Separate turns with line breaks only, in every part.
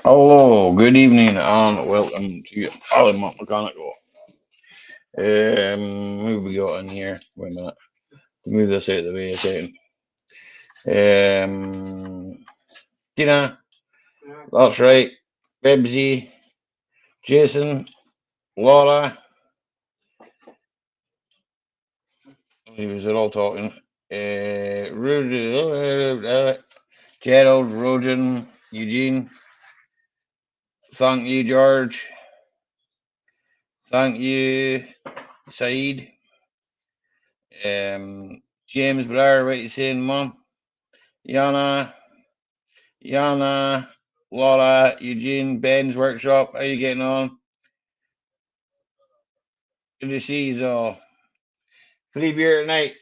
Hello, good evening, and welcome to Mack-Mechanical. Who we got in here? Wait a minute. Move this out of the way a second. Tina, that's right. Bebsy, Jason, Laura. He was all talking. Gerald, Rogan, Eugene. Thank you, George. Thank you, Saeed. James Blair, what you saying, Mum? Yana, Laura, Eugene, Ben's workshop. How you getting on? Good to see you all. Free beer tonight.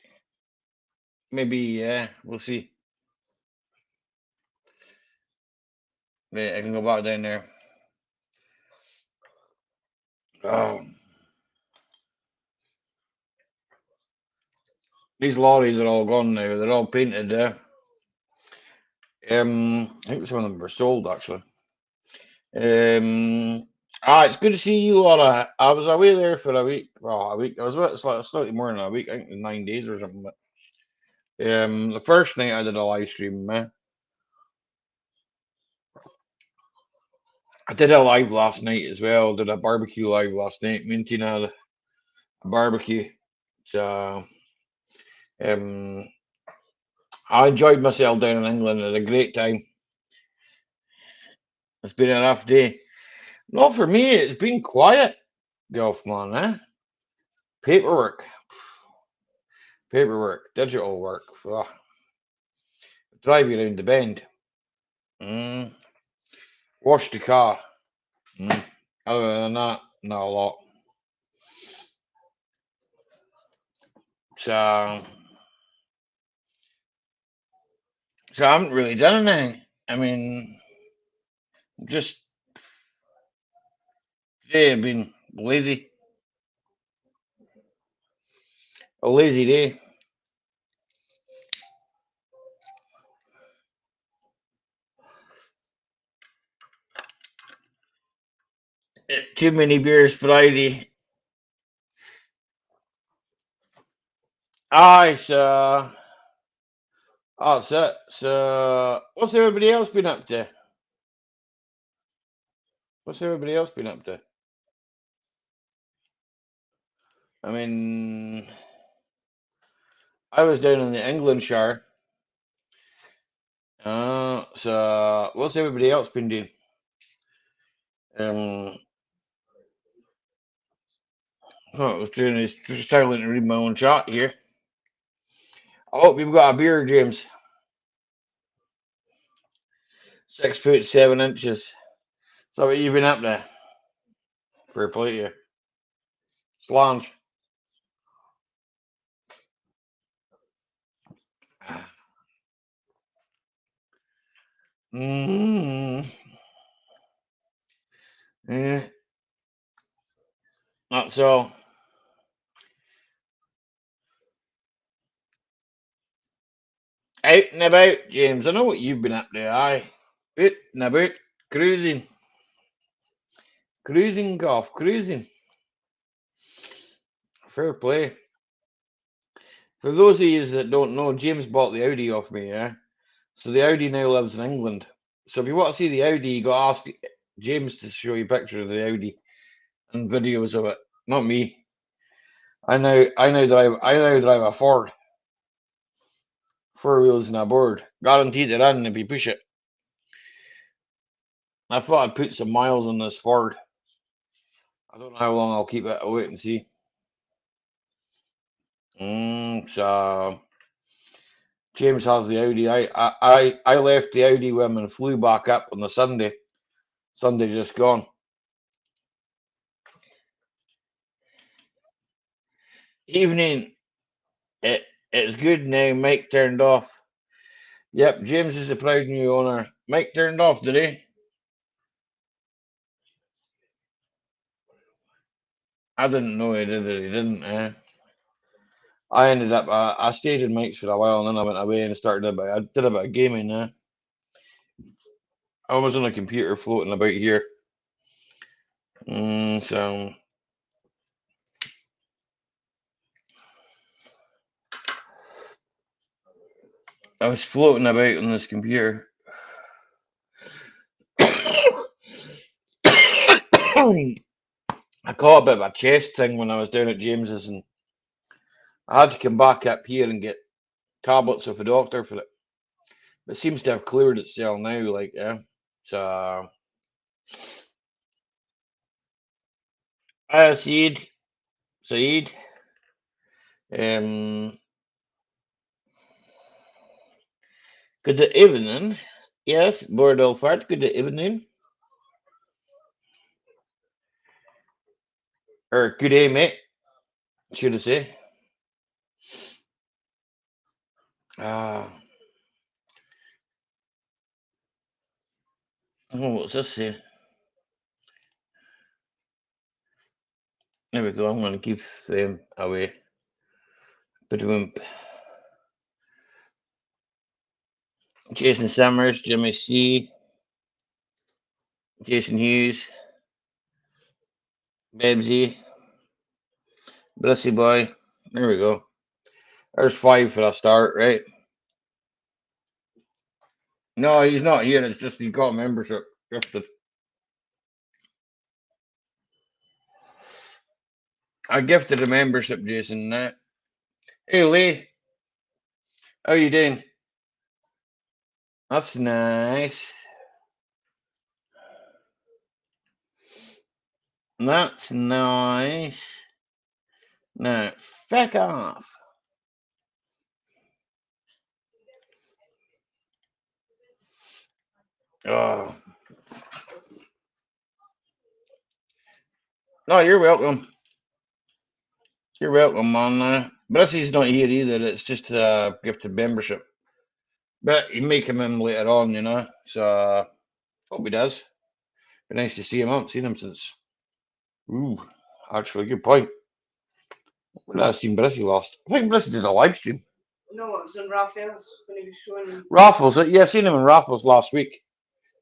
Maybe, yeah, we'll see. Wait, I can go back down there. Oh, these lorries are all gone now. They're all painted there. I think some of them were sold actually. It's good to see you, Laura. I was away there for a week. Well, a week. I was about slightly more than a week. I think 9 days or something. But, the first night I did a live stream, man. I did a live last night as well. Did a barbecue live last night. Me and Tina had a barbecue. So, um, I enjoyed myself down in England. Had a great time. It's been a rough day. Not for me. It's been quiet, golf man. Paperwork, digital work. Ugh. Drive you around the bend. Mm. Wash the car. Mm. Other than that, not a lot. So, so I haven't really done anything. I mean, just today I've been lazy. A lazy day. Too many beers Friday. Aye, so that's it. So what's everybody else been up to? What's everybody else been up to? I mean, I was down in the England Shire. So what's everybody else been doing? Um, what I was doing is just struggling to read my own chat here. Oh, we've got a beer, James. 6 foot 7 inches. So what you been up there? Fair play to you. Slange. Mm, yeah, that's all. Out and about, James. I know what you've been up to. Aye. Out and about. Cruising. Cruising, golf. Cruising. Fair play. For those of you that don't know, James bought the Audi off me, yeah? So the Audi now lives in England. So if you want to see the Audi, you got to ask James to show you pictures of the Audi and videos of it. Not me. I now drive a Ford. 4 wheels and a board. Guaranteed to run if you push it. I thought I'd put some miles on this Ford. I don't know how long I'll keep it. I'll wait and see. So James has the Audi. I left the Audi with him and flew back up on the Sunday. Sunday just gone. Evening. It's good now. Mike turned off. Yep, James is a proud new owner. Mike turned off, did he? I didn't know he did it. He didn't. I ended up. I stayed in Mike's for a while, and then I went away and started a bit. I did a bit of gaming. I was on a computer floating about here. So I was floating about on this computer. I caught a bit of a chest thing when I was down at James's, and I had to come back up here and get tablets of a doctor for it. It seems to have cleared itself now, like, yeah. So, Saeed, good evening. Yes, Bordeaux Fart, good evening. Or good day, mate, should I say. Oh, what's this saying? There we go. I'm going to keep them away. Between Jason Summers, Jimmy C, Jason Hughes, Babsy, Brissy Boy. There we go. There's 5 for a start, right? No, he's not here. It's just he got a membership gifted. I gifted a membership, Jason. Hey, Lee. How you doing? That's nice. That's nice. Now, feck off. Oh. No, you're welcome. You're welcome, man. Brissy's not here either. It's just a gifted membership. But he may come in later on, you know. So, hope he does. Be nice to see him. I haven't seen him since. Ooh, actually, good point. When I seen Brissy last? I think Brissy did a live stream.
No, it was in Raphael's when he was showing him.
Raffles, yeah, I seen him in Raffles last week.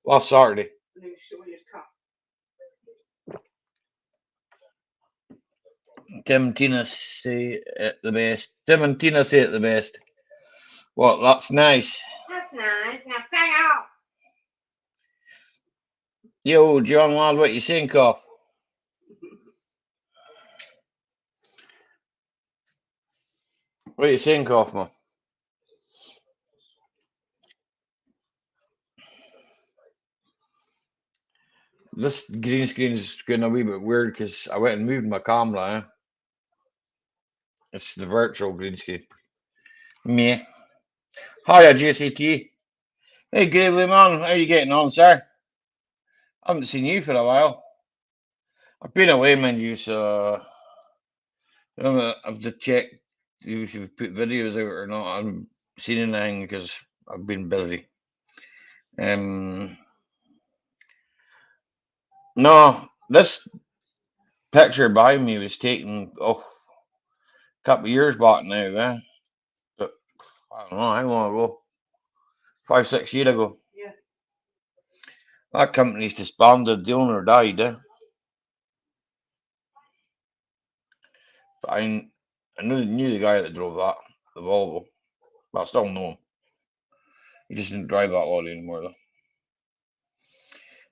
Last Saturday.
When he was showing his cup.
Tim and Tina say it the best. Tim and Tina say it the best. Well, that's nice.
That's nice. Now bang out.
Yo, John Lad, what you think of? What you think of, man? This green screen is getting a wee bit weird because I went and moved my camera. Eh? It's the virtual green screen. Me. Hiya, JCT. Hey, Gravely man, how you getting on, sir? I haven't seen you for a while. I've been away, mind you, so I have to check if you've put videos out or not. I haven't seen anything because I've been busy. No, this picture behind me was taken a couple of years back now, eh? But I don't know how long ago. 5, 6 years ago.
Yeah.
That company's disbanded. The owner died, eh? But I knew the guy that drove that, the Volvo. But I still know him. He just didn't drive that lorry anymore, though.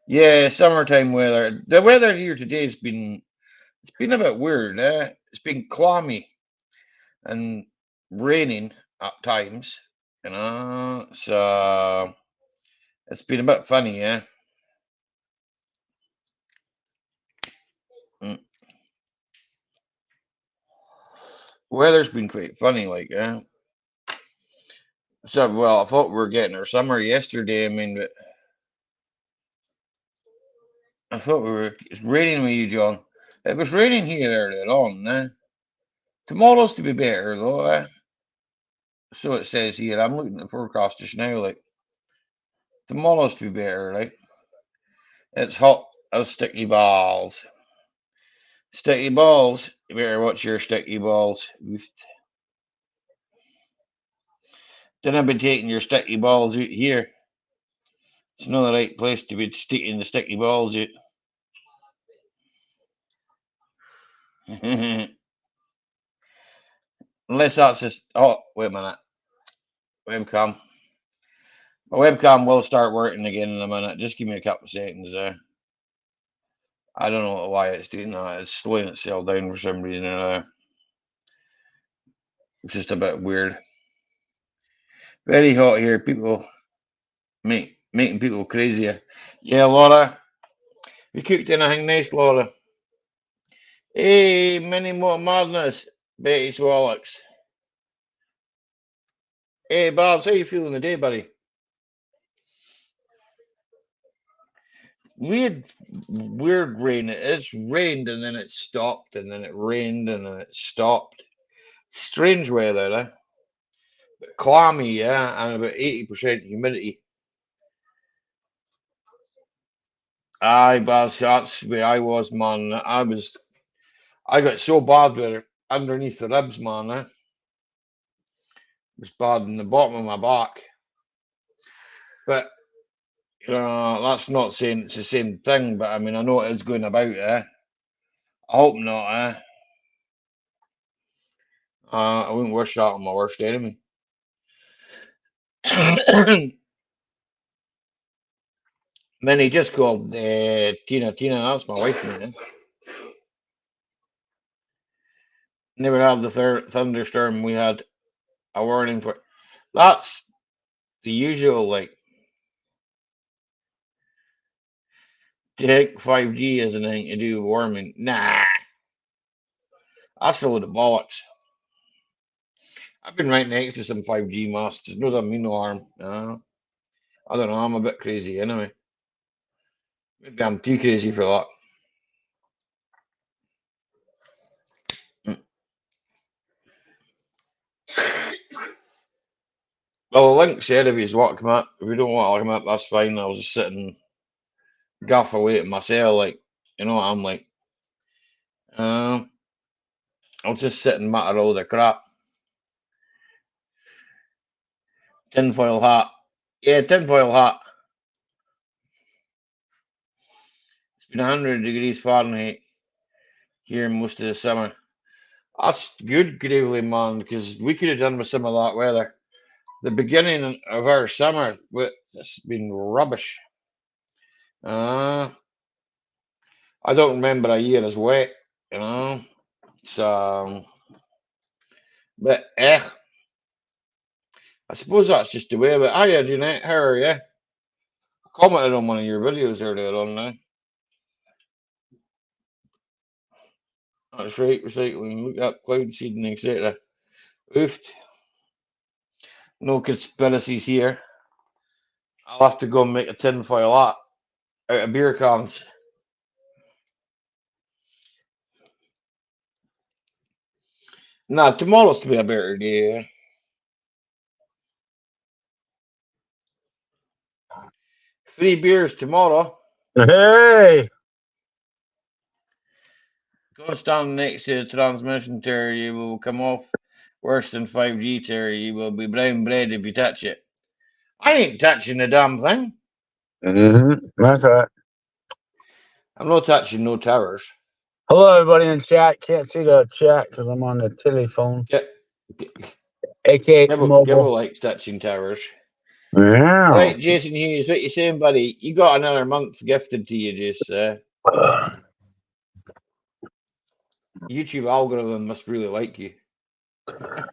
Yeah, summertime weather. The weather here today has been a bit weird, eh? It's been clammy and raining at times, you know. So it's been a bit funny, yeah. Weather's been quite funny, like, yeah. So, well, I thought we were getting our summer yesterday. I mean, but I thought it's raining with you, John. It was raining here earlier on, eh? Tomorrow's to be better, though, eh? So it says here. I'm looking at the forecast just now, like, tomorrow's to be better, right? It's hot as sticky balls. Sticky balls. You better watch your sticky balls. Then I've been taking your sticky balls out here. It's not the right place to be sticking the sticky balls yet. Unless that's just. Oh, wait a minute. Webcam. My webcam will start working again in a minute. Just give me a couple of seconds there. I don't know why it's doing that. It's slowing itself down for some reason or other. It's just a bit weird. Very hot here. People making people crazier. Yeah, Laura. We cooked anything nice, Laura? Hey, many more madness. Betty Swallocks. Hey, Bars, how you feeling today, buddy? Weird rain. It's rained and then it stopped, and then it rained and then it stopped. Strange weather, eh? But clammy, yeah, and about 80% humidity. Aye, Baz, that's where I was, man. I got so bad with it underneath the ribs, man. It was bad in the bottom of my back. But that's not saying it's the same thing. But I mean, I know it is going about, eh? I hope not, eh? I wouldn't wish that on my worst enemy. Then he just called Tina. Tina, that's my wife, man. Never had the thunderstorm. We had a warning for. That's the usual, like. Take 5G as anything to do with warming. Nah, that's a load of bollocks. I've been right next to some 5G masts. No, that mean no harm. I don't know. I'm a bit crazy anyway. Maybe I'm too crazy for that. Well, the link said if you want to come up, if you don't want to come up, that's fine. I'll just sit and gaff away to myself, like, you know what I'm like. I'll just sit and matter all the crap. Tinfoil hat. Yeah, tinfoil hat. It's been 100 degrees Fahrenheit here most of the summer. That's good, Gravely, man, because we could have done with some of that weather. The beginning of our summer, it's been rubbish. I don't remember a year as wet, you know. It's but I suppose that's just the way of it. Hiya, Jeanette, how are you? I commented on one of your videos earlier on now. That's right, recycling. Look up cloud seeding, etc. Oofed. No conspiracies here. I'll have to go and make a tinfoil hat out of beer cans. Nah, tomorrow's to be a better day. 3 beers tomorrow.
Hey!
Go stand next to the transmission tower, you will come off worse than 5G tower. You will be brown bread if you touch it. I ain't touching the damn thing.
That's right.
I'm not touching no towers.
Hello, everybody in chat. Can't see the chat because I'm on the telephone, aka
Gibble
mobile.
likes touching towers.
Yeah.
Right, Jason Hughes, what you saying, buddy? You got another month gifted to you, just YouTube algorithm must really like you.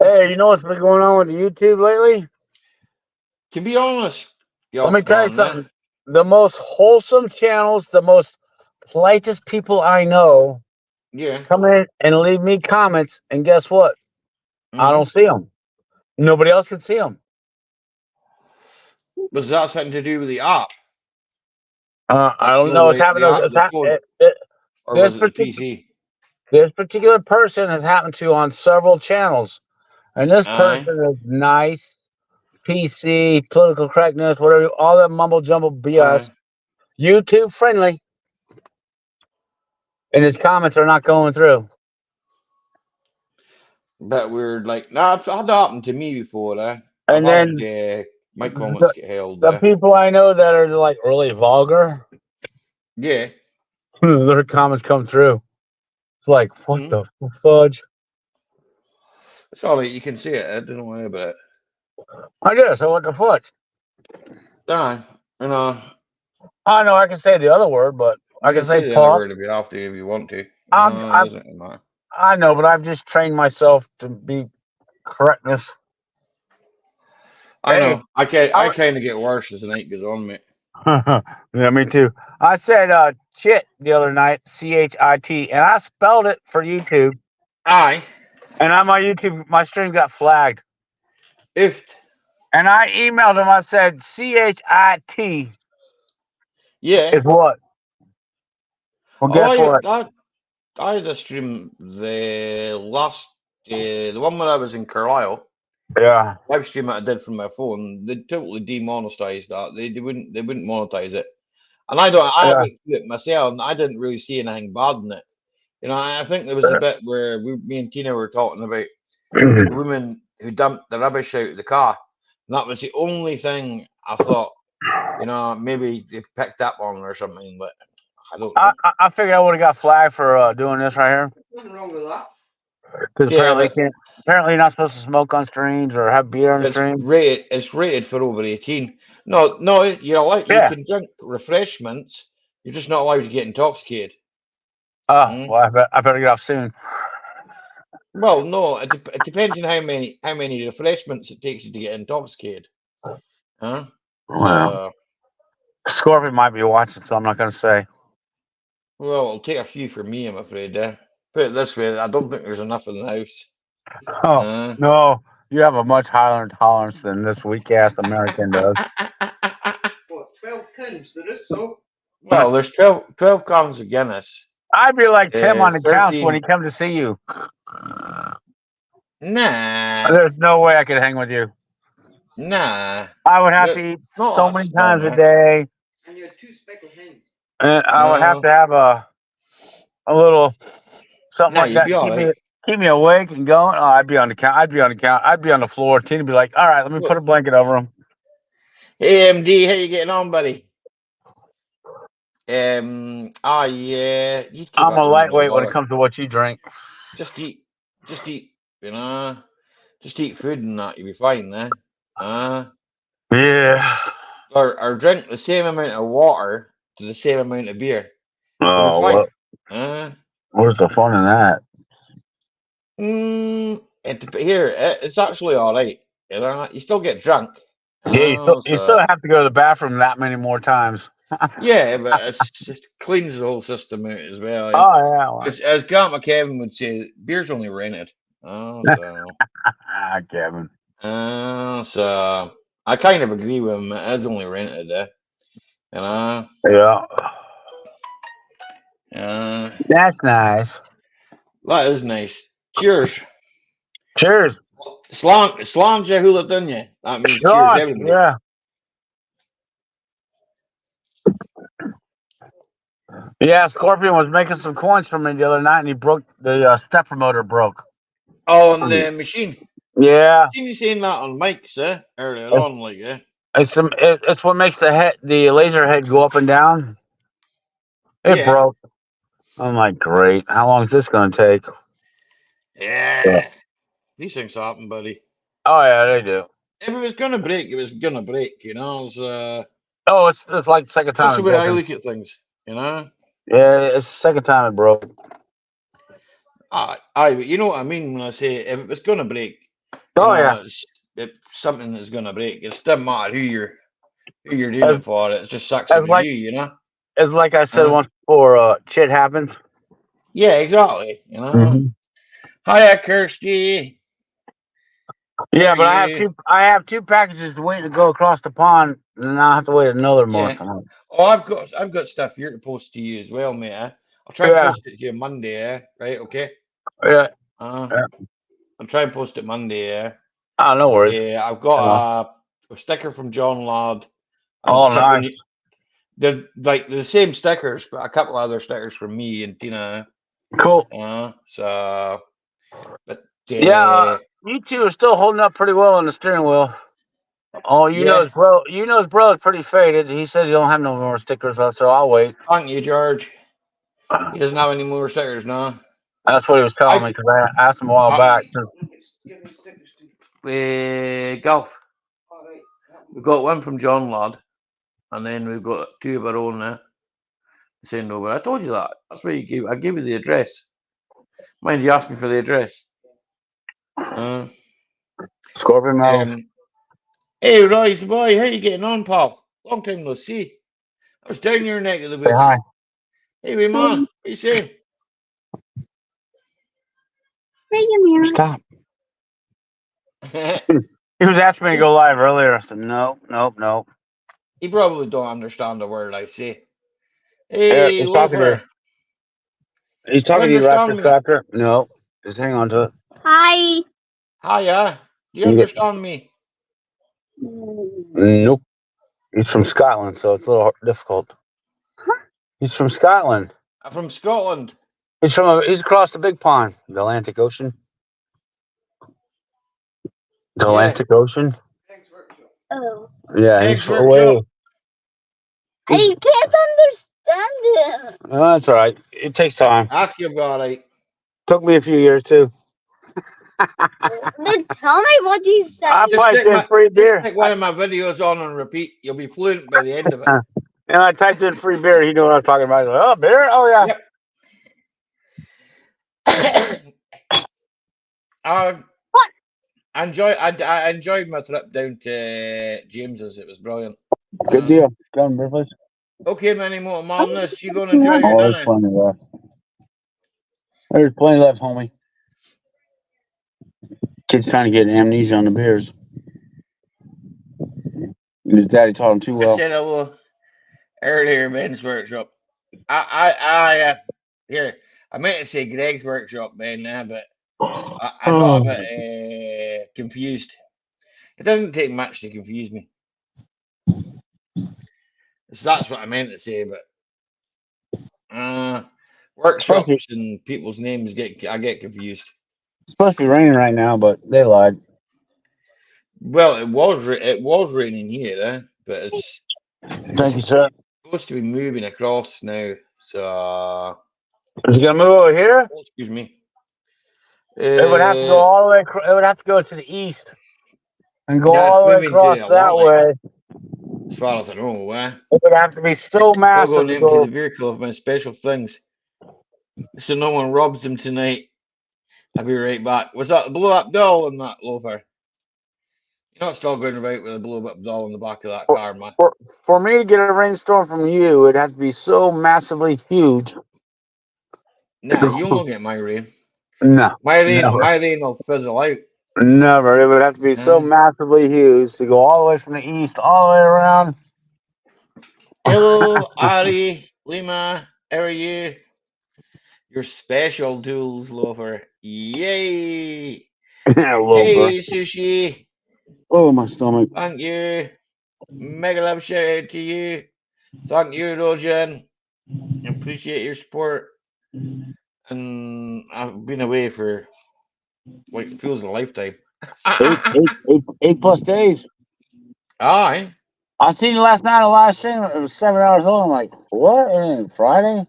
Hey, you know what's been going on with the YouTube lately?
To be honest,
Let me tell you something. The most wholesome channels, the most politest people I know,
Yeah.
come in and leave me comments, and guess what? I don't see them. Nobody else can see them.
Was that something to do with the app?
I don't know. It's happened.
The phone, or was it the PC?
This particular person has happened to on several channels, and this person is nice, PC, political correctness, whatever, all that mumble jumble BS, YouTube friendly, and his comments are not going through.
But weird, like, nah, it's had happened to me before,
And then
my comments get held.
The people I know that are like really vulgar,
Yeah.
their comments come through. It's like, what
Mhm.
the fudge?
It's all right. You can see it. Don't worry about it.
I guess. So what the fudge?
Nah, you know,
I know I can say the other word, but I
you
can
can
say
say the other
fuck.
word if you have to, if you want to.
I'm,
It
I'm,
doesn't matter.
I know, but I've just trained myself to be correctness.
I
Hey,
know. I
I,
kind of get worse as the night goes on, mate.
yeah, me too. I said chit the other night, CHIT, and I spelled it for YouTube.
Aye.
And on my YouTube, my stream got flagged.
If
And I emailed him. I said, CHIT
yeah.
is what? Well,
Oh,
guess what?
I had a stream the last the one when I was in Carlisle.
Yeah.
Live stream that I did from my phone. They totally demonetized that. They wouldn't monetize it. And I
Yeah.
went through it myself, and I didn't really see anything bad in it. You know, I think there was a bit where me and Tina were talking about the woman who dumped the rubbish out of the car. And that was the only thing I thought, you know, maybe they picked up on or something, but I don't know.
I figured I would have got flagged for doing this right here.
Nothing wrong with that.
Because
Yeah,
apparently,
but
apparently you're not supposed to smoke on streams or have beer on streams.
it's rated for over 18. No, you're allowed, you
Yeah.
can drink refreshments, you're just not allowed to get intoxicated.
Oh,
Mm.
well, I better get off soon.
Well, no, it depends on how many refreshments it takes you to get intoxicated. Huh?
Well,
So
Scorpion might be watching, so I'm not going to say.
well, it'll take a few for me, I'm afraid. Put it this way, I don't think there's enough in the house.
Oh,
Uh,
no. You have a much higher tolerance than this weak ass American does.
What, 12 tins there is, so.
well, there's 12 cans of Guinness.
I'd be like Tim on the couch when
13.
he comes to see you.
Nah,
There's no way I could hang with you.
nah.
I would have to
It's
eat
not
so
that
many
strong,
times a day,
And you had 2 speckled hens.
and I would have
No,
to have a little something
nah,
like
you'd
that
be
to
all right.
keep me awake and going. Oh, I'd be on the couch. I'd be on the couch. I'd be on the floor. Tina would be like, "All right, let me put a blanket over him."
Hey, MD, how you getting on, buddy? Yeah, you'd keep
I'm
up
a
with me, no
lightweight when it
bother.
comes to what you drink.
Just eat, just eat, you know, just eat food and that, you'll be fine, Uh,
Yeah.
or drink the same amount of water to the same amount of beer. You'll be
Oh,
fine.
where's the fun in that?
It's actually all right. You know, you still get drunk.
Yeah, you still
So
have to go to the bathroom that many more times.
yeah, but it's just cleans the whole system out as well. And
Oh yeah, well,
as Grant McKevin would say, beer's only rented. Oh, so
Kevin.
so I kind of agree with him. It is only rented, you know.
Yeah,
Uh,
that's nice.
that is nice. Cheers.
Cheers,
Slán hula dunya. That means cheers,
Sean.
everybody.
Yeah, yeah. Scorpion was making some coins for me the other night, and he broke the step promoter. Broke.
Oh, and the machine.
Yeah,
Seen you saying that on mics, earlier
it's
on, like,
it's what makes the laser head go up and down. It
yeah,
broke. I'm like, great. How long is this going to take? Yeah.
yeah. These things happen, buddy.
Oh yeah, they do.
If it was gonna break, it was gonna break. You know,
Oh, it's like the second
that's
time
the
it
way
broke.
I look at things. You know,
Yeah, it's the second time it broke.
but you know what I mean when I say if it was gonna break, you
Oh
know,
yeah.
it's something that's gonna break. It doesn't matter who you're doing
As,
it for. It just sucks
as
if it's
like
you. You know.
as like I said
Uh,
once before, shit happens.
yeah, exactly. You know.
Hmm.
Hiya, Kirsty. How
Yeah,
are
but
you?
I have two packages waiting to go across the pond, and I'll have to wait another
Yeah.
month.
Oh, I've got stuff here to post to you as well, mate. I'll try and
Yeah,
post it to you Monday. Right? Okay.
yeah,
Uh,
yeah.
I'll try and post it Monday.
Oh, no worries.
Yeah, I've
You know.
got a sticker from John Ladd and
Oh,
a couple.
nice.
They're like the same stickers, but a couple other stickers from me and Tina.
Cool.
So, but
Yeah, you two are still holding up pretty well on the steering wheel. Oh, you know
Yeah.
his bro. You know his brother's pretty faded. He said he don't have no more stickers left, so I'll wait.
Thank you, George. He doesn't have any more stickers now.
That's what he was telling me because I asked him a while back.
Give me stickers to.
Golf.
All right.
We've got one from John Ladd, and then we've got two of our own now. Send over. I told you that. That's where you gave. I gave you the address. Mind you asked me for the address.
Scorpion Metals.
Hey, Royce boy, how you getting on, pal? Long time no see. I was down your neck of the
Say
woods.
hi.
Hey, wee man, what you saying?
Stop. He was asking me to go live earlier. I said nope.
He probably don't understand a word I say. Hey,
He's talking to you.
loafer.
He's
You
talking to you,
understand
Raptor
me?
Scraptor. No, just hang on to it.
Hi.
Hiya. Do you
You get-
understand me?
Nope. He's from Scotland, so it's a little difficult.
Huh?
He's from Scotland.
I'm from Scotland.
He's across the big pond, the Atlantic Ocean. The
Yeah.
Atlantic Ocean.
Thanks, workshop.
Oh.
Yeah,
Thanks,
he's
workshop.
away.
I can't understand it.
Oh, that's all right. It takes time.
You'll be all right.
Took me a few years too.
Then tell me what you said.
I
Just
probably did free beer.
stick one of my videos on repeat. You'll be fluent by the end of it.
And I typed in free beer. He knew what I was talking about. Like, oh, beer? Oh, yeah.
Yep.
What?
I enjoyed my trip down to James's. It was brilliant.
Good deal. Come, beer, please.
Okay, Manny Motor Madness, you gonna enjoy your
Oh, there's
dinner?
plenty left. There's plenty left, homie. Kid's trying to get amnesia on the beers. His daddy taught him too
I
well.
said hello earlier, Ben's workshop. Here. I meant to say Greg's workshop, Ben, but I got a bit confused. It doesn't take much to confuse me. So that's what I meant to say, but workshops and people's names I get confused.
It's supposed to be raining right now, but they lied.
Well, it was raining here, but it's
Thank you, sir.
supposed to be moving across now. So
Is it gonna move over here?
oh, excuse me.
It would have to go all the way. It would have to go to the east and go
Yeah, it's
all the way
moving to
across
the
that
Atlantic.
way.
As far as I know,
It would have to be so
I'll
massive
go
to
and empty
go.
the vehicle of my special things, so no one robs them tonight. I'll be right back. Was that the blow up doll in that loafer? You're not still going about with a blow up doll in the back of that car, man.
For me to get a rainstorm from you, it'd have to be so massively huge.
Nah, you'll not get my rain.
No,
My rain
never.
will fizzle out.
Never. It would have to be so massively huge to go all the way from the east, all the way around.
Hello, Ari, Lima, how are you? Your special tools, loafer. Yay!
Loafer.
Hey, Sushi.
Oh, my stomach.
Thank you. Mega love shout out to you. Thank you, Rojan. Appreciate your support. And I've been away for like feels a lifetime.
8+ days.
Aye.
I seen you last night on live stream. It was 7 hours old. I'm like, what? Friday?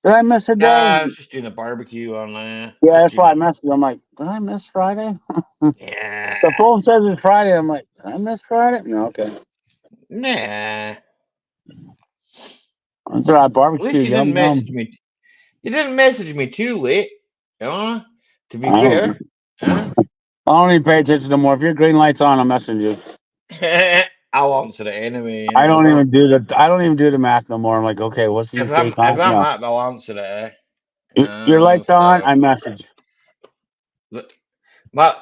Did I miss a day?
I was just doing a barbecue on
Yeah, that's why I messaged you. I'm like, did I miss Friday?
Yeah.
The phone says it's Friday. I'm like, did I miss Friday? No, okay.
Nah.
That's all right. Barbecue.
At least you didn't message me. You didn't message me too late. To be fair.
I don't even pay attention no more. If your green light's on, I'll message you.
I'll answer it anyway.
I don't even do the math no more. I'm like, okay, what's the UK time?
If I'm up, I'll answer it.
Your light's on, I message.
My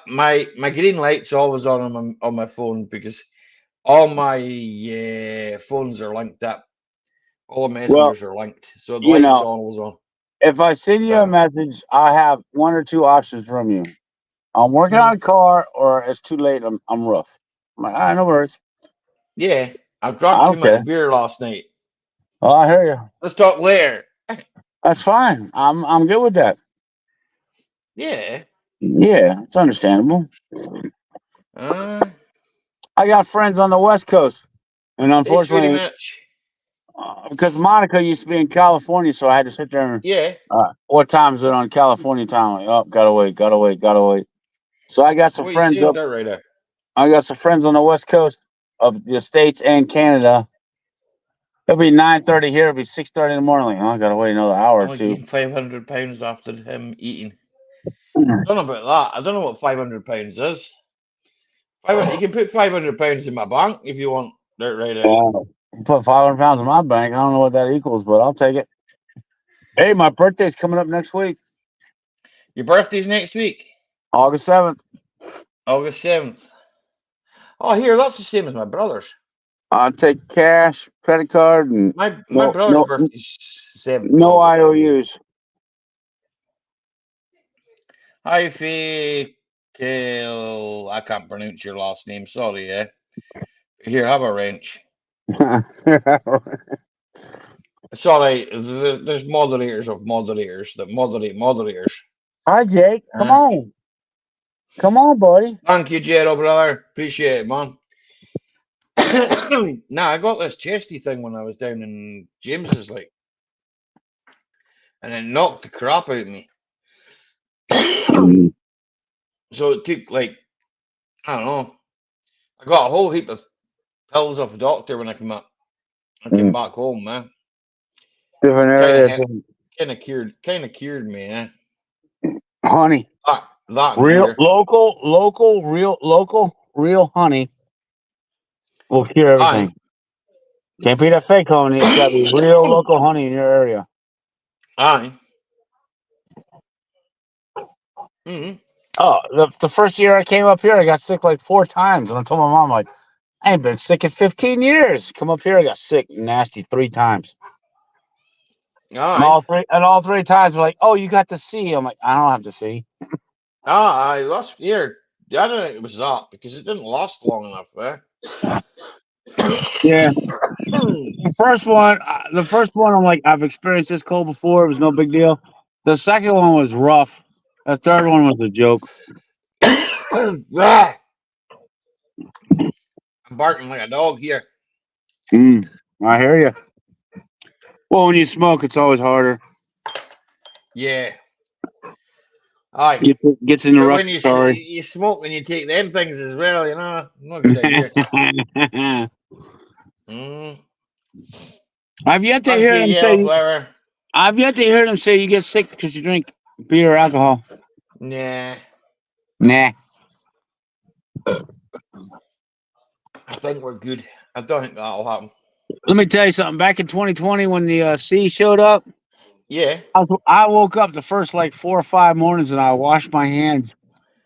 green light's always on my phone because all my phones are linked up. All the messengers are linked, so the light's always on.
If I send you a message, I have one or two options from you. I'm working on a car, or it's too late. I'm rough. I'm like, all right, no worries.
Yeah, I drank too much beer last night.
Oh, I hear you.
Let's talk later.
That's fine. I'm good with that.
Yeah.
Yeah, it's understandable. I got friends on the West Coast, and
Thanks very
unfortunately,
much.
because Monica used to be in California, so I had to sit there and
Yeah.
what time is it on California time? Like, oh, gotta wait. So I got some
What are you
friends
saying
up.
there right there?
I got some friends on the West Coast of the States and Canada. It'll be 9:30 here. It'll be 6:30 in the morning. Like, oh, I gotta wait another hour or
Only
two.
gained 500 pounds after him eating. I don't know about that. I don't know what 500 pounds is. 500, you can put 500 pounds in my bank if you want. Dirt right there.
Put 500 pounds in my bank. I don't know what that equals, but I'll take it. Hey, my birthday's coming up next week,
Your birthday's next week,
August 7th.
August 7th. Oh, here, that's the same as my brother's.
I'll take cash, credit card, and
My brother's birthday's 7th of
no
August.
IOUs.
Hi, Fatal. I can't pronounce your last name. Sorry, yeah. Here, have a wrench. It's all right. There's moderators of moderators that moderate moderators.
Hi, Jake. Come on. Come on, buddy.
Thank you, Jero, brother. Appreciate it, man. Nah, I got this chesty thing when I was down in James's, like, and it knocked the crap out of me. So it took, like, I don't know. I got a whole heap of pills off the doctor when I came up. I came back home, man.
Different areas.
Kind of cured me, eh?
Honey.
That
Real,
beer.
real honey will cure everything. Can't be that fake honey. It's got to be real local honey in your area.
Aye. Mm-hmm.
Oh, the first year I came up here, I got sick like 4 times. And I told my mom, like, I ain't been sick in 15 years. Come up here, I got sick nasty 3 times.
Aye.
And all 3 times they're like, oh, you got to see. I'm like, I don't have to see.
Aye, last year. I don't think it was that because it didn't last long enough, eh?
Yeah. The first one, I'm like, I've experienced this cold before. It was no big deal. The second one was rough. The third one was a joke.
I'm barking like a dog here.
I hear you. Well, when you smoke, it's always harder.
Yeah. Aye.
Gets in the
But when
respiratory.
you smoke and you take them things as well, you know, not a good idea.
I've yet to
Thank
hear
you,
them
yellow
say.
flower.
I've yet to hear them say you get sick because you drink beer or alcohol.
Nah.
Nah.
I think we're good. I don't think that'll happen.
Let me tell you something. Back in 2020, when the sea showed up,
Yeah.
I woke up the first like 4 or 5 mornings and I washed my hands.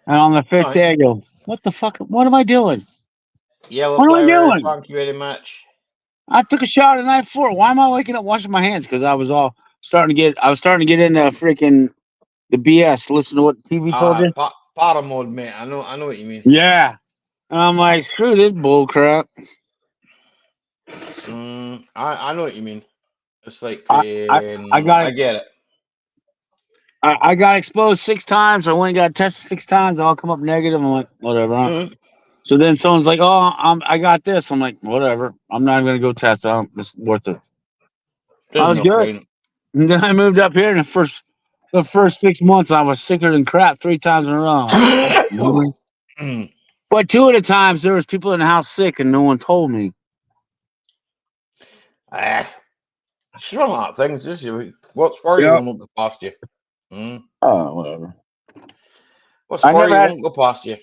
And on the 5th day, I go, what the fuck? What am I doing?
Yellow
What am I
flower,
doing?
thank you very much.
I took a shower the night before. Why am I waking up washing my hands? Because I was starting to get into freaking the BS. Listen to what TV told you.
Para mode, mate. I know what you mean.
Yeah. And I'm like, screw this bull crap.
I know what you mean. It's like
I
get it.
I got exposed 6 times. I went and got tested 6 times. They all come up negative. I'm like, whatever. So then someone's like, oh, I got this. I'm like, whatever. I'm not even going to go test. It's worth it. I was good.
Point.
And then I moved up here, and the first 6 months, I was sicker than crap 3 times in a row. But 2 of the times, there was people in the house sick, and no one told me.
It's one of that things, is you? What's for you won't go past you.
Oh, whatever.
What's for you won't go past you.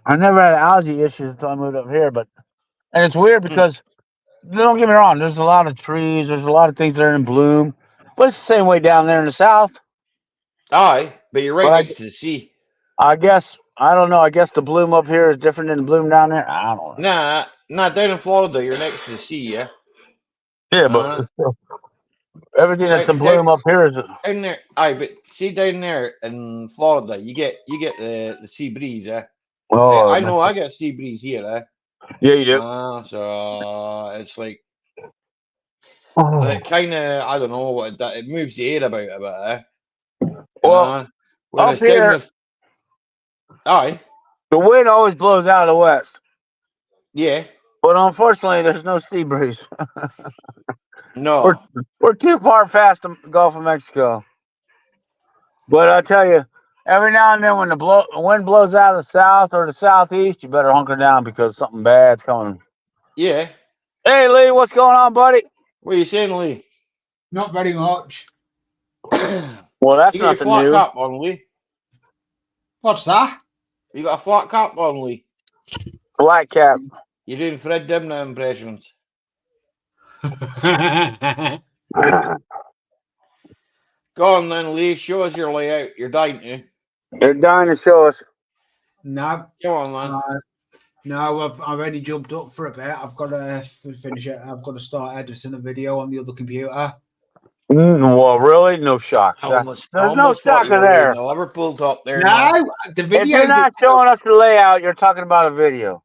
I never had allergy issues until I moved up here, and it's weird because don't get me wrong, there's a lot of trees, there's a lot of things that are in bloom, but it's the same way down there in the south.
Aye, but you're right next to the sea.
I guess I don't know. I guess the bloom up here is different than the bloom down there. I don't
know. Nah, down in Florida, you're next to the sea, yeah.
Yeah, but everything that's in bloom up here is
down there. Aye, but see down there in Florida, you get the sea breeze, eh?
Oh,
I know I get sea breeze here, eh?
Yeah, you do.
So it's like it kind of, I don't know what it moves the air about a bit, eh?
Well,
up here, aye,
the wind always blows out of the west.
Yeah.
But unfortunately, there's no sea breeze.
No.
We're too far past the Gulf of Mexico. But I tell you, every now and then when the wind blows out of the south or the southeast, you better hunker down because something bad's coming.
Yeah.
Hey, Lee, what's going on, buddy?
What are you saying, Lee?
Not very much.
Well, that's
You got your
nothing
flat
new.
cap on, Lee?
What's that?
You got a flat cap on, Lee?
Flat cap.
You're doing Fred Dimna impressions. Go on then, Lee. Show us your layout. You're dying to.
They're dying to show us.
No.
Come on, man.
No, I've already jumped up for a bit. I've got to finish it. I've got to start editing a video on the other computer.
Well, really? No shock.
There's
no shocker there.
The Liverpool top there.
No, the video.
If you're not showing us the layout, you're talking about a video.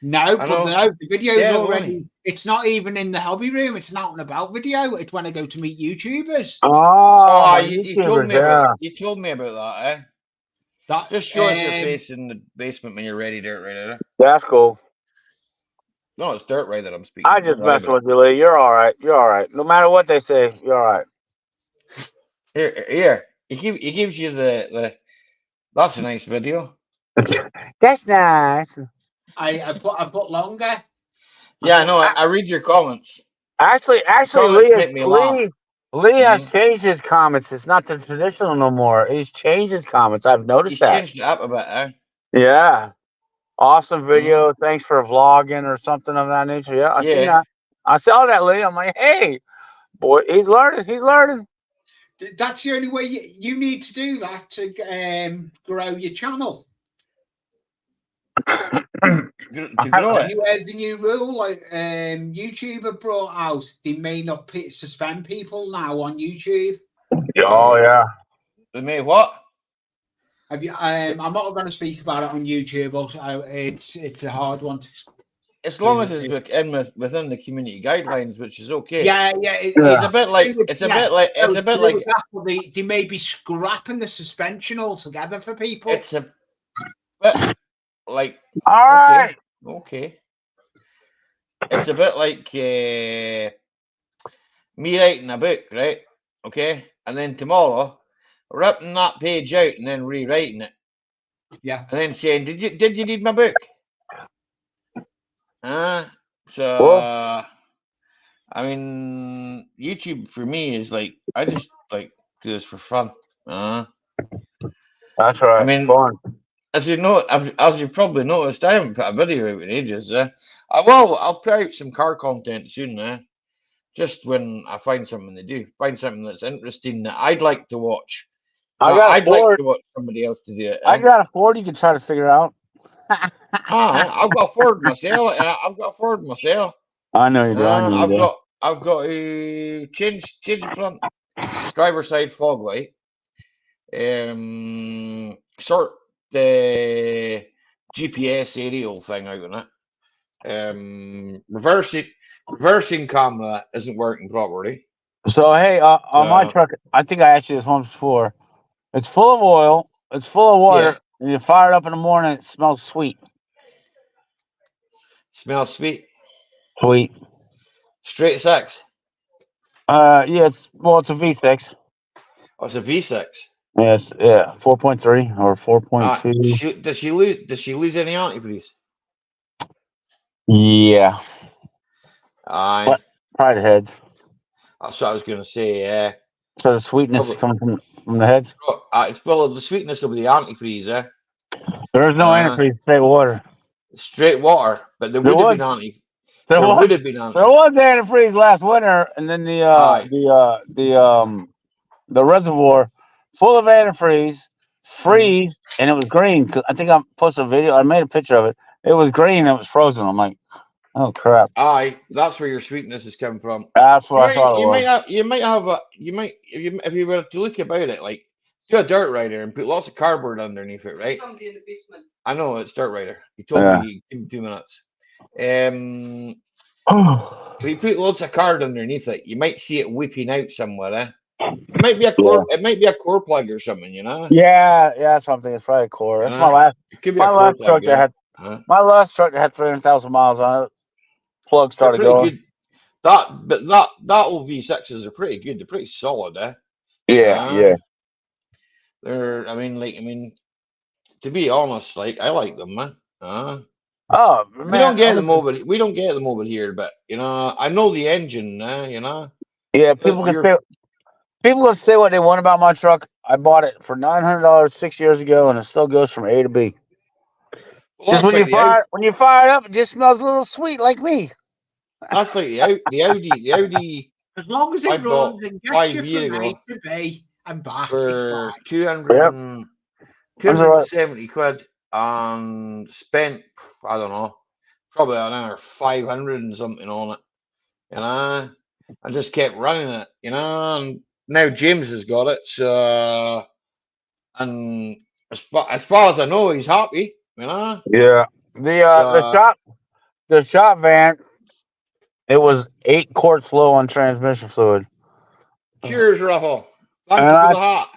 No, but no, the video's already.
Funny.
It's not even in the hobby room. It's an out and about video. It's when I go to meet YouTubers.
Oh,
you told me about. You told me about that, eh? Just show us your face in the basement when you're ready, Dirt Rider.
That's cool.
No, it's Dirt Rider I'm speaking.
I just mess with you, Lee. You're all right. You're all right. No matter what they say, you're all right.
Here. He gives you the. That's a nice video.
That's nice.
I put longer.
Yeah, I know. I read your comments.
Actually, Lee has changed his comments. It's not the traditional no more. He's changed his comments. I've noticed that.
He's changed it up a bit, eh?
Yeah. Awesome video. Thanks for vlogging or something of that nature. Yeah, I see that. I saw that, Lee. I'm like, hey, boy, he's learning. He's learning.
That's the only way you need to do that to grow your channel.
to grow it.
You heard the new rule, like YouTuber brought out, they may not suspend people now on YouTube.
Oh yeah.
They may what?
Have you? I'm not going to speak about it on YouTube. Also, it's a hard one to.
As long as it's within the community guidelines, which is okay.
Yeah.
It's a bit like
they may be scrapping the suspension altogether for people.
It's a bit like
all right.
Okay. It's a bit like me writing a book, right? Okay, and then tomorrow ripping that page out and then rewriting it.
Yeah.
And then saying, did you need my book? I mean, YouTube for me is like I just like do this for fun.
That's right.
I mean,
fun.
as you've probably noticed, I haven't put a video out in ages. I'll put out some car content soon. Just when I find something to do, find something that's interesting that I'd like to watch. I'd like to watch somebody else to do it.
I got a Ford you can try to figure out.
I've got a Ford myself.
I know you do.
I've got to change the front driver side fog light. Sort the GPS aerial thing out on it. Reversing camera isn't working properly.
So hey, on my truck, I think I asked you this once before. It's full of oil. It's full of water.
Yeah.
And you fire it up in the morning. It smells sweet.
Smells sweet.
Sweet.
Straight six.
Yeah. It's a V6.
Oh, it's a V6.
Yeah. It's 4.3 or 4.2.
Does she lose any antifreeze?
Yeah.
Aye.
Probably the heads.
That's what I was going to say. Yeah.
So the sweetness is coming from the heads.
It's full of the sweetness of the antifreeze.
There's no antifreeze. Straight water.
Straight water, but there would have been antifreeze. There
was antifreeze last winter, and then the reservoir full of antifreeze, freeze, and it was green. I think I posted a video. I made a picture of it. It was green. And it was frozen. I'm like, oh crap!
Aye, that's where your sweetness is coming from.
That's what I thought it was.
If you were to look about it, like do a Dirt Rider and put lots of cardboard underneath it, right?
Somebody in the basement.
I know it's Dirt Rider. He told me give him 2 minutes. If you put loads of card underneath it, you might see it whipping out somewhere. It might be a core. It might be a core plug or something, you know.
Yeah, that's something. It's probably a core. That's my last.
It could be a core plug.
My last truck had 300,000 miles on it. Plug
They're
started
pretty
going.
good. That old V6s are pretty good. They're pretty solid, eh?
Yeah.
I mean, to be honest, like I like them, man.
Oh man,
We don't get them over. We don't get them over here, but I know the engine,
Yeah,
But
people can say what they want about my truck. I bought it for $900 6 years ago, and it still goes from A to B.
well,
Just when you fire it up, it just smells a little sweet like me.
that's like the Audi.
As long as
I
it
bought
runs and gets
5
you
years
from A
ago
to B and back, it's
for
fine.
270 quid and spent, I don't know, probably another 500 and something on it. I just kept running it, and now James has got it. So, and as far as I know, he's happy,
Yeah. The shop van, it was 8 quarts low on transmission fluid.
Cheers, Ruffle. Thank
And
you for the hat.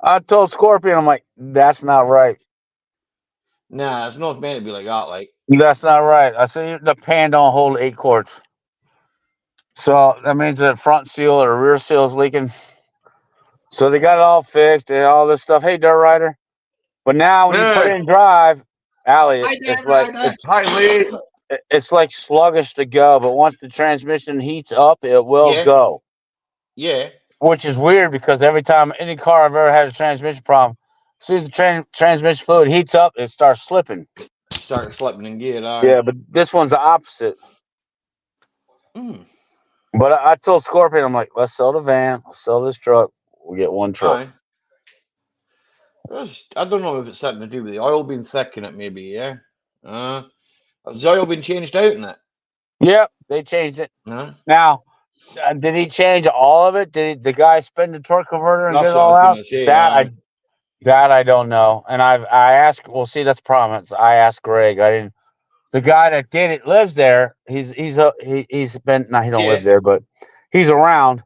I told Scorpion, I'm like, that's not right.
Nah, it's not meant to be like that. Like,
That's not right. I said the pan don't hold 8 quarts. So that means the front seal or rear seal is leaking. So they got it all fixed and all this stuff. Hey, Dirt Rider. But now when you put it in drive, Allie, it's like sluggish to go. But once the transmission heats up, it will go.
Yeah.
Which is weird because every time any car I've ever had a transmission problem, as soon as the transmission fluid heats up, it starts slipping.
Start slipping in gear.
Yeah, but this one's the opposite.
Mm.
But I told Scorpion, I'm like, let's sell the van, let's sell this truck, we'll get one truck.
I don't know if it's something to do with the oil being thick in it, maybe, yeah. Has the oil been changed out in it?
Yep, they changed it. Now, did he change all of it? Did the guy spin the torque converter and get it all out? That I don't know. And I asked. Well, see, that's the problem. I asked Greg. I didn't. The guy that did it lives there. He's been. No, he don't live there, but he's around.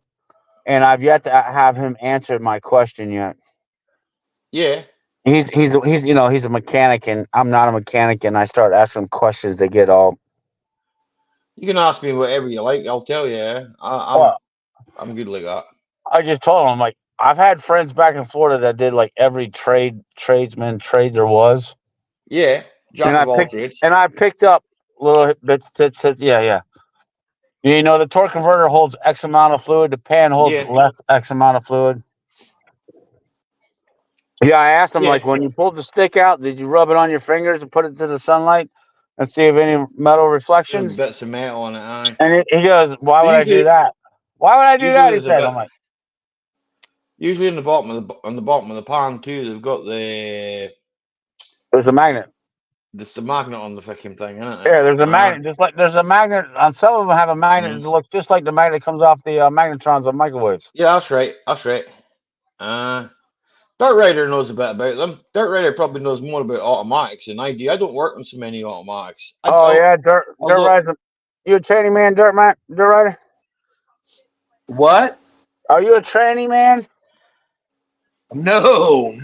And I've yet to have him answer my question yet.
Yeah.
He's a mechanic, and I'm not a mechanic, and I start asking questions. They get all.
You can ask me whatever you like. I'll tell you. I'm good like that.
I just told him, I'm like, I've had friends back in Florida that did like every tradesman trade there was.
Yeah, jack of all trades.
And I picked up little bits. Yeah. You know, the torque converter holds X amount of fluid. The pan holds less X amount of fluid. Yeah, I asked him, like, when you pulled the stick out, did you rub it on your fingers and put it to the sunlight and see if any metal reflections?
Some bits of metal on it,
And he goes, why would I do that? Why would I do that? He said, I'm like,
usually on the bottom of the pan too, they've got there's
a magnet.
There's the magnet on the fucking thing, isn't it?
Yeah, there's a magnet. Just like there's a magnet on some of them have a magnet that looks just like the magnet that comes off the magnetrons on microwaves.
Yeah, that's right. Dirt Rider knows a bit about them. Dirt Rider probably knows more about automatics than I do. I don't work on so many automatics.
Dirt Rider. You a tranny man, Dirt Rider?
What?
Are you a tranny man?
No.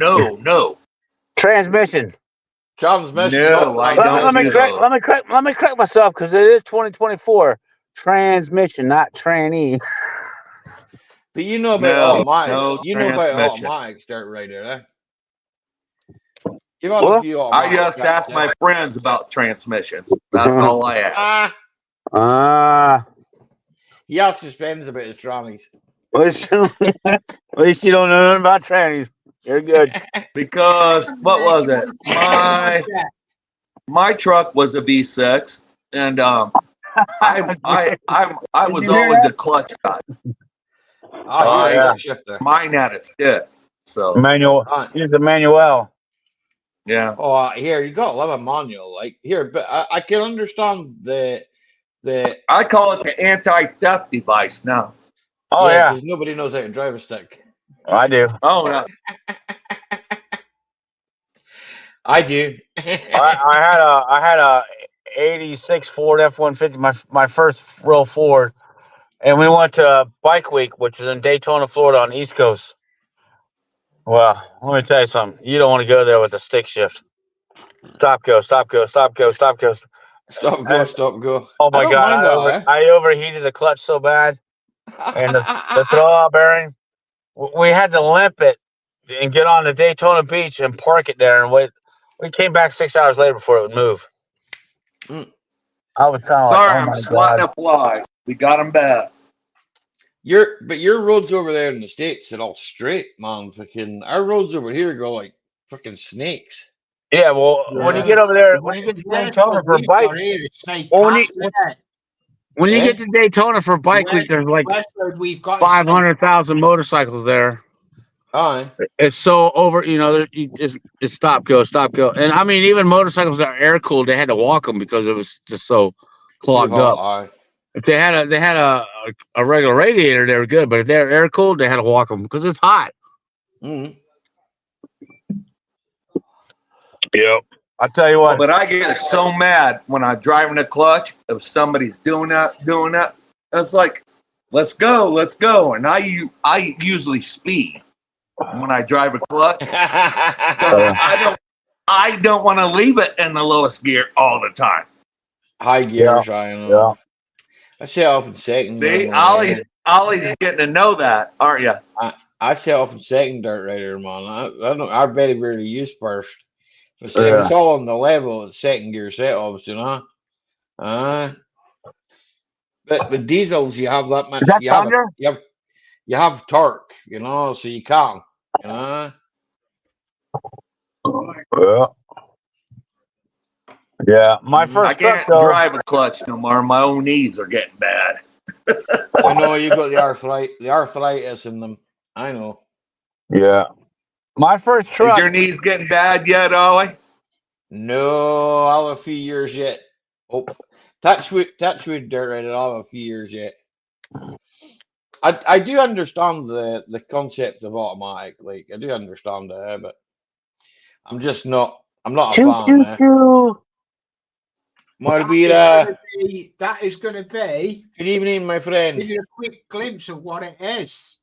Transmission.
No, I don't.
Let me correct myself because it is 2024. Transmission, not tranny.
But you know about automatics. You know about automatics, Dirt Rider, eh?
I just ask my friends about transmission. That's all I ask.
He asks his friends about his trannies.
At least you don't know nothing about trannies. You're good.
Because what was it? My truck was a V6, and I was always a clutch guy. Mine had a stick. So
manual. Here's the manual.
Yeah.
Oh, here you got to love a manual. Like here, but I can understand the.
I call it the anti-theft device now.
Oh yeah,
because nobody knows how to drive a stick.
I do.
Oh no.
I do.
I had a 86 Ford F-150, my first real Ford, and we went to Bike Week, which is in Daytona, Florida, on the East Coast. Well, let me tell you something. You don't want to go there with a stick shift. Stop, go, stop, go, stop, go, stop, go.
Stop, go, stop, go.
Oh
I
my
don't
God,
mind that,
I overheated the clutch so bad. And the throwout bearing, we had to limp it and get on the Daytona Beach and park it there and wait. We came back 6 hours later before it would move.
Mm.
I was kind of like,
Sorry,
oh
I'm
my
swatting
God.
a fly. We got him bad.
Your roads over there in the States are all straight, man. Fucking our roads over here go like fucking snakes.
Yeah, well, when you get over there, when you get to Daytona for a bike, when you get to Daytona for a bike week, there's like 500,000 motorcycles there.
Aye.
It's so over, it's stop, go, stop, go. And I mean, even motorcycles that are air cooled, they had to walk them because it was just so clogged up.
Aye.
If they had a regular radiator, they were good. But if they're air cooled, they had to walk them because it's hot.
Mm.
Yep. I'll tell you what.
But I get so mad when I'm driving a clutch if somebody's doing that. It's like, let's go. And I usually speed when I drive a clutch. I don't want to leave it in the lowest gear all the time.
High gears, I know.
Yeah.
I set off in second.
See, Ollie's getting to know that, aren't you?
I set off in second, dirt rider, man. I very rarely use first. But if it's all on the level, it's second gear set offs, But with diesels, you have that much.
Is that
You have torque, so you can,
Yeah, my first
I can't drive a clutch no more. My own knees are getting bad.
I know you got the arthritis in them. I know.
Yeah, my first truck.
Is your knees getting bad yet, Ollie?
No, I'll have a few years yet. Oh, touch wood, dirt rider. I'll have a few years yet. I do understand the concept of automatic. Like I do understand it, but I'm just not. I'm not a fan. Morbira.
That is going to be.
Good evening, my friend.
Give you a quick glimpse of what it is.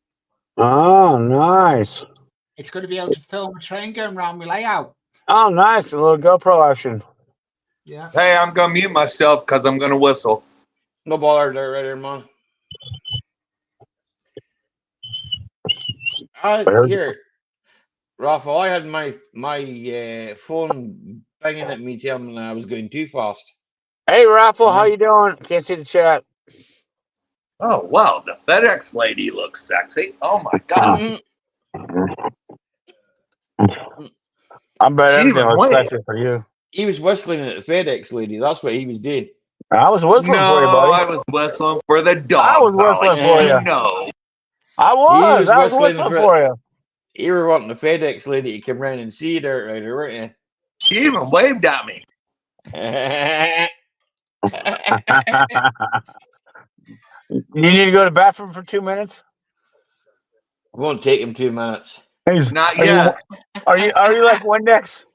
Oh, nice.
It's going to be able to film a train going around my layout.
Oh, nice. A little GoPro action.
Yeah.
Hey, I'm going to mute myself because I'm going to whistle.
No bother, dirt rider, man. Here, Rafa, I had my phone banging at me telling me I was going too fast.
Hey, Raffle, how you doing? Can't see the chat.
Oh, wow. The FedEx lady looks sexy. Oh, my God.
I bet everything looks sexy for you.
He was whistling at the FedEx lady. That's what he was doing.
I was whistling for you, buddy.
I was whistling for the dog.
I was whistling for you.
No.
I was whistling for you.
You were wanting the FedEx lady to come round and see you, dirt rider, weren't you?
She even waved at me.
You need to go to the bathroom for 2 minutes?
It won't take him 2 minutes.
Not yet.
Are you like Windex?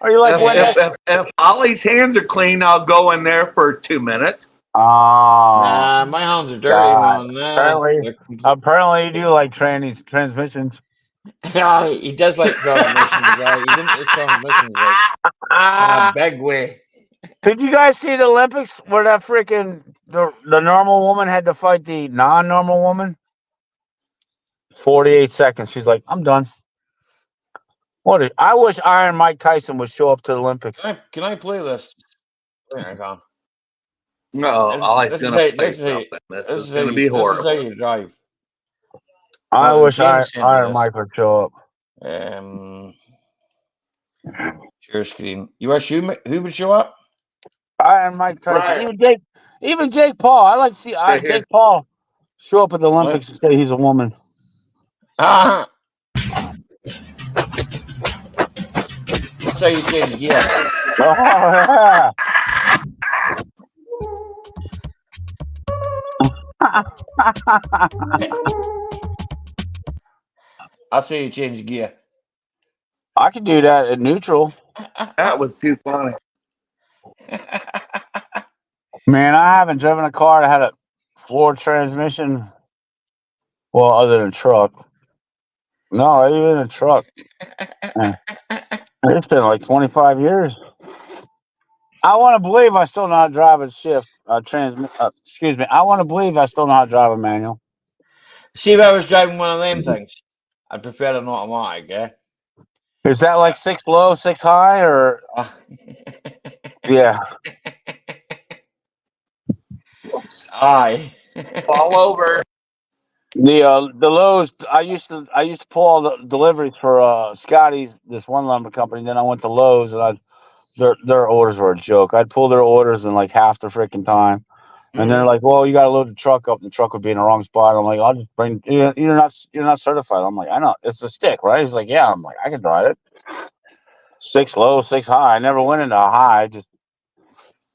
Are you like Windex?
If Ollie's hands are clean, I'll go in there for 2 minutes.
Nah, my hands are dirty, man.
Apparently you do like transmissions.
Yeah, he does like transmissions. He's into his transmissions like in a big way.
Did you guys see the Olympics where that freaking the normal woman had to fight the non-normal woman? 48 seconds. She's like, I'm done. I wish Iron Mike Tyson would show up to the Olympics.
Can I play this? There I go.
No, Ollie's going to play something. This is going to be horrible.
This is how you drive.
I wish Iron Mike would show up.
Share screen. You wish who would show up?
Iron Mike Tyson. Right. Even Jake Paul. I like to see Jake Paul show up at the Olympics and say he's a woman.
That's how you change gear.
Oh, yeah.
That's how you change gear.
I can do that at neutral.
That was too funny.
Man, I haven't driven a car that had a floor transmission. Well, other than a truck. No, even a truck. It's been like 25 years. I want to believe I still know how to drive a shift. Excuse me. I want to believe I still know how to drive a manual.
See, if I was driving one of them things, I'd prefer an automatic, yeah?
Is that like 6 low, 6 high, or yeah?
Aye.
Fall over.
The lows. I used to pull all the deliveries for Scotty's, this one lumber company. Then I went to Lowe's, and their orders were a joke. I'd pull their orders in like half the freaking time. And they're like, "Well, you got to load the truck up. The truck would be in the wrong spot." I'm like, "I'll just bring. You're not certified." I'm like, "I know. It's a stick, right?" He's like, "Yeah." I'm like, "I can drive it. 6 low, 6 high. I never went into a high. I just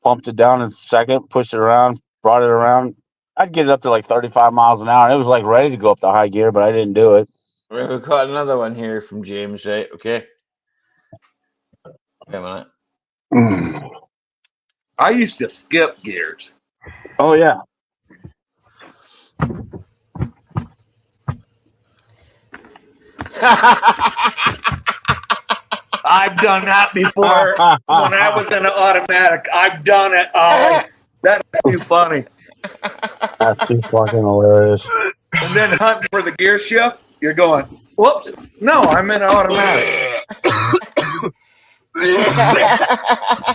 pumped it down in a second, pushed it around, brought it around. I'd get it up to like 35 miles an hour. It was like ready to go up to high gear, but I didn't do it.
Right, we've got another one here from James, right? Okay. Wait a minute.
I used to skip gears.
Oh yeah.
I've done that before when I was in an automatic. I've done it. That's too funny.
That's too fucking hilarious.
And then hunting for the gear shift, you're going, whoops, no, I'm in an automatic.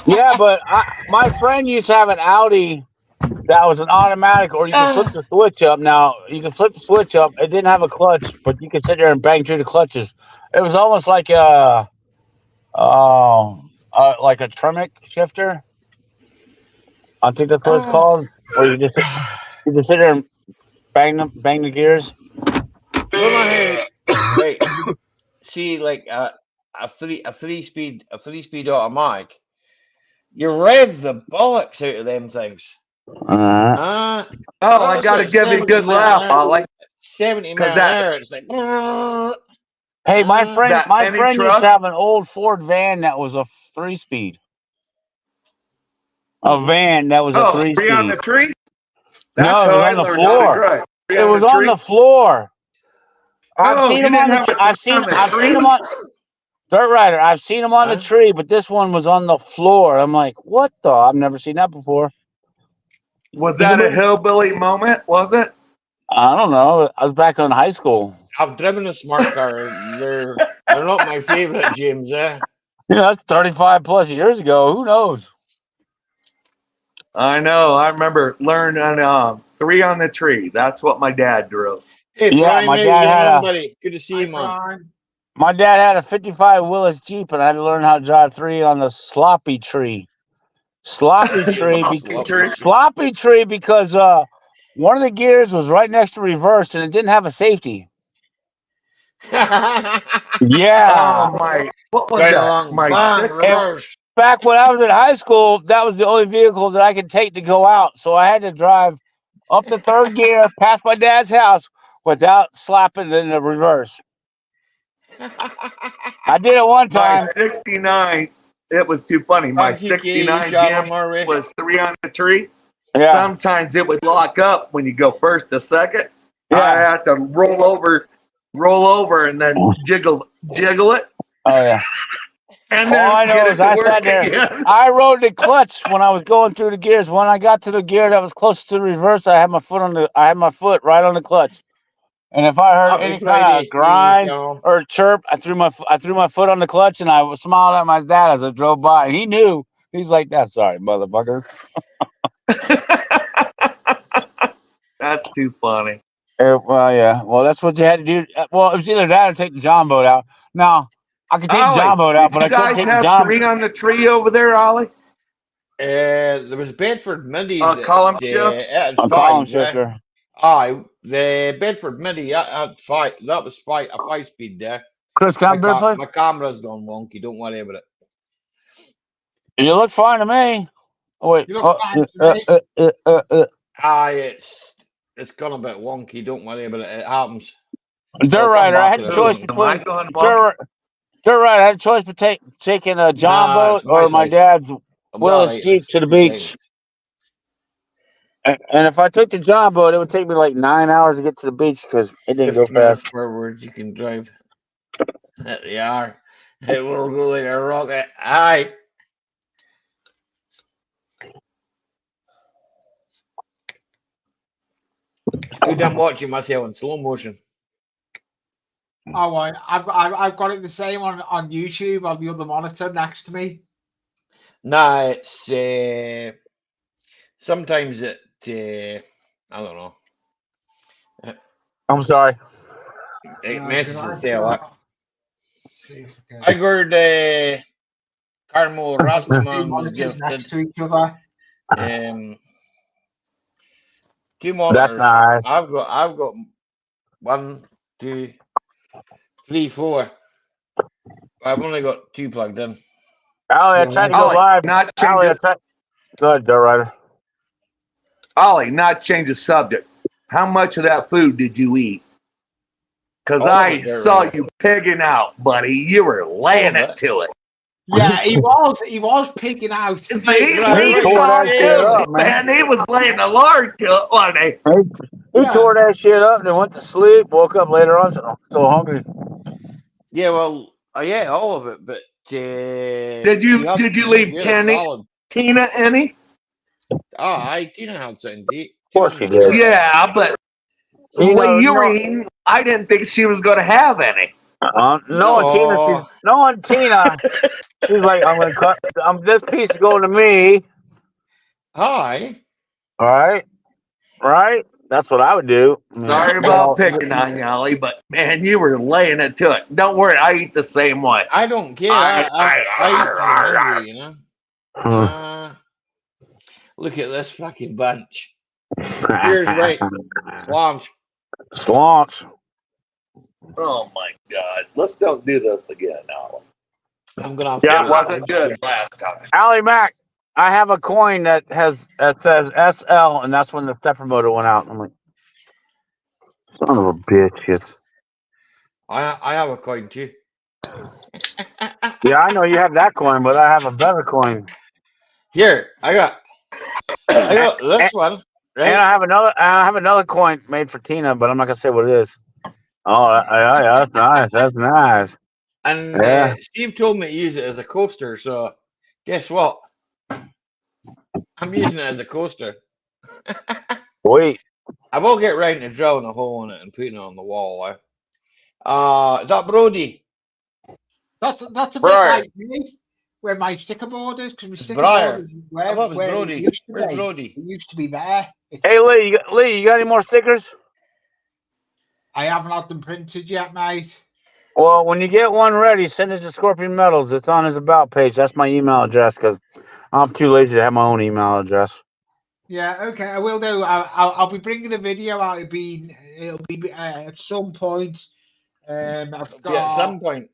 Yeah, but my friend used to have an Audi that was an automatic, or you could flip the switch up. Now, you could flip the switch up. It didn't have a clutch, but you could sit there and bang through the clutches. It was almost like a Tremec shifter. I think that's what it's called. Where you just sit there and bang the gears.
Right. See, like a three speed automatic, you rev the bollocks out of them things.
Uh-huh.
I got to give you a good laugh, Ollie.
70 miles an hour. It's like.
Hey, my friend used
truck?
to have an old Ford van that was a 3-speed. A van that was a 3-speed.
Three on the tree?
No,
That's
it
how
was
I
on the
learned how to
floor.
drive.
It was on the floor. I've
Oh,
seen
you
them on
didn't
the.
have
I've seen them on Dirt Rider. I've seen them on the tree, but this one was on the floor. I'm like, what the? I've never seen that before.
Was that a hillbilly moment? Was it?
I don't know. I was back in high school.
I've driven a smart car. They're not my favorite, James.
Yeah, that's 35 plus years ago. Who knows?
I know. I remember learning 3 on the tree. That's what my dad drove.
Hey,
Yeah,
Brian,
my
how
dad
you
had
doing,
a.
buddy? Good to see you, man.
My dad had a 55 Willis Jeep, and I had to learn how to drive 3 on the sloppy tree. Sloppy tree because one of the gears was right next to reverse, and it didn't have a safety. Yeah.
Oh my! What was
Right
that?
along.
My
Bang,
six.
reverse.
Back when I was in high school, that was the only vehicle that I could take to go out. So I had to drive up the 3rd gear past my dad's house without slapping in the reverse. I did it one time.
My 69. It was too funny. My 69 Jam was 3 on the tree.
Yeah.
Sometimes it would lock up when you go first to second.
Yeah.
I had to roll over, and then jiggle it.
Oh yeah.
And
All
then
I know is I sat there.
Again.
I rode the clutch when I was going through the gears. When I got to the gear that was close to the reverse, I had my foot right on the clutch. And if I heard any kind of grind or chirp, I threw my foot on the clutch, and I smiled at my dad as I drove by. And he knew. He's like, "That's all right, motherfucker."
That's too funny.
Well, yeah. Well, that's what you had to do. Well, it was either that or take the John boat out. Now, I could take the John boat out, but I couldn't take the John.
You guys have 3 on the tree over there, Ollie?
There was Bedford Midi.
Column shift?
A column shifter.
Aye, the Bedford Midi had 5. That was 5, a 5-speed there.
Chris, can I play?
My camera's gone wonky. Don't worry about it.
You look fine to me. Oh, wait.
You look fine to me.
Aye, it's gone a bit wonky. Don't worry about it. It happens.
Dirt Rider, I had a choice between Dirt Rider. I had a choice between taking a John boat or my dad's Willis Jeep to the beach. And if I took the John boat, it would take me like 9 hours to get to the beach because it didn't go fast.
Forwards, you can drive. They are. It will go like a rocket. Aye. It's good I'm watching myself in slow motion.
Oh, I've got it the same on YouTube on the other monitor next to me.
Nah, it's sometimes it I don't know.
I'm sorry.
It
No,
messes
can I
itself up.
see if I can.
I heard Carmo
Two
Rastaman was
monitors next
gifted
to each other.
2 monitors.
That's nice.
I've got 1, 2, 3, 4. I've only got 2 plugged in.
Ollie, I tried to go
Ollie,
live.
not
Ollie, I
change it.
tried. Go ahead, Dirt Rider.
Ollie, not change the subject. How much of that food did you eat? Because
All of
I
it, Dirt
saw
Rider.
you pigging out, buddy. You were laying
All of
it
it.
to it.
Yeah, he was picking out.
See,
Right,
he
right,
tore
saw
that shit
it,
up,
man. He was laying the lard to it, wasn't he?
He
Yeah.
tore that shit up and then went to sleep. Woke up later on, said, I'm still hungry.
Yeah, well, yeah, all of it, but
Did you leave
get a
Kenny,
solid.
Tina any?
Tina had something to eat.
Of course
Tina
he
was
did.
sure.
Yeah, but the
You
way
know,
you were
no,
eating, I didn't think she was going to have any.
knowing Tina, she's like, I'm gonna cut. This piece is going to me.
Hi.
All right. That's what I would do.
Sorry about picking on you, Ollie, but man, you were laying it to it. Don't worry, I eat the same way.
I don't care. I eat 'cause I'm hungry, you know. Look at this fucking bunch. Here's right. Slaunch.
Slaunch.
Oh my God! Let's don't do this again, Ollie.
I'm gonna have
Yeah,
It wasn't good last time.
Allie Mac, I have a coin that says SL, and that's when the stepper motor went out. I'm like, son of a bitch.
I have a coin too.
Yeah, I know you have that coin, but I have a better coin.
Here, I got this one. Right?
And I have another coin made for Tina, but I'm not gonna say what it is. Oh, yeah, that's nice. That's nice.
And
Yeah.
Steve told me to use it as a coaster, so guess what? I'm using it as a coaster.
Wait.
I will get round to drilling a hole in it and putting it on the wall. Is that Brody?
That's a bit
Right.
like me, where my sticker board is, because my sticker
Briar.
board is
I thought it was
where
Brody.
it used to
Where's
be.
Brody?
It used to be there.
Hey, Lee, you got any more stickers?
I haven't had them printed yet, mate.
Well, when you get one ready, send it to Scorpion Metals. It's on his about page. That's my email address because I'm too lazy to have my own email address.
Yeah, okay, I will do. I'll be bringing a video out. It'll be at some point. I've got
At some point.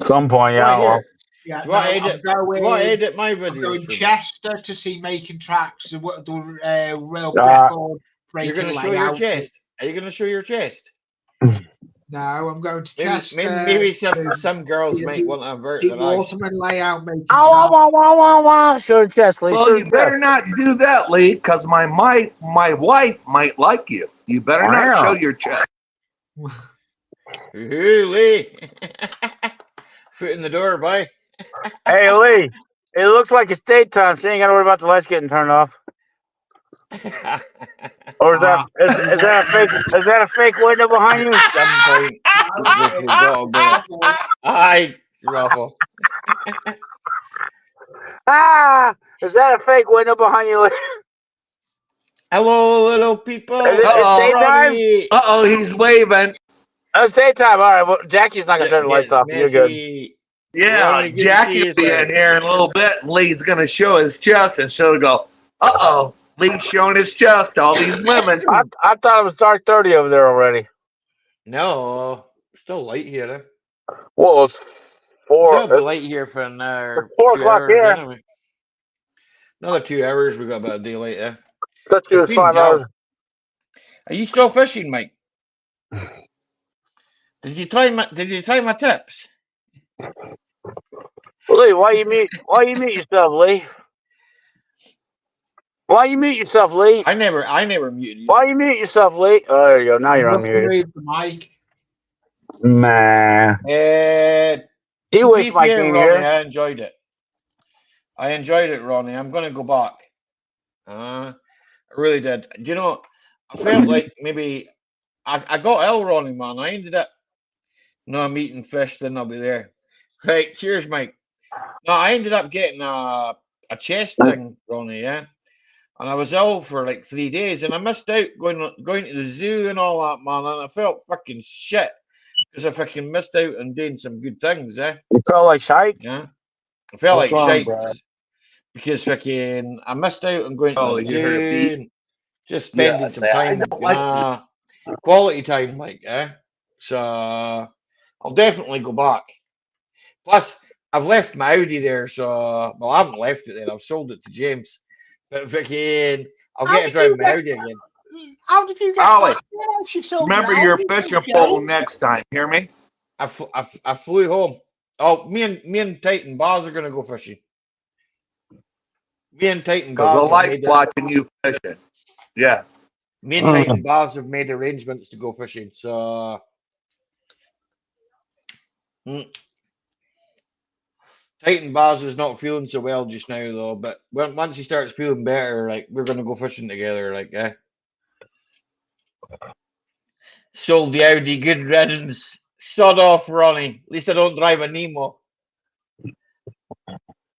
Some point,
Right
yeah. Well,
here.
yeah.
Do you want to
I'm
edit? Do you want to
going.
edit my
I'm
videos
going
for me?
Chester to see Making Tracks, the real record
You're
breaking
going to show your
layout.
chest. Are you going to show your chest?
No, I'm going to Chester.
Maybe some girls might want to avert
the
their eyes.
Waterman layout making
Tracks. Show your chest, Lee.
Well, you better not do that, Lee, because my wife might like you. You better not show your chest.
Hey, Lee. Foot in the door, bye.
Hey, Lee. It looks like it's daytime, so you ain't got to worry about the lights getting turned off. Or is that a fake window behind you?
At some point, people forgot about it. Aye, Ruffle.
Is that a fake window behind you?
Hello, little people.
Is it daytime?
Uh-oh, he's waving.
It's daytime. All right. Well, Jackie's not gonna turn the lights off. You're good.
Yeah, Jackie will be in here in a little bit, and Lee's gonna show his chest, and she'll go, "Uh-oh, Lee's showing his chest to all these women."
I thought it was dark 30 over there already.
No, still light here. Huh?
Well, it's 4.
It'll be light here for an hour.
It's 4 o'clock here.
Anyway. Another 2 hours. We got about a day later.
That's
It's been
5 hours.
Are you still fishing, Mike? Did you try my tips?
Lee, why you mute yourself, Lee? Why you mute yourself, Lee?
I never muted you.
Why you mute yourself, Lee? Oh, there you go. Now you're unmuted.
Mike.
Man. He wished Mike came
Ronnie,
here.
I enjoyed it, Ronnie. I'm gonna go back. I really did. Do you know? I felt like maybe I got ill, Ronnie, man. I ended up no, I'm eating fish, then I'll be there. Right, cheers, Mike. No, I ended up getting a chest thing, Ronnie, yeah. And I was ill for like 3 days, and I missed out going to the zoo and all that, man. And I felt fucking shit because I fucking missed out on doing some good things, eh?
You felt like shite?
Yeah, I felt
What's
like
wrong,
shite
Brad?
because fucking I missed out on going to
Oh,
the
you heard a beat?
zoo and just spending some time, quality time, like, eh? So I'll definitely go back. Plus, I've left my Audi there, so well, I haven't left it there. I've sold it to James, but fucking, I'll
How
get to
did
drive
you
my
get?
Audi again.
How did you get
Ollie,
back there if you sold
remember
your
your
Audi,
fishing
James?
pole next time. Hear me?
I flew home. Oh, me and Titan Baz are gonna go fishing. Me and Titan
Because I
Baz have
like
made
watching you fishing. Yeah.
me and Titan Baz have made arrangements to go fishing. So Titan Baz is not feeling so well just now, though. But once he starts feeling better, like we're gonna go fishing together, like eh. Sold the Audi, good riddance. Sod off, Ronnie. At least I don't drive a Nemo.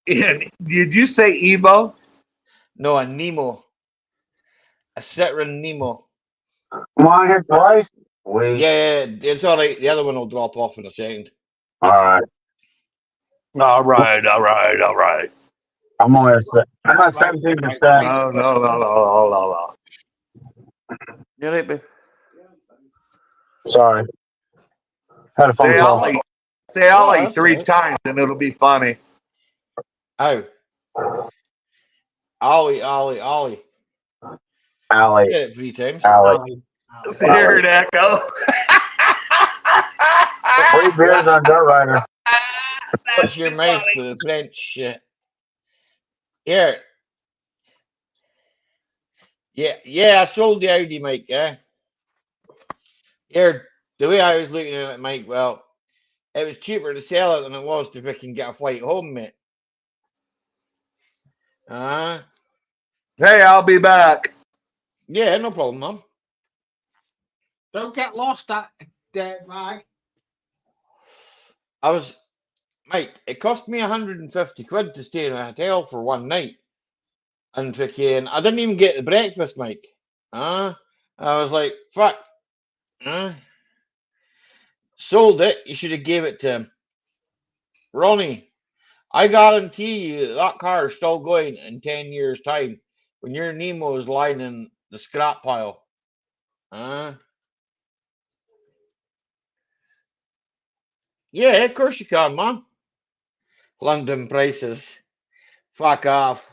Did you say Evo?
No, a Nemo. A Citroen Nemo.
Come on here twice? Wait.
Yeah, it's all right. The other one will drop off in a second.
All right.
All right.
I'm only I'm at 17%.
No.
You right, babe?
Sorry. Had a phone call.
Say Ollie
that's
3
right.
times and it'll be funny.
Oh. Ollie.
Allie.
Said it 3 times.
Allie.
Hear an echo.
3 beers on Dirt Rider.
Watch your mouth with the French shit. Here. Yeah, I sold the Audi, Mike, yeah. Here, the way I was looking at it, Mike, well, it was cheaper to sell it than it was to freaking get a flight home, mate.
Hey, I'll be back.
Yeah, no problem, man.
Don't get lost at that Mag.
Mike, it cost me 150 quid to stay in a hotel for one night. And freaking, I didn't even get the breakfast, Mike. I was like, fuck. Sold it. You should have gave it to him. Ronnie, I guarantee you that car is still going in 10 years' time when your Nemo is lying in the scrap pile. Yeah, of course you can, man. London prices. Fuck off.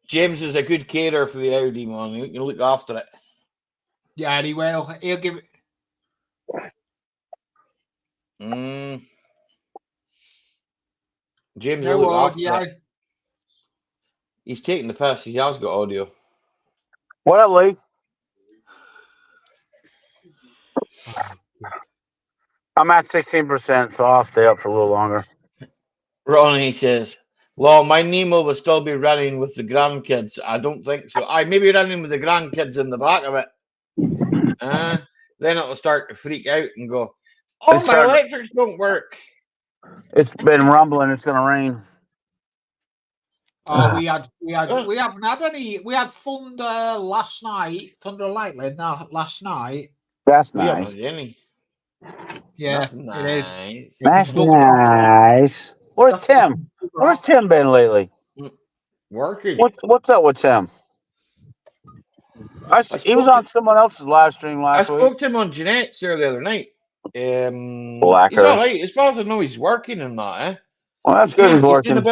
James is a good caterer for the Audi, man. He can look after it.
Yeah, he will. He'll give it.
James
No
will look
audio.
after it. He's taking the piss. He has got audio.
What up, Lee? I'm at 16%, so I'll stay up for a little longer.
Ronnie says, well, my Nemo will still be running with the grandkids. I don't think so. I may be running with the grandkids in the back of it. Then it'll start to freak out and go, oh, my electrics don't work.
It's been rumbling. It's going to rain.
Oh, we haven't had any. We had thunder last night. Thunder lightning last night.
That's
We haven't
nice.
had any.
Yeah,
that's nice.
It is.
That's nice. Where's Tim? Where's Tim been lately?
Working.
What's up with Tim? He was on someone else's live stream last week.
I spoke to him on Jeanette's there the other night. He's all right. As far as I know, he's working and that, eh?
Well, that's good. He's working.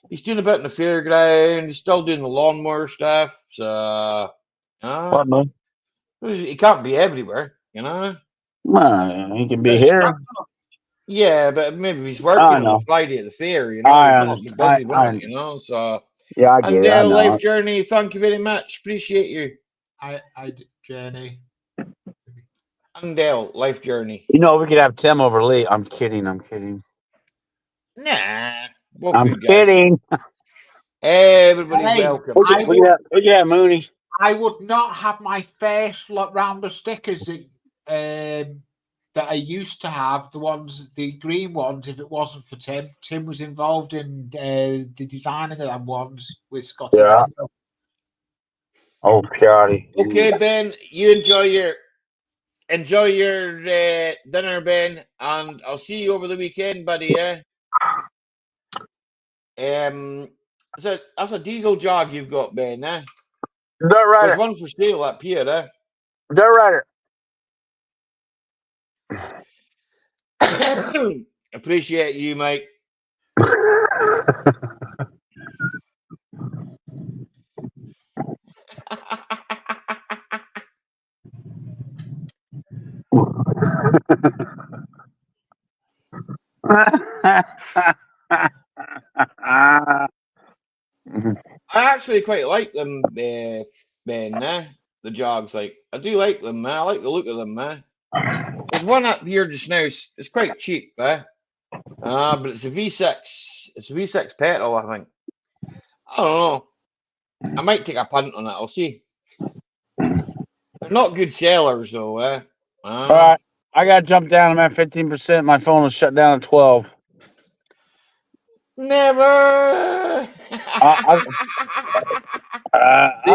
He's doing a bit in the fairground. He's still doing the lawnmower stuff. So, he can't be everywhere, you know.
He can be here.
Yeah, but maybe he's working on the Friday at the fair, you know.
I
He's busy, you know. So,
yeah, I get it.
Life Journey, thank you very much. Appreciate you.
Journey.
Andale, Life Journey.
You know, we could have Tim over Lee. I'm kidding.
Nah. Both
I'm
good guys.
kidding.
Everybody's
Hey,
welcome.
Look at that, Mooney.
I would not have my first round of stickers that I used to have, the green ones, if it wasn't for Tim. Tim was involved in the designing of them ones with Scotty.
Yeah. Oh, Scotty.
Okay, Ben, you enjoy your dinner, Ben, and I'll see you over the weekend, buddy. Yeah. That's a diesel jog you've got, Ben. Eh?
Dirt
There's
Rider.
one for sale up here. Eh?
Dirt Rider.
Appreciate you, mate. I actually quite like them, Ben. The jogs, like I do like them, man. I like the look of them, man. There's one up here just now. It's quite cheap, but it's a V6. It's a V6 petrol, I think. I don't know. I might take a punt on it. I'll see. They're not good sellers, though.
All right, I got to jump down. I'm at 15%. My phone was shut down at 12.
Never.
I'll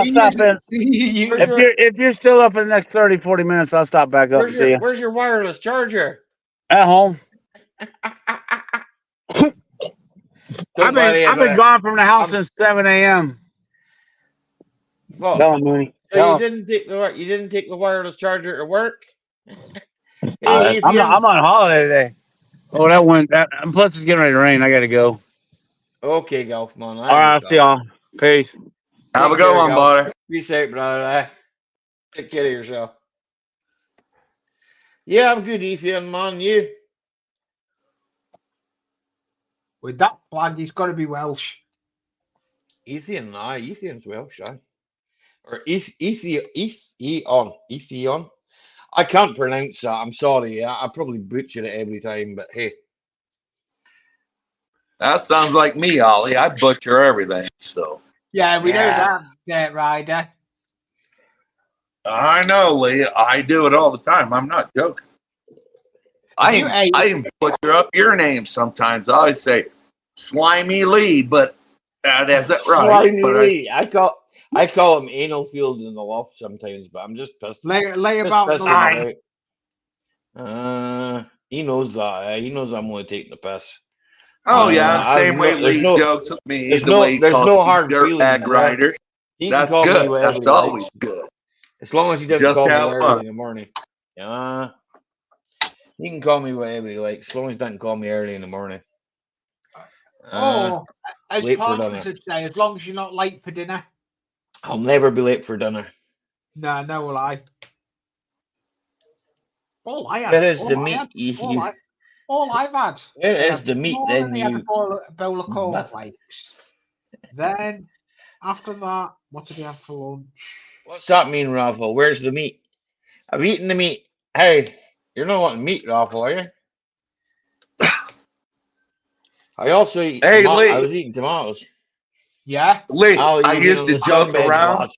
stop in. If you're still up in the next 30, 40 minutes, I'll stop back up and see you.
Where's your wireless charger?
At home. I've been gone from the house since 7 a.m.
Well,
Tell him, Mooney.
So you didn't take the wireless charger to work?
I'm on holiday today. Oh, that went. Plus, it's getting ready to rain. I got to go.
Okay, Golf man.
All right, I'll see y'all. Peace.
Have a good one, buddy.
Be safe, brother. Take care of yourself. Yeah, I'm good, Ethan, man. You?
With that flag, he's got to be Welsh.
Ethan's Welsh, or Ethion. I can't pronounce that. I'm sorry. I probably butcher it every time, but hey.
That sounds like me, Ollie. I butcher everything. So.
Yeah, we know that, Dirt Rider.
I know, Lee. I do it all the time. I'm not joking. I even butcher up your name sometimes. I always say Slimy Lee, but that's it right.
Slimy Lee. I call him Anal Field in the loft sometimes, but I'm just pissed.
Lay about the line.
He knows that. He knows I'm only taking the piss.
Oh yeah, same way Lee jokes with me.
There's no hard feelings.
Rider.
He can call me whatever
That's
he
always
likes.
good.
As long as he doesn't call me early in the morning. He can call me whatever he likes, as long as he doesn't call me early in the morning.
As Parsons would say, as long as you're not late for dinner.
I'll never be late for dinner.
No lie. All I had.
Where is the meat?
All I've had.
Where is the meat? Then
you had a bowl of cornflakes. Then after that, what did he have for lunch?
What's that mean, Raffle? Where's the meat? I've eaten the meat. Hey, you're not wanting meat, Raffle, are you? I also eat.
Hey, Lee.
I was eating tomatoes.
Yeah,
Lee. I used to joke around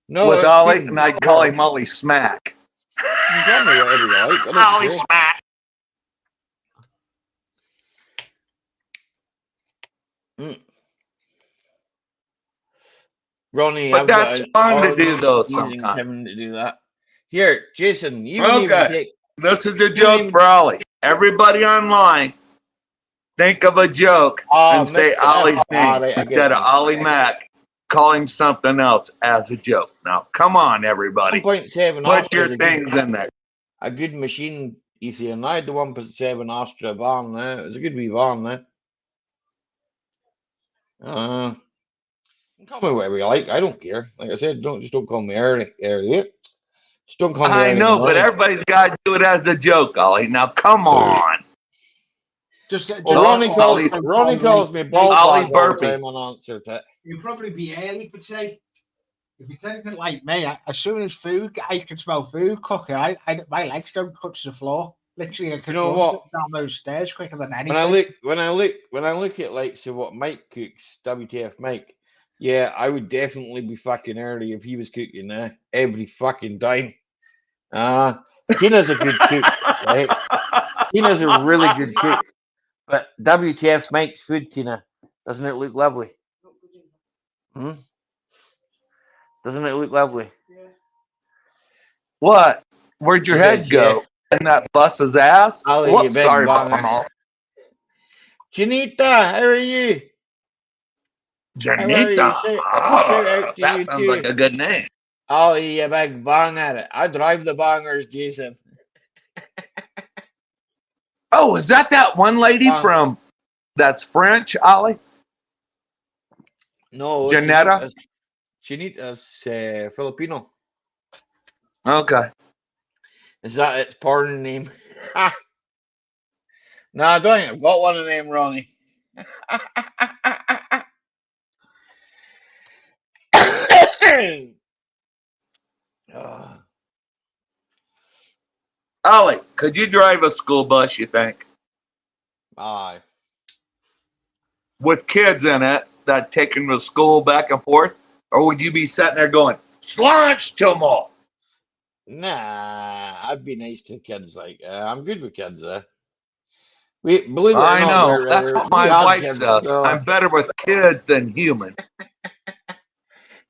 with Ollie, and I'd call him Ollie Smack.
You tell me whatever you like.
Ollie Smack.
Ronnie,
but that's fun to do, though. Sometimes
to do that. Here, Jason, you can even take.
This is a joke for Ollie. Everybody online, think of a joke and say Ollie's name instead of Ollie Mack. Call him something else as a joke. Now, come on, everybody.
1.7
Put your things in there.
A good machine, Ethan. I had the 1.7 Astra van there. It was a good wee van there. Call me whatever you like. I don't care. Like I said, don't call me early. Just don't call me early.
I know, but everybody's got to do it as a joke, Ollie. Now, come on.
Ronnie calls me ball
Ollie
Burpee. Unanswered it.
You'll probably be early for today. If it's anything like me, as soon as I can smell food cooking, my legs don't touch the floor. Literally, I could
know
run
what?
down those stairs quicker than anything.
When I look at like so what Mike cooks, WTF Mike, yeah, I would definitely be fucking early if he was cooking every fucking time. Tina's a good cook, right? Tina's a really good cook. But WTF Mike's food, Tina, doesn't it look lovely? Hmm? Doesn't it look lovely?
What? Where'd your
She
head
says,
go? In that bus's ass?
Ollie, you
Whoops,
big
sorry,
banger.
Mama.
Janita, how are you?
Janita.
Shout out to
That
you
sounds
too.
like a good name.
Ollie, you big banger. I drive the bangers, Jason.
Oh, is that one lady from that's French, Ollie?
No,
Janetta?
Janita's Filipino.
Okay.
Is that its porn name? No, I don't think I've got one of them, Ronnie.
Ollie, could you drive a school bus, you think?
Aye.
With kids in it that take them to school back and forth? Or would you be sitting there going, slaunch to them all?
Nah, I'd be nice to kids. Like, I'm good with kids. We believe it or
I
not,
know. That's what my wife says. I'm better with kids than humans.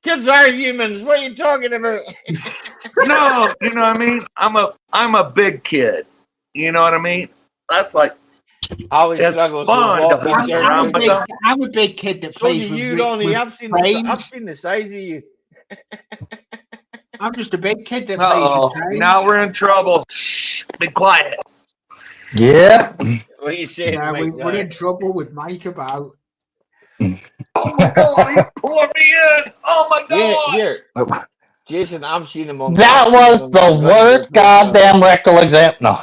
Kids are humans. What are you talking about?
No, you know what I mean? I'm a big kid. You know what I mean? That's like
Always
it's
struggles
fun
with
to
walking
mess
down
around
the-
with them.
I'm a big kid that
So
plays
do
with
you,
with
Ronnie. I've seen the size of you.
I'm just a big kid that plays
Uh-oh.
with trains.
Now we're in trouble. Shh, be quiet.
Yeah.
What are you saying,
Yeah,
Mike?
we're in trouble with Mike about.
Oh my God, he pulled me in. Oh my God.
Here, Jason, I'm seeing him on.
That was the worst goddamn rectal exam. No.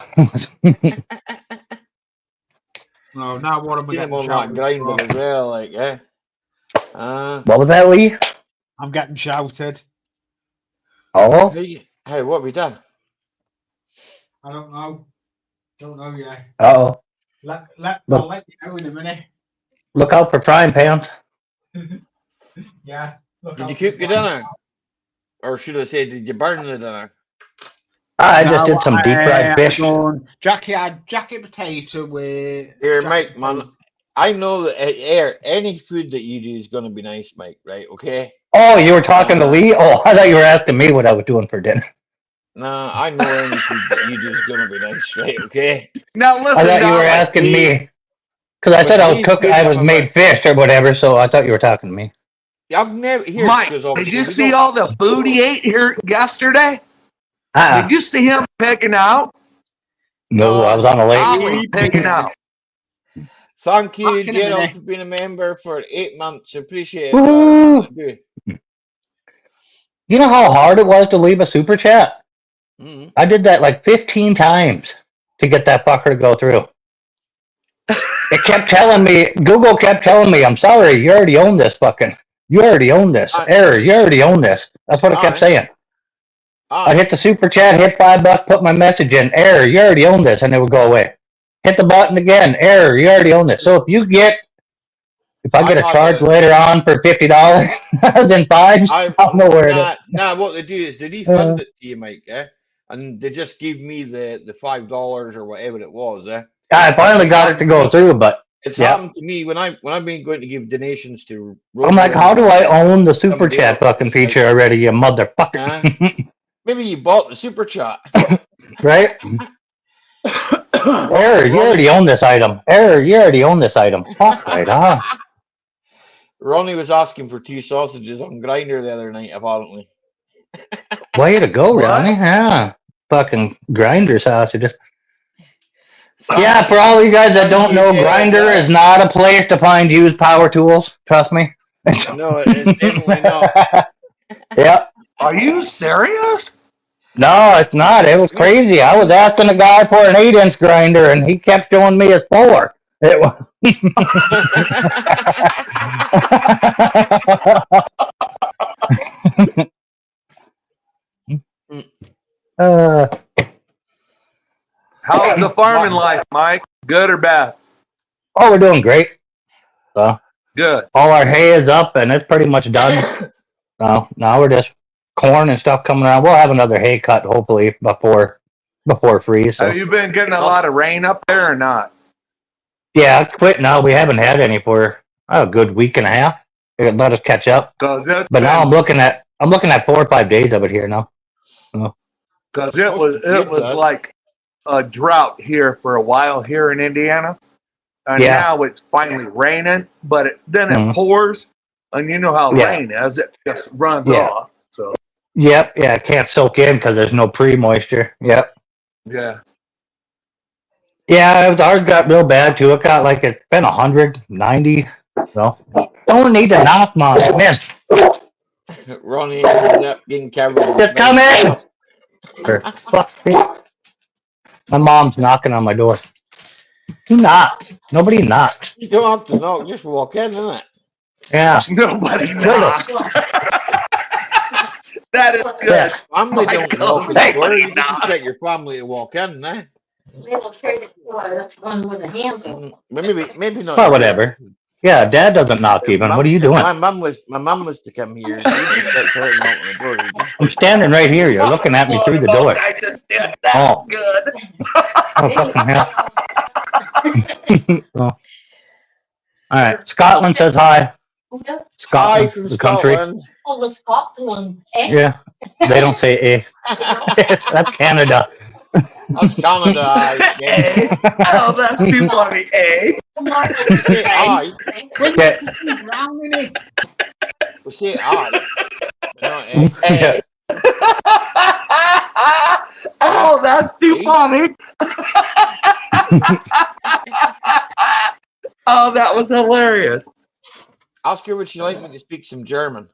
No, now what am I
Seen him
getting
on that
shouted
grinder
for?
as well, like,
What was that, Lee?
I'm getting shouted.
Oh?
Hey, what have we done?
I don't know. Don't know yet.
Uh-oh.
I'll let you know in a minute.
Look out for frying pans.
Yeah.
Did you cook your dinner? Or should I say, did you burn the dinner?
I just did some deep fried fish.
Jackie had jacket potato with.
Here, Mike, man. I know that any food that you do is going to be nice, Mike, right? Okay?
Oh, you were talking to Lee? Oh, I thought you were asking me what I was doing for dinner.
Nah, I know any food that you do is going to be nice, right? Okay?
Now listen,
I thought you were asking me. Because I said I was cooking, I was made fish or whatever, so I thought you were talking to me.
I've never here.
Mike, did you see all the food he ate here yesterday? Did you see him picking out?
No, I was on a lake.
Ollie picking out.
Thank you, Gerald, for being a member for 8 months. Appreciate it.
Woo-hoo. You know how hard it was to leave a super chat?
Mm-hmm.
I did that like 15 times to get that fucker to go through. It kept telling me, Google kept telling me, I'm sorry, you already own this fucking. You already own this. Error, you already own this. That's what it kept saying. I'd hit the super chat, hit $5, put my message in, error, you already own this, and it would go away. Hit the button again, error, you already own this. So if I get a charge later on for $50 as in fives, I don't know where it is.
Nah, what they do is they refund it to you, Mike, and they just give me the $5 or whatever it was,
I finally got it to go through, but
it's happened to me when I've been going to give donations to.
I'm like, how do I own the super chat fucking feature already, you motherfucker?
Maybe you bought the super chat,
right? Error, you already own this item. Error, you already own this item. Fuck right off.
Ronnie was asking for 2 sausages on Grinder the other night, apparently.
Way to go, Ronnie. Yeah. Fucking Grinder sausages. Yeah, for all you guys that don't know, Grinder is not a place to find used power tools. Trust me.
No, it's definitely not.
Yep.
Are you serious?
No, it's not. It was crazy. I was asking a guy for an 8-inch grinder, and he kept showing me his 4. It was.
How How's the farming life, Mike? Good or bad?
Oh, we're doing great. So
Good.
all our hay is up and it's pretty much done. So now we're just corn and stuff coming around. We'll have another hay cut hopefully before freeze. So.
Have you been getting a lot of rain up there or not?
Yeah, it's quit now. We haven't had any for a good week and a half. It let us catch up. But now I'm looking at 4 or 5 days of it here now.
Because it was like a drought here for a while here in Indiana. And now it's finally raining, but then it pours. And you know how rain is. It just runs off. So.
Yep. Yeah, it can't soak in because there's no pre-moisture. Yep.
Yeah.
Yeah, ours got real bad too. It got like it's been 190. So don't need to knock, Mom. Man.
Ronnie ended up getting covered.
Just come in. My mom's knocking on my door. Who knocked? Nobody knocked.
You don't have to knock, just walk in, innit?
Yeah.
Nobody knocks. That is good.
Family don't knock on the door. You just expect your family to walk in, eh?
That's one with a handle.
Maybe not.
Well, whatever. Yeah, Dad doesn't knock even. What are you doing?
My mum was to come here.
I'm standing right here. You're looking at me through the door.
I just did that.
Oh.
Good.
Oh, fucking hell. Oh. All right. Scotland says hi. Scotland,
Hi from
the country.
Scotland.
Oh, the Scotland.
Yeah. They don't say eh. That's Canada.
That's Canada.
Eh? Oh, that's too funny, eh?
Say I.
Yeah.
We say I. Not eh.
Yeah.
Oh, that's too funny. Oh, that was hilarious.
Ask her would she like me to speak some German.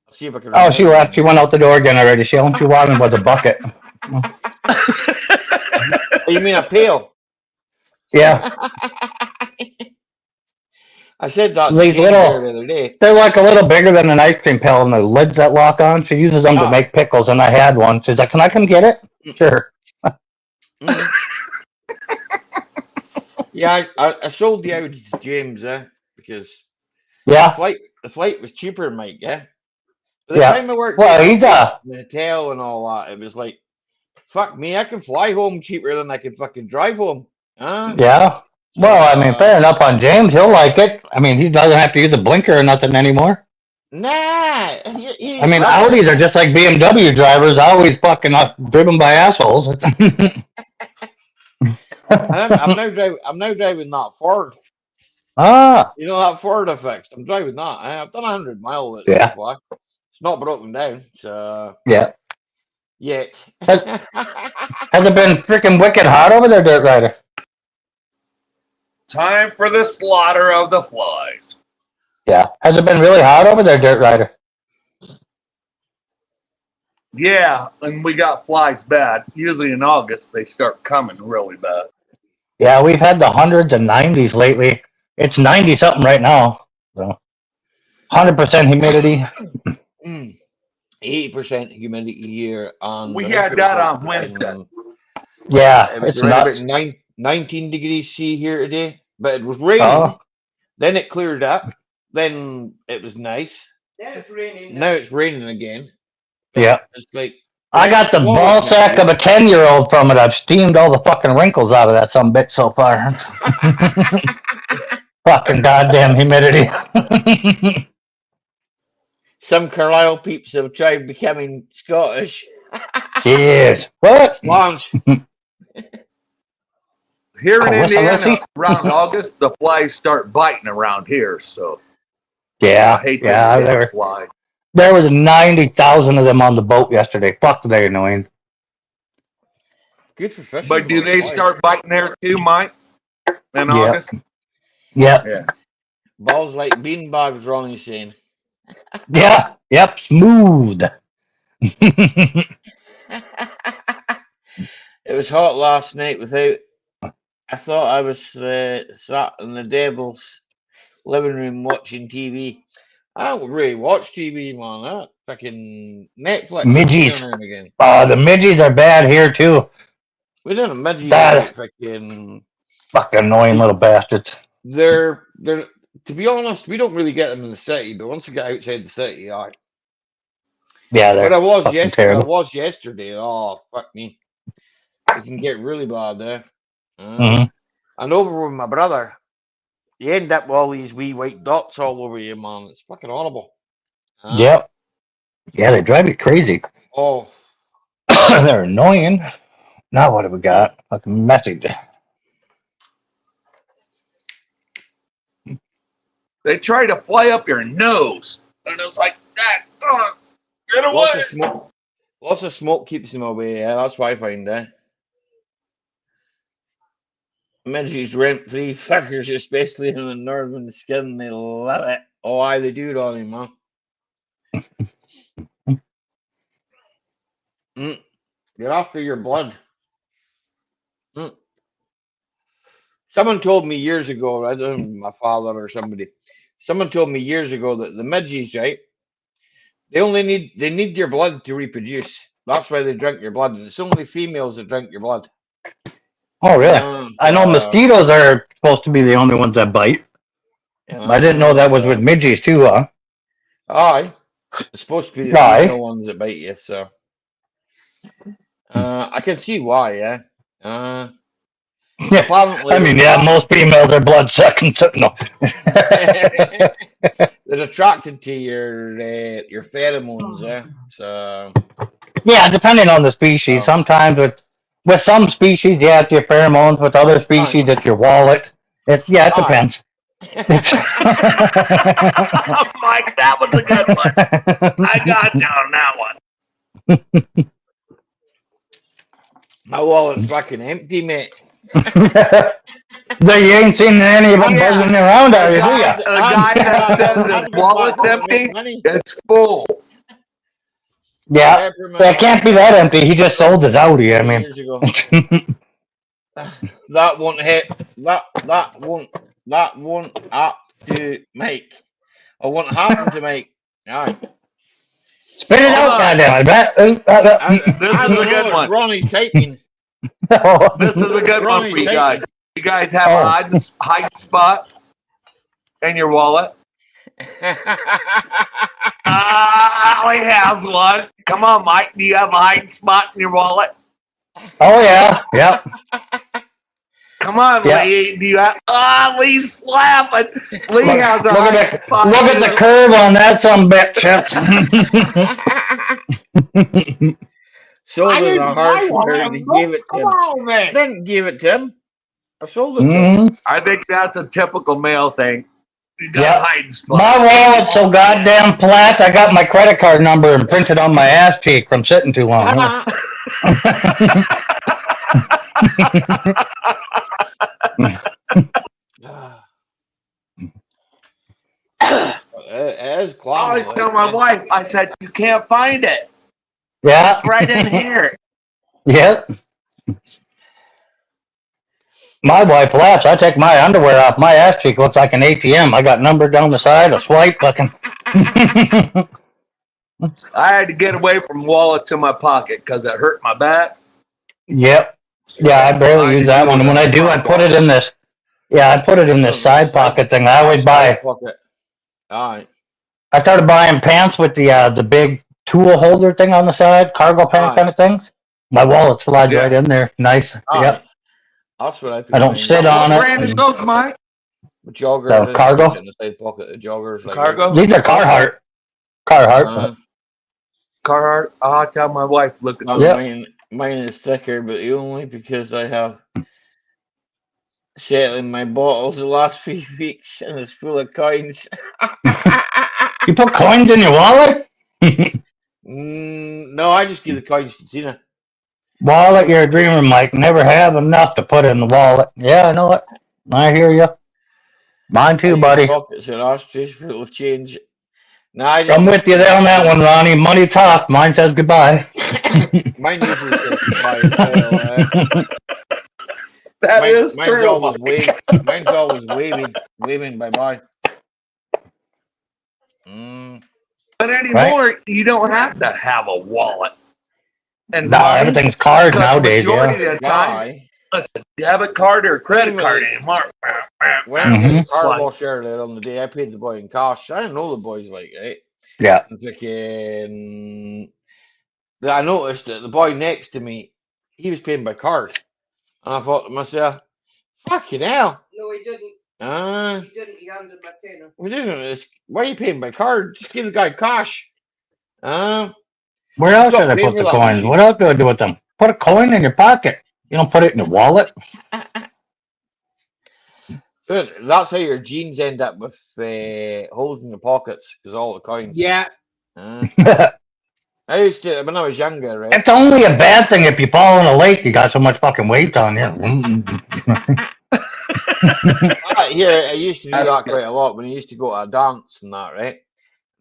I'll see if I can.
Oh, she left. She went out the door again already. She wanted with a bucket.
Oh, you mean a pail?
Yeah.
I said that
These
the other day.
They're like a little bigger than an ice cream pail, and the lids that lock on. She uses them to make pickles, and I had one. She's like, "Can I come get it?" Sure.
Yeah, I sold the Audi to James, because the flight was cheaper, Mike. Yeah. By the time I worked,
he's
the hotel and all that, it was like, fuck me, I can fly home cheaper than I can fucking drive home.
Yeah. Well, I mean, fair enough on James. He'll like it. I mean, he doesn't have to use a blinker or nothing anymore.
Nah.
I mean, Audis are just like BMW drivers, always fucking driven by assholes.
I'm now driving that Ford.
Ah.
You know that Ford I fixed? I'm driving that. I've done 100 miles with it so far. It's not broken down, so
yeah.
Yet.
Has it been freaking wicked hot over there, Dirt Rider?
Time for the slaughter of the flies.
Yeah. Has it been really hot over there, Dirt Rider?
Yeah, and we got flies bad. Usually in August, they start coming really bad.
Yeah, we've had the hundreds and 90s lately. It's 90-something right now. So 100% humidity.
80% humidity here.
We had that on Wednesday.
Yeah,
it was around about 19 degrees C here today, but it was raining.
Oh.
Then it cleared up. Then it was nice.
Then it's raining.
Now it's raining again.
Yeah.
It's like
I got the ball sack of a 10-year-old from it. I've steamed all the fucking wrinkles out of that some bit so far. Fucking goddamn humidity.
Some Carlisle peeps have tried becoming Scottish.
Jeez. What?
Launch.
Here in Indiana, around August, the flies start biting around here. So
yeah,
I hate the flies.
There was 90,000 of them on the boat yesterday. Fuck, they're annoying.
Good for fishing.
But do they start biting there too, Mike? In August?
Yep.
Yeah.
Balls like beanbags, Ronnie's saying.
Yeah. Yep. Smooth.
It was hot last night without. I thought I was sat in the devil's living room watching TV. I don't really watch TV, man. Fucking Netflix.
Midgies.
Again.
The midgies are bad here too.
We didn't midget
That-
freaking.
Fucking annoying little bastards.
They're to be honest, we don't really get them in the city, but once you get outside the city, all right.
Yeah, they're
But I was
fucking
yesterday.
terrible.
Oh, fuck me. It can get really bad there.
Mhm.
And over with my brother, you end up with all these wee white dots all over you, man. It's fucking horrible.
Yep. Yeah, they drive you crazy.
Oh,
They're annoying. Now what have we got? Fucking message.
They try to fly up your nose, and it's like that. Get away!
lots of smoke. Lots of smoke keeps them away. Yeah, that's what I find. Midgets rent-free fuckers, especially in the northern skin. They love it. Oh, aye, they do, Ronnie, man. You're after your blood. Someone told me years ago, I don't know, my father or somebody. Someone told me years ago that the midges, right? They need your blood to reproduce. That's why they drink your blood, and it's only females that drink your blood.
Oh, really? I know mosquitoes are supposed to be the only ones that bite. I didn't know that was with midges too, huh?
Aye. It's supposed to be the female ones that bite you, so. I can see why, yeah. Apparently,
I mean, yeah, most females are blood sucking, so no.
They're attracted to your pheromones, yeah. So.
Yeah, depending on the species. Sometimes with some species, yeah, it's your pheromones. With other species, it's your wallet. It depends.
Mike, that was a good one. I got you on that one.
My wallet's fucking empty, mate.
You ain't seen any of them buzzing around, are you? Do you?
The guy that says his wallet's empty, it's full.
Yeah, it can't be that empty. He just sold his Audi. I mean,
that won't hit. That won't up to make. Or won't happen to make. All right.
Spit it out, goddamn!
This is a good one.
Ronnie's typing.
This is a good one for you guys. You guys have a hiding spot in your wallet? Ali has one. Come on, Mike. Do you have a hiding spot in your wallet?
Oh, yeah. Yep.
Come on, Lee. Do you have... Lee's laughing. Lee has a hiding spot.
Look at the curve on that sumbitch.
Sold it a harsh word. He gave it to him. Didn't give it to him. I sold it to him.
I think that's a typical male thing. You got a hiding spot.
My wallet's so goddamn flat, I got my credit card number and printed on my ass cheek from sitting too long.
It is
I always tell my wife, I said, you can't find it.
Yeah.
It's right in here.
Yep. My wife laughs. I take my underwear off. My ass cheek looks like an ATM. I got number down the side, a swipe, fucking.
I had to get away from wallets in my pocket because it hurt my back.
Yep. Yeah, I barely use that one. When I do, I put it in this. Yeah, I put it in this side pocket thing. I always buy.
All right.
I started buying pants with the big tool holder thing on the side, cargo pants kind of things. My wallet slides right in there. Nice. Yep.
That's what
I don't sit on it.
What brand is those, Mike?
Joggers.
Cargo.
In the side pocket. The joggers. Like
Cargo.
These are Carhartt.
Carhartt. I'll tell my wife. Look at
mine is thicker, but only because I have settling my bottles the last few weeks, and it's full of coins.
You put coins in your wallet?
No, I just give the coins to Tina.
Wallet, you're a dreamer, Mike. Never have enough to put in the wallet. Yeah, I know it. I hear you. Mine too, buddy.
Pockets and ashtrays, but it'll change.
I'm with you there on that one, Ronnie. Money talk. Mine says goodbye.
Mine usually says goodbye as well. Mine's always waving. Mine's always waving bye-bye.
But anymore, you don't have to have a wallet. and
No,
money.
everything's card
Because
nowadays,
majority
yeah.
of the time, it's a debit card or a credit card anymore.
When I was at the
Mhm.
car
Like-
wash earlier on the day, I paid the boy in cash. I didn't know the boys like, right?
Yeah.
And freaking, I noticed that the boy next to me, he was paying by card. And I thought to myself, fucking hell.
No, he didn't.
He
He handed my tenner.
we didn't. Why are you paying by card? Just give the guy cash.
Where else
got
should I
paid
put
for
the
that
coins?
machine.
What else do I do with them? Put a coin in your pocket. You don't put it in your wallet.
Good. That's how your jeans end up with holes in the pockets because all the coins.
Yeah.
I used to when I was younger, right?
It's only a bad thing if you fall in a lake. You got so much fucking weight on you.
Here, I used to do that quite a lot when I used to go to a dance and that, right?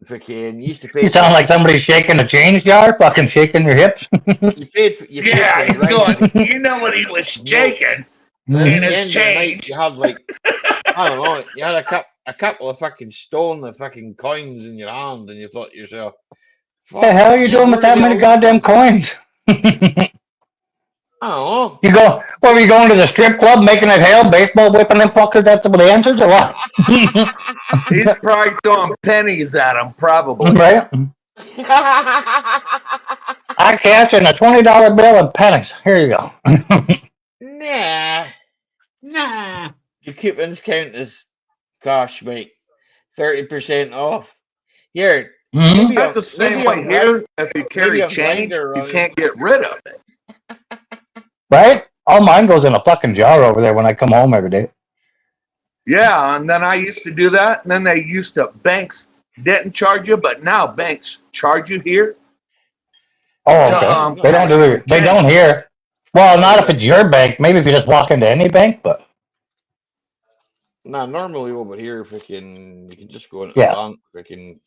Freaking, you used to pay.
You sound like somebody shaking a change jar, fucking shaking your hips.
You paid for. You paid
Yeah,
for
he's
the
going.
round.
You know what he was shaking?
And
In
at the
his
end of the night,
change.
you had like I don't know, you had a couple of fucking stone, the fucking coins in your hand, and you thought to yourself,
What the hell are you doing with that many goddamn coins?
I don't know.
You go, what were you going to the strip club making it hail, baseball whipping them fuckers at the answers or what?
He's probably throwing pennies at him, probably.
Right? I cash in a $20 bill and pennies. Here you go.
Nah.
The coupons count as cash, mate. 30% off. Here.
Mhm.
That's the same way here. If you carry change, you can't get rid of it.
Right? All mine goes in a fucking jar over there when I come home every day.
Yeah, and then I used to do that, and then they used to, banks didn't charge you, but now banks charge you here.
Oh, okay. They don't do it. They don't here. Well, not if it's your bank. Maybe if you just walk into any bank, but.
Nah, normally over here, freaking, you can just go into
Yeah.
a bank, freaking.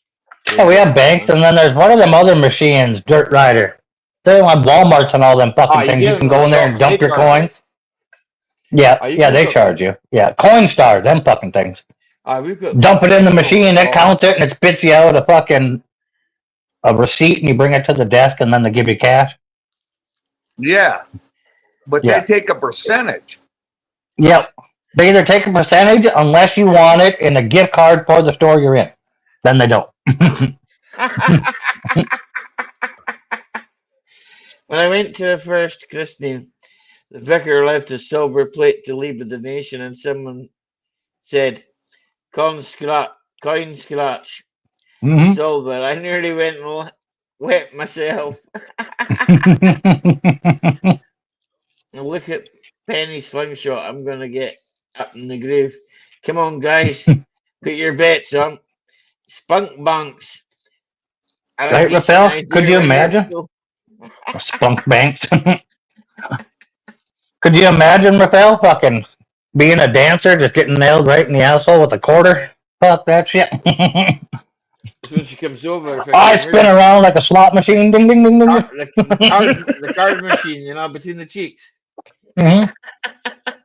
Oh, we have banks, and then there's one of them other machines, Dirt Rider. They're like Walmarts and all them fucking things. You can go in there and dump your coins. Yeah, they charge you. Yeah, Coinstar, them fucking things.
We've got
Dump it in the machine, it counts it, and it spits you out a receipt, and you bring it to the desk, and then they give you cash.
Yeah, but
Yeah.
they take a percentage.
Yep. They either take a percentage unless you want it in a gift card for the store you're in. Then they don't.
When I went to the first christening, the vicar left a silver plate to leave a donation, and someone said, coin scratch,
Mhm.
silver. I nearly went and wet myself. And look at Penny Slingshot. I'm going to get up in the grave. Come on, guys. Put your bets on. Spunk banks.
Right, Raphael? Could you imagine? Spunk banks. Could you imagine, Raphael, fucking being a dancer, just getting nailed right in the asshole with a quarter? Fuck that shit.
When she comes over,
I spin around like a slot machine. Ding, ding, ding, ding.
the card machine, between the cheeks.
Mm-hmm.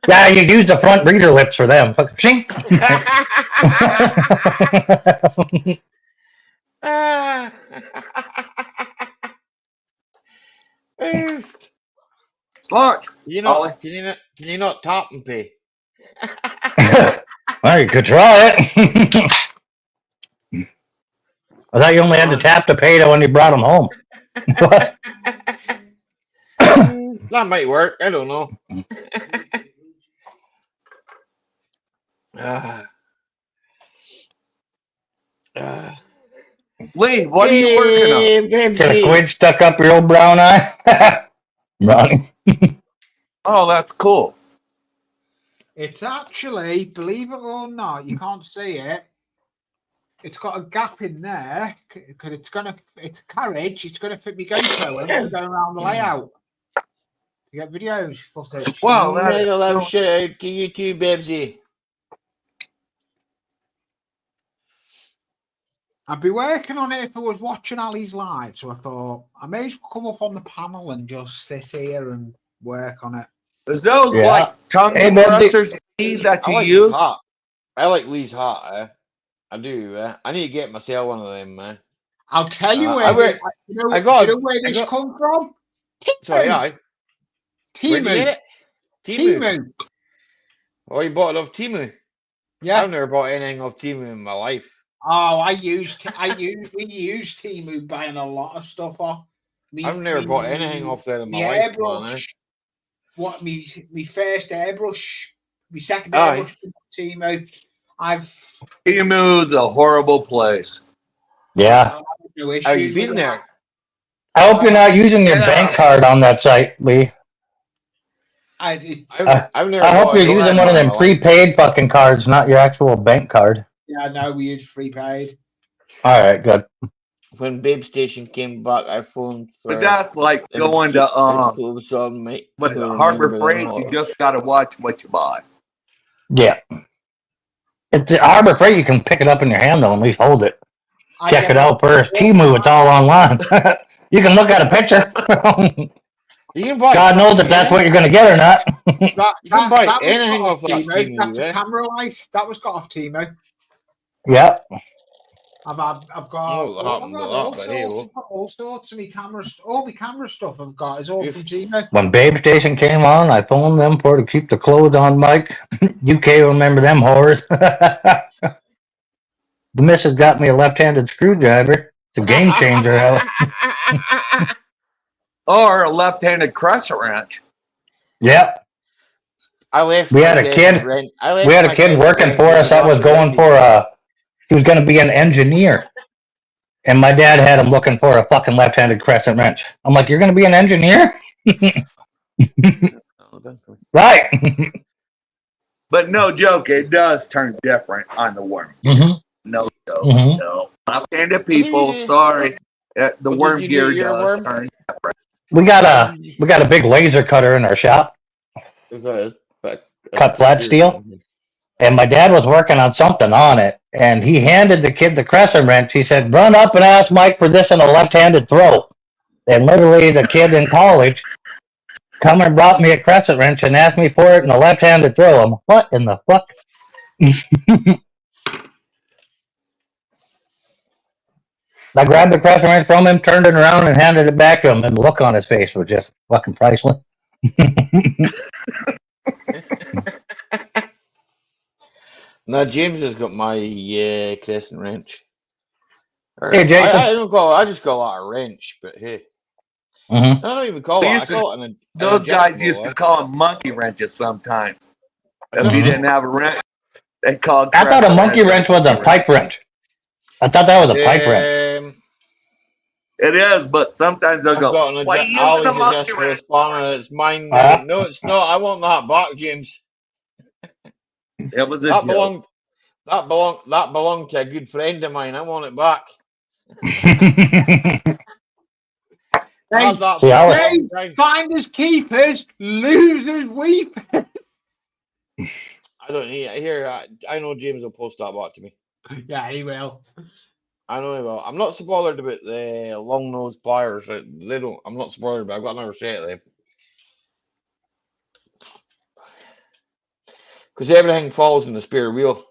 Yeah, you use the front reader lips for them. Fucking
Launch.
Can you not tap and pay?
Well, you could try it. I thought you only had to tap to pay to when you brought them home. What?
That might work. I don't know.
Lee, what are you working on?
Get a quid stuck up your old brown eye? Ronnie.
Oh, that's cool.
It's actually, believe it or not, you can't see it. It's got a gap in there because it's a carriage. It's gonna fit me GoPro and I'm going around the layout. You get videos footage.
Well,
love shout out to you too, Bebsy.
I'd be working on it if I was watching Ali's live, so I thought I may as well come up on the panel and just sit here and work on it.
Is those like tongue compressors that you use?
I like Lee's hat. I do. I need to get myself one of them, man.
I'll tell you where. You know where this come from?
Sorry, aye. Where'd you get
Timu.
it? Timu. Oh, you bought it off Timu?
Yeah.
I've never bought anything off Timu in my life.
Oh, we use Timu buying a lot of stuff off.
I've never bought anything off there in my life, man.
What me first airbrush, me second
Aye.
airbrush Timu.
Timu's a horrible place.
Yeah.
No issues.
Have you been there?
I hope you're not using your bank card on that site, Lee.
I did.
I've never.
I hope you're using one of them prepaid fucking cards, not your actual bank card.
Yeah, no, we use prepaid.
All right, good.
When Babe Station came back, I phoned for.
But that's like going to Harbor Freight. You just got to watch what you buy.
Yeah. It's Harbor Freight. You can pick it up in your hand though, and at least hold it. Check it out first. Timu, it's all online. You can look at a picture.
You can buy.
God knows if that's what you're going to get or not.
You can buy anything off that Timu.
That's a camera light. That was got off Timu.
Yeah.
I've got all sorts of me cameras. All my camera stuff I've got is all from Timu.
When Babe Station came on, I phoned them for to keep the clothes on Mike. UK remember them horrors. The missus got me a left-handed screwdriver. It's a game changer.
Or a left-handed crescent wrench.
Yep.
We had a kid.
We had a kid working for us that was going for he was going to be an engineer. And my dad had him looking for a fucking left-handed crescent wrench. I'm like, you're going to be an engineer? Right.
But no joke, it does turn different on the worm. No joke. No. Left-handed people, sorry. The worm gear does turn different.
We got a big laser cutter in our shop. Cut flat steel. And my dad was working on something on it, and he handed the kid the crescent wrench. He said, run up and ask Mike for this in a left-handed throw. And literally the kid in college come and brought me a crescent wrench and asked me for it in a left-handed throw. I'm like, what in the fuck? I grabbed the crescent wrench from him, turned it around, and handed it back to him, and the look on his face was just fucking priceless.
Now James has got my crescent wrench.
Hey, Jason.
I just call it a wrench, but hey. I don't even call it.
Those guys used to call them monkey wrenches sometimes. If you didn't have a wrench, they called.
I thought a monkey wrench was a pipe wrench. I thought that was a pipe wrench.
It is, but sometimes they'll go.
Ollie's adjustable spawner. It's mine. No, it's not. I want that back, James.
It was
that belonged to a good friend of mine. I want it back.
Finders keepers, losers weepers.
I don't need it. Here, I know James will post that back to me.
Yeah, he will.
I know he will. I'm not so bothered about the long nose pliers. They don't. I'm not so bothered, but I've got another set of them. Because everything falls in the spare wheel.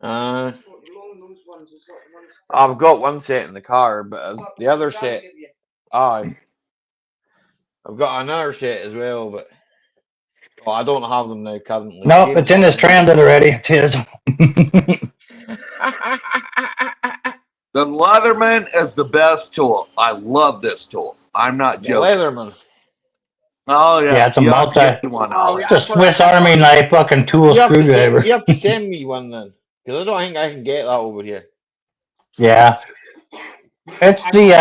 I've got one set in the car, but the other set, I've got another set as well, but I don't have them now currently.
Nope, it's in his transit already. It's his.
The Leatherman is the best tool. I love this tool. I'm not joking.
Leatherman.
Oh yeah.
Yeah, it's a it's a Swiss Army knife fucking tool screwdriver.
You have to send me one then, because I don't think I can get that over here.
Yeah. It's the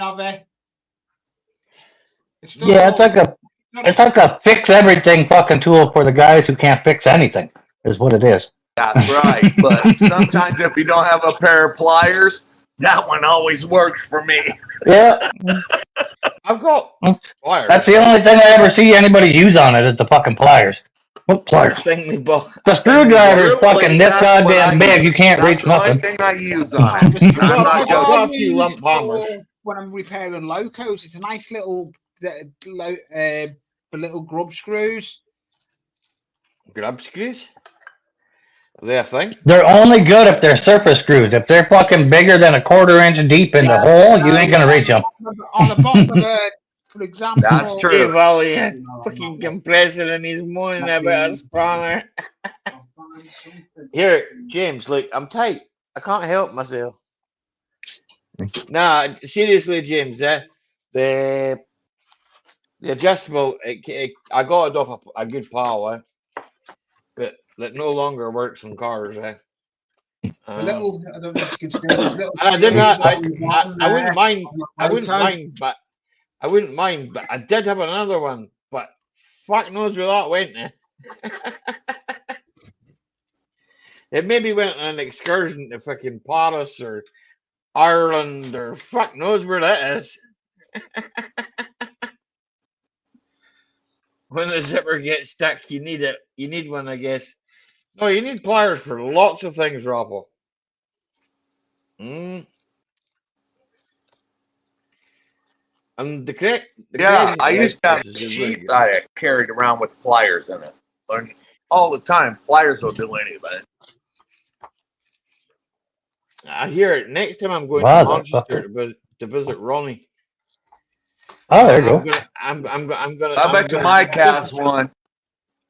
of it.
It's like a fix everything fucking tool for the guys who can't fix anything, is what it is.
That's right. But sometimes if you don't have a pair of pliers, that one always works for me.
Yeah.
I've got pliers.
That's the only thing I ever see anybody use on it is the fucking pliers. What pliers? The screwdriver is fucking this goddamn big. You can't reach nothing.
That's the only thing I use on it.
I've got a few lump hammers. When I'm repairing locos, it's a nice little little grub screws.
Grub screws? Are they a thing?
They're only good if they're surface screws. If they're fucking bigger than a 1/4 inch deep in the hole, you ain't gonna reach them.
On the bottom of the, for example.
That's
Hey,
true.
Valley, fucking compressor and he's moaning about a spanner. Here, James, look, I'm tight. I can't help myself. Nah, seriously, James, the adjustable, I got it off a good pal, but that no longer works on cars.
A little, I don't know if you can see this little.
And I did have, I wouldn't mind,
Okay.
I wouldn't mind, but I did have another one, but fuck knows where that went. It maybe went on an excursion to fucking Paris or Ireland or fuck knows where that is. When the zipper gets stuck, you need it. You need one, I guess. No, you need pliers for lots of things, Raffle. And
Yeah, I used to have a sheath I carried around with pliers in it. And all the time, pliers will do anything.
I hear it. Next time I'm going to Manchester to visit Ronnie.
Oh, there you go.
I bet you Mike has one.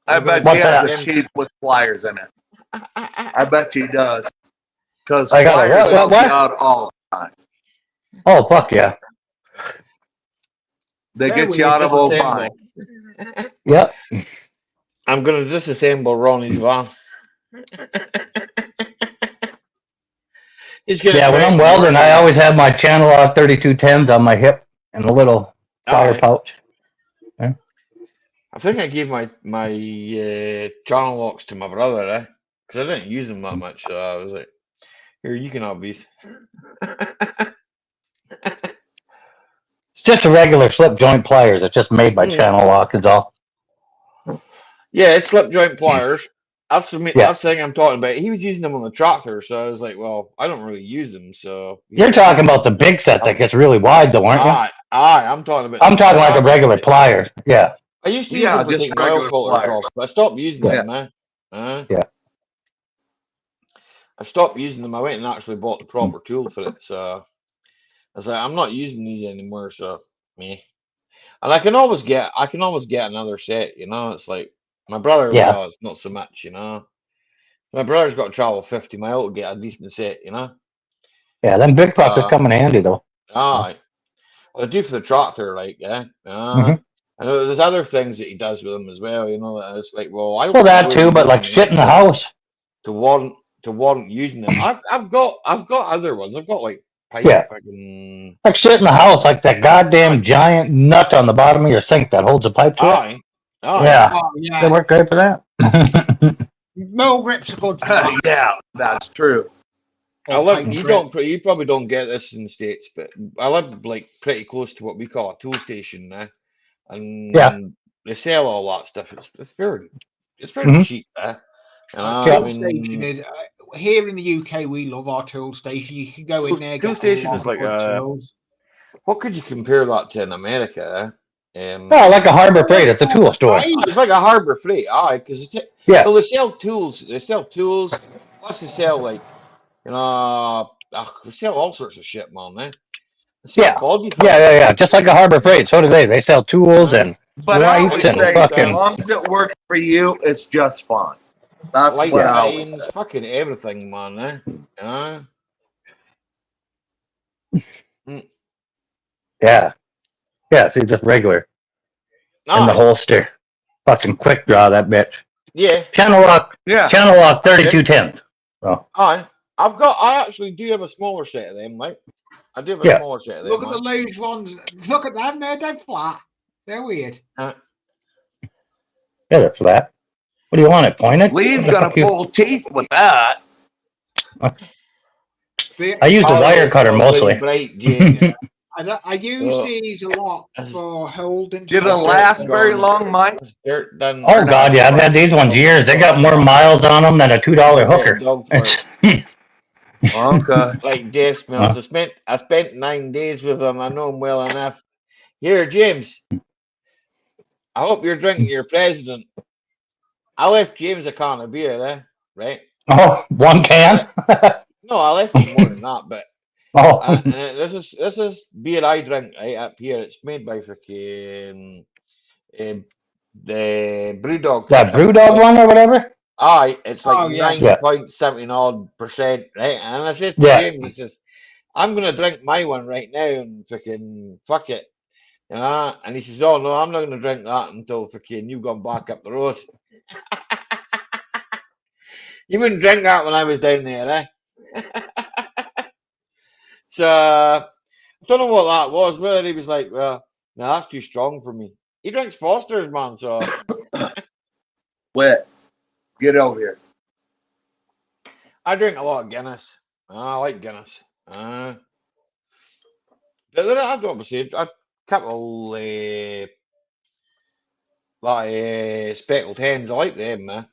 I bet he has a sheath with pliers in it. I bet he does. Because pliers help you out all the time.
Oh, fuck yeah.
They get you out of a bind.
Yep.
I'm going to disassemble Ronnie's van.
Yeah, when I'm welding, I always have my channel out 3210s on my hip and a little fire pouch. Yeah.
I think I gave my channel locks to my brother, because I didn't use them that much. So I was like, "Here, you can have these."
It's just a regular slip joint pliers. It's just made by channel lock. Is all.
Yeah, it's slip joint pliers. That's the thing I'm talking about. He was using them on the tractor, so I was like, "Well, I don't really use them." So
you're talking about the big set that gets really wide, though, aren't you?
I'm talking about.
I'm talking like a regular pliers. Yeah.
I used to use them for taking oil filters off, but I stopped using them now.
Yeah.
I stopped using them. I went and actually bought the proper tool for it. So I was like, I'm not using these anymore. So me, and I can always get another set. You know, it's like my brother.
Yeah.
Well, it's not so much. You know, my brother's got to travel 50 miles to get a decent set. You know.
Yeah, them big trucks come in handy though.
Well, they do for the tractor, like I know there's other things that he does with them as well. You know, it's like, well,
that too, but like shit in the house
to warrant using them. I've got other ones. I've got like pipe.
Like shit in the house, like that goddamn giant nut on the bottom of your sink that holds a pipe to it. Yeah, they work great for that.
Mill grips are good for that.
Yeah, that's true.
I live. You probably don't get this in the States, but I live like pretty close to what we call a tool station now, and they sell all that stuff. It's very cheap there.
Tool station is here in the UK. We love our tool station. You can go in there.
Tool station is like what could you compare that to in America?
Like a Harbor Freight. It's a tool store.
It's like a Harbor Freight, because well, they sell tools. They sell tools. Plus, they sell like they sell all sorts of shit, man. They sell body parts.
Yeah. Just like a Harbor Freight. So do they. They sell tools and lights and fucking.
As long as it works for you, it's just fine. That's
light
what
lines, fucking everything, man.
Yeah, see, just regular. In the holster. Fucking quick draw, that bitch.
Yeah.
Channel lock 3210. So.
I actually do have a smaller set of them, mate. I do have a smaller set of them.
Look at the loose ones. Look at them. They're dead flat. They're weird.
Yeah, they're flat. What do you want it pointed?
Lee's gonna pull teeth with that.
I use the wire cutter mostly.
Bright, James.
I use these a lot for holding.
Did it last very long, Mike?
Oh God, yeah, I've had these ones years. They got more miles on them than a $2 hooker.
Okay.
Like Jeff smells. I spent 9 days with him. I know him well enough. Here, James. I hope you're drinking your president. I left James a can of beer there, right?
Oh, one can?
No, I left it more than that, but
Oh,
this is beer I drink right up here. It's made by freaking the Brewdog.
that Brewdog one or whatever?
Aye, it's like
Oh yeah.
Yeah.
9.70 odd percent, right? And I said to
Yeah.
James, I says, I'm gonna drink my one right now and freaking fuck it. And he says, oh no, I'm not gonna drink that until freaking you've gone back up the road. You wouldn't drink that when I was down there, eh? So I don't know what that was. Whether he was like, well, no, that's too strong for me. He drinks Foster's, man. So
Wet. Get over here.
I drink a lot of Guinness. I like Guinness. But then I'd obviously a couple like speckled hens. I like them, man.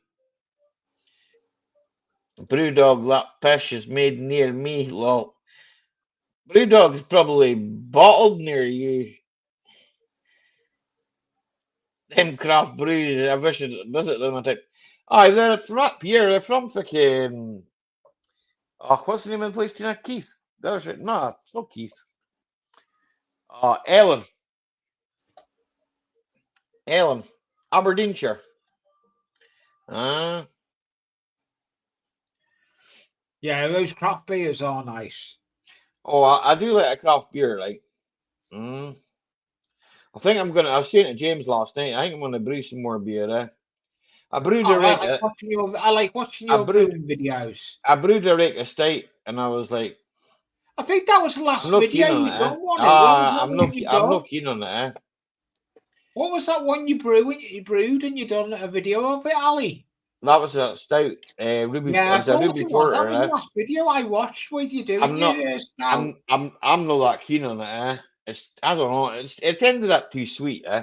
Brewdog, that fish is made near me. Lol. Brewdog's probably bottled near you. Them craft breweries, I wish I'd visit them. I think, aye, they're from up here. They're from freaking. Oh, what's the name of the place? Tina? Keith. There's it. No, it's not Keith. Ellen. Ellen. Aberdeenshire.
Yeah, those craft beers are nice.
Oh, I do like a craft beer, like. I think I was saying to James last night, I think I'm gonna brew some more beer, eh? I brewed a rake.
I like watching your brewing videos.
I brewed a rake of stout, and I was like,
I think that was the last
I'm not
video
keen on
you
it,
done, wasn't it?
I'm not keen on it, eh?
What was that one you brewed and you done a video of it, Ali?
That was a stout, ruby.
Yeah,
It was a ruby porter.
That was the last video I watched. What you doing?
I'm not that keen on it, eh? I don't know. It ended up too sweet, eh?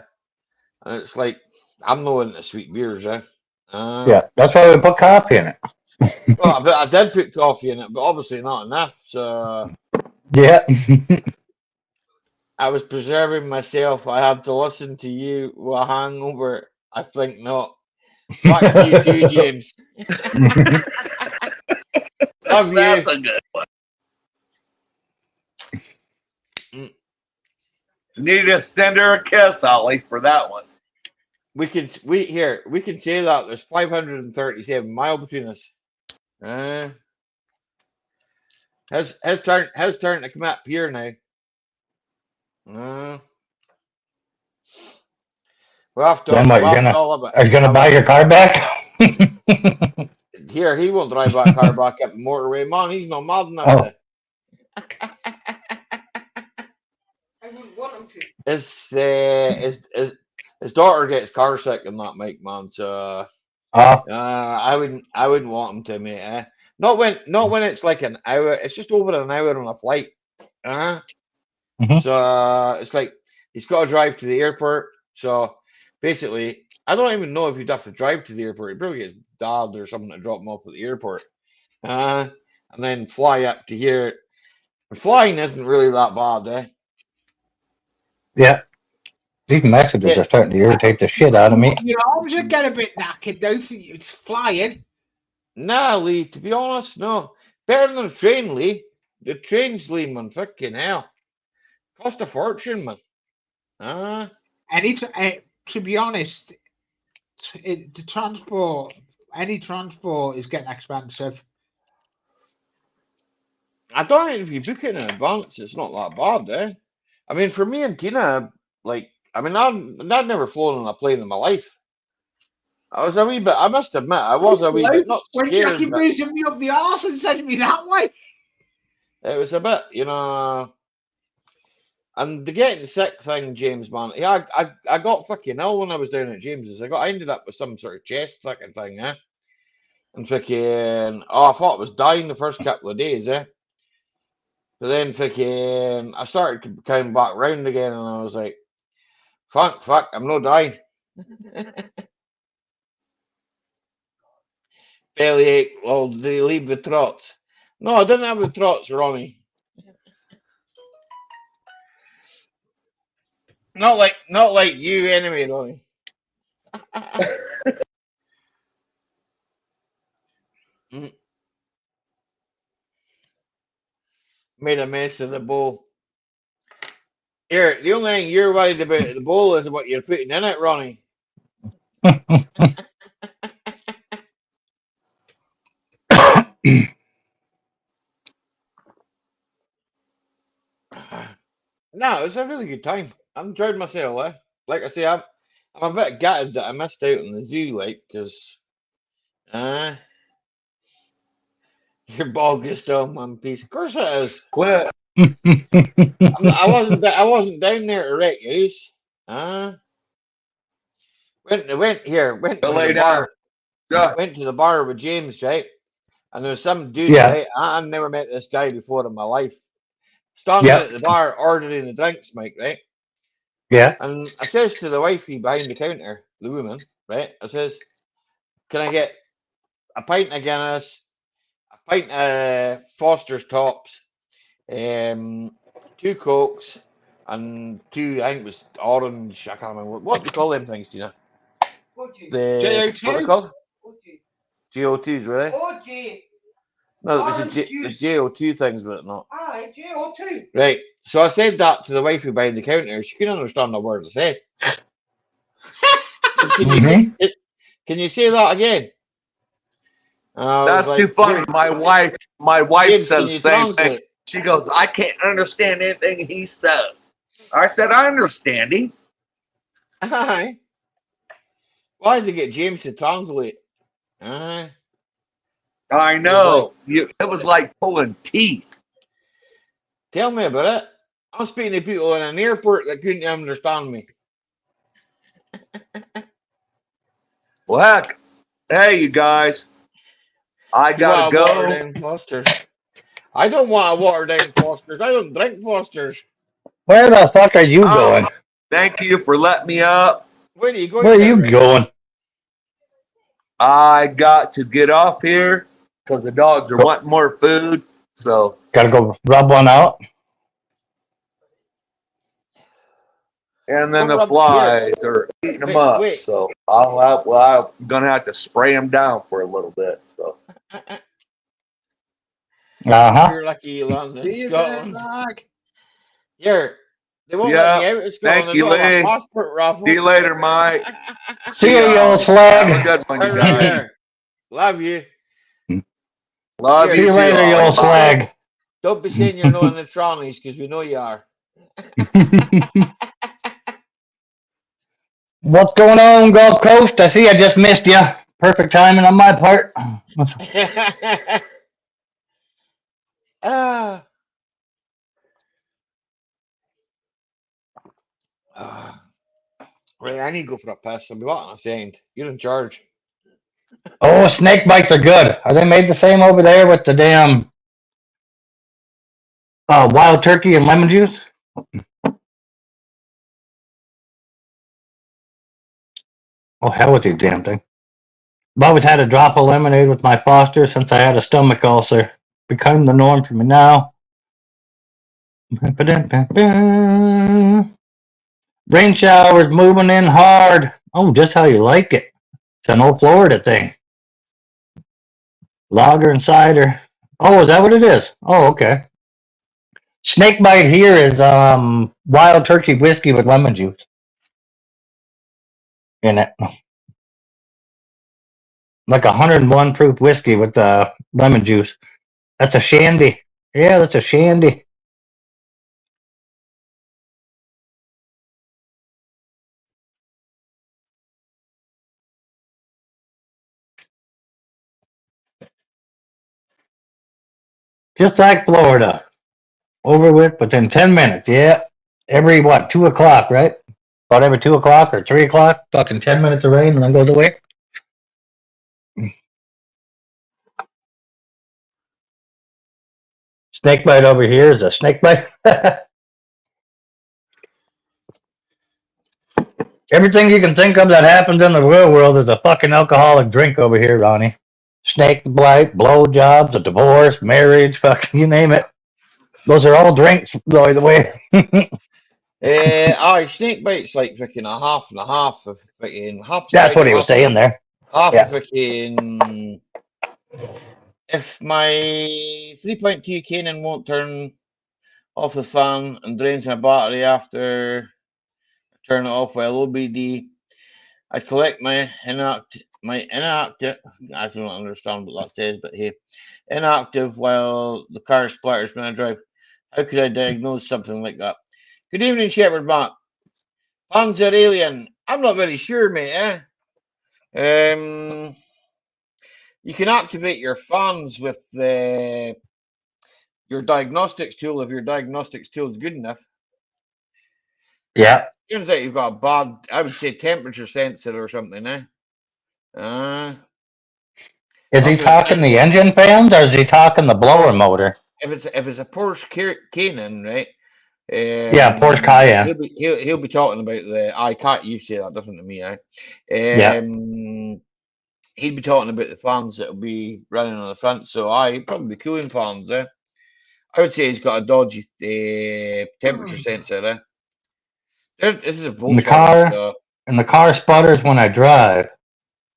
And it's like I'm not into sweet beers, eh?
Yeah, that's why we put coffee in it.
Well, but I did put coffee in it, but obviously not enough. So
Yeah.
I was preserving myself. I had to listen to you with a hangover. I think not. Fuck you too, James. Love
That's
you.
a good one. Need to send her a kiss, Ollie, for that one.
We can say that there's 537 miles between us. His turn to come up here now. We'll have to.
Then what, are you gonna buy your car back?
Here, he won't drive that car back up the motorway, man. He's not mad enough to.
I wouldn't want him to.
His daughter gets car sick and that, Mike, man. So I wouldn't want him to, mate. Eh? Not when it's like an hour. It's just over an hour on a flight. So it's like he's got to drive to the airport. So basically, I don't even know if you'd have to drive to the airport. He probably gets dad or someone to drop him off at the airport, and then fly up to here. And flying isn't really that bad, eh?
Yeah. These messages are starting to irritate the shit out of me.
Your arms are getting a bit knackered, though. It's flying.
Nah, Lee. To be honest, no. Better than a train, Lee. The train's Lee, man. Fucking hell. Cost a fortune, man.
To be honest, the transport, any transport is getting expensive.
I don't think if you book it in advance, it's not that bad, eh? I mean, for me and Tina, like, I mean, I'd never flown on a plane in my life. I was a wee bit, I must admit, I was a wee bit, not
when
scared,
Jackie raised me up the arse and sent me that way.
It was a bit, and the getting sick thing, James, man. Yeah, I got fucking ill when I was down at James's. I ended up with some sort of chest fucking thing, eh? And fucking, I thought I was dying the first couple of days, eh? But then fucking, I started coming back round again, and I was like, fuck, I'm not dying. Bellyache, well, they leave the trots. No, I didn't have the trots, Ronnie. Not like you anyway, Ronnie. made a mess of the bowl. Here, the only thing you're worried about the bowl is what you're putting in it, Ronnie. No, it was a really good time. I enjoyed myself. Like I say, I'm a bit gutted that I missed out on the zoo, like, because your ball is still in one piece. Of course it is.
Quit.
I wasn't down there to wreck yous. Went
Go
to
lay
the
down.
bar.
Yeah.
Went to the bar with James, right? And there was some dude,
Yeah.
right? I've never met this guy before in my life. Standing
Yeah.
at the bar ordering the drinks, Mike, right?
Yeah.
And I says to the wifey behind the counter, the woman, right? I says, "Can I get a pint of Guinness, a pint of Foster's Tops, 2 Cokes, and 2, I think it was orange, I can't remember. What do you call them things, do you know? The, what are they
JO2?
called? GO2s, were they?
OG.
No, it was
Orange
the
juice.
JO2 things, but not.
Aye, JO2.
Right. So I said that to the wifey behind the counter. She couldn't understand a word I said. Can you say that again?
That's too funny. My wife
James, can
says
you
the same thing.
translate?
She goes, I can't understand anything he says. I said, I understand him.
Aye. Why did you get James to translate? Aye.
I know. It was like pulling teeth.
Tell me about it. I'm speaking to people in an airport that couldn't understand me.
Well, heck, hey, you guys. I gotta go.
Water down Fosters. I don't want to water down Fosters. I don't drink Fosters.
Where the fuck are you going?
Thank you for letting me up.
Where are you going?
Where are you going?
I got to get off here because the dogs are wanting more food. So
Gotta go rub one out.
and then
Go
the
rub-
flies are eating them up.
Wait.
So I'm gonna have to spray them down for a little bit. So
You're lucky you landed in
See you
Scotland.
then, Mike.
Here, they won't
Yeah,
let me out of Scotland.
thank you,
They don't have a
Lee.
passport raffle.
See you later, Mike.
See you, you
Have
old
a
slag.
good one, you
Right
guys.
there. Love you.
Love
See
See
you
you
too.
later, you old slag.
Don't be saying you're not in the trannies because we know you are.
What's going on, Gulf Coast? I see I just missed you. Perfect timing on my part.
Ah. Right, I need to go for a piss. I'll be back in a second. You're in charge.
Oh, snake bites are good. Are they made the same over there with the damn wild turkey and lemon juice? Oh, hell with you, damn thing. I've always had a drop of lemonade with my Foster since I had a stomach ulcer. Become the norm for me now. Rain showers moving in hard. Oh, just how you like it. It's an old Florida thing. Lager and cider. Oh, is that what it is? Oh, okay. Snakebite here is wild turkey whiskey with lemon juice in it. Like 101 proof whiskey with lemon juice. That's a shandy. Yeah, that's a shandy. Just like Florida. Over with within 10 minutes. Yeah. Every, 2 o'clock, right? About every 2 o'clock or 3 o'clock. Fucking 10 minutes of rain and then goes away. Snakebite over here is a snakebite. Everything you can think of that happens in the real world is a fucking alcoholic drink over here, Ronnie. Snake bite, blowjobs, a divorce, marriage, fucking you name it. Those are all drinks, by the way.
Aye, snake bites like fucking a half and a half of fucking half.
That's what he was saying there.
Half
Yeah.
of fucking. If my 3.2 Canon won't turn off the fan and drains my battery after I turn it off while OBD. I collect my inactive. I don't understand what that says, but hey, inactive while the car splatters when I drive. How could I diagnose something like that? Good evening, Shepherd Matt. Fans are alien. I'm not very sure, mate. You can activate your fans with your diagnostics tool if your diagnostics tool is good enough.
Yeah.
Turns out you've got a bad, I would say, temperature sensor or something.
Is he talking the engine fans or is he talking the blower motor?
If it's a Porsche Cayenne, right?
Yeah, Porsche Cayenne.
He'll be talking about the. I can't. You say that different to me,
Yeah.
He'd be talking about the fans that'll be running on the front. So probably cooling fans. I would say he's got a dodgy temperature sensor. This is a Volkswagen.
And the car sputters when I drive.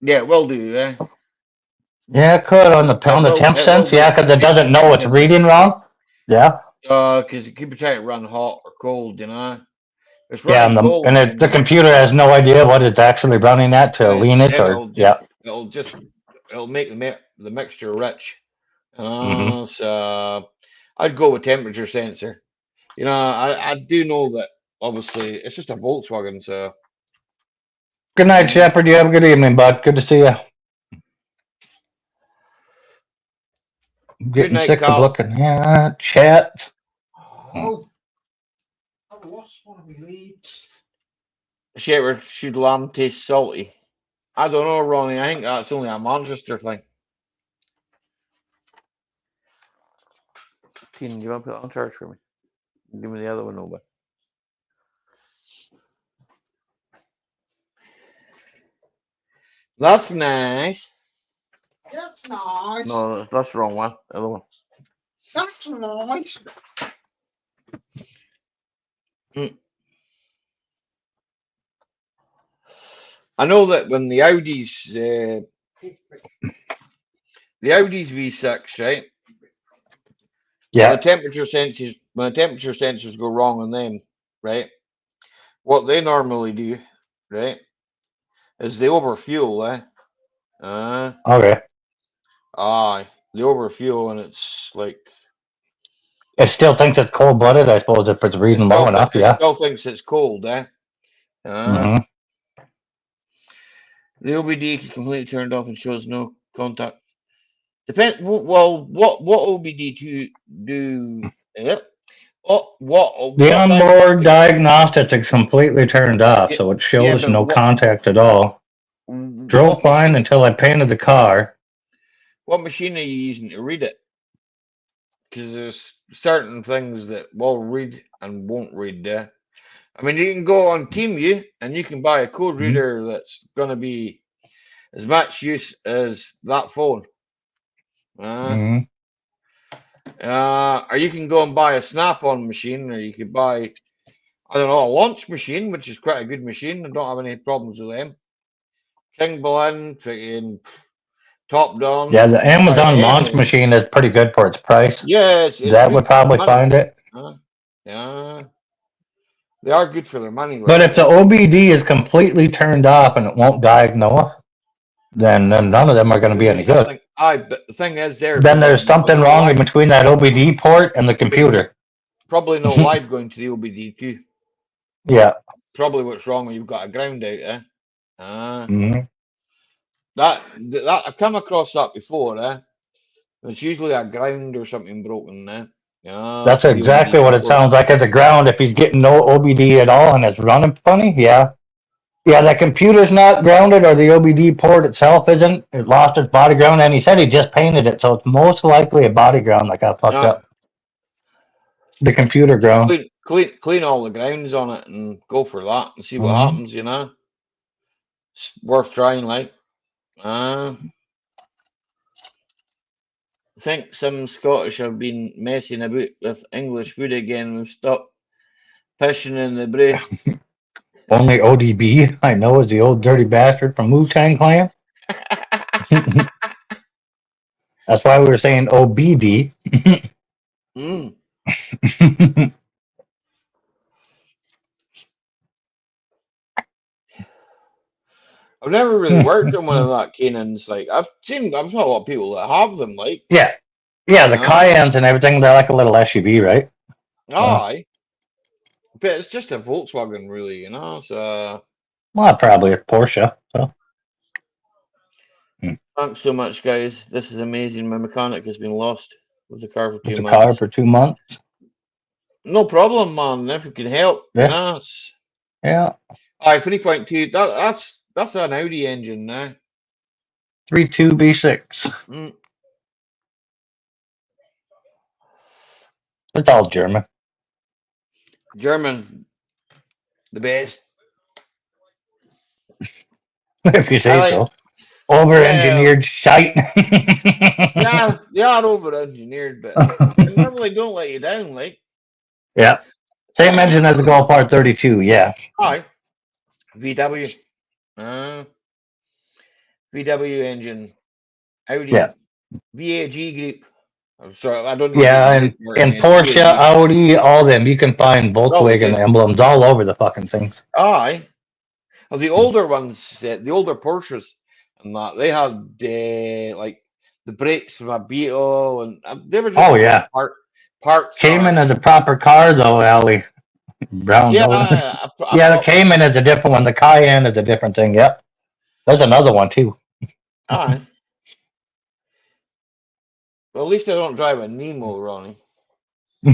Yeah, it will do.
Yeah, it could on the temp sense. Yeah, because it doesn't know it's reading wrong. Yeah.
Because it could be trying to run hot or cold, It's
yeah,
running cold.
And the computer has no idea what it's actually running at to lean it or
it'll make the mixture rich. So I'd go with temperature sensor. I do know that obviously it's just a Volkswagen. So
good night, Shepard. You have a good evening, bud. Good to see you. I'm getting sick of looking at chat.
Oh, I lost one of my leads.
Shepard, should lamb taste salty? I don't know, Ronnie. I think that's only a Manchester thing. Teen, you want to put it on charge for me? Give me the other one over. That's nice.
That's nice.
No, that's the wrong one. The other one.
That's nice.
I know that when the Audi's V6, right?
Yeah.
When the temperature sensors go wrong on them, right? What they normally do, right, is they overfuel,
okay.
They overfuel and it's like
it still thinks it's cold-blooded, I suppose, if it's reading low enough.
It still thinks it's cold, The OBD is completely turned off and shows no contact. Well, what OBD do?
The onboard diagnostic is completely turned off, so it shows no contact at all. Drove fine until I painted the car.
What machine are you using to read it? Because there's certain things that will read and won't read. I mean, you can go on TeamView and you can buy a code reader that's going to be as much use as that phone. Or you can go and buy a Snap-on machine, or you could buy, I don't know, a launch machine, which is quite a good machine. I don't have any problems with them. King Blend, freaking Top Down.
Yeah, the Amazon launch machine is pretty good for its price.
Yeah,
that would probably find it.
Yeah, they are good for their money.
But if the OBD is completely turned off and it won't diagnose, then none of them are going to be any good.
But the thing is,
then there's something wrong in between that OBD port and the computer.
Probably no live going to the OBD too.
Yeah.
Probably what's wrong when you've got a ground out, That I've come across that before, It's usually a ground or something broken,
That's exactly what it sounds like as a ground. If he's getting no OBD at all and it's running funny, yeah, that computer's not grounded or the OBD port itself isn't. It lost its body ground, and he said he just painted it, so it's most likely a body ground that got fucked up. The computer ground.
Clean all the grounds on it and go for that and see what happens. It's worth trying, like. I think some Scottish have been messing about with English food again. We've stopped fishing in the brew.
Only ODB I know is the old dirty bastard from Wu-Tang Clan. That's why we were saying OBD.
I've never really worked on one of that Canaans. Like I've seen a lot of people that have them. Like
yeah, the Cayennes and everything. They're like a little SUV, right?
aye, but it's just a Volkswagen, really. So
Well, probably a Porsche. So.
Thanks so much, guys. This is amazing. My mechanic has been lost with the car for 2
It's a
months.
car for 2 months.
No problem, man. If we can help,
Yeah. Yeah.
Aye, 3.2. That's an Audi engine now.
3.2 V6. It's all German.
German, the best.
If you say so. Over-engineered shite.
Yeah, they are over-engineered, but they normally don't let you down, like.
Yeah. Same engine as the Golf R32, yeah.
Aye. VW. VW engine. Audi.
Yeah.
VAG group. I'm sorry, I don't know.
Yeah, and Porsche, Audi, all them. You can find Volkswagen emblems all over the fucking things.
Aye. Well, the older ones, the older Porsches and that, they had like the brakes from a Beetle, and they were just parts.
Cayman is a proper car, though, Ali. Brown.
Yeah,
the Cayman is a different one. The Cayenne is a different thing. Yep. There's another one too.
Aye. Well, at least I don't drive a Nemo, Ronnie. I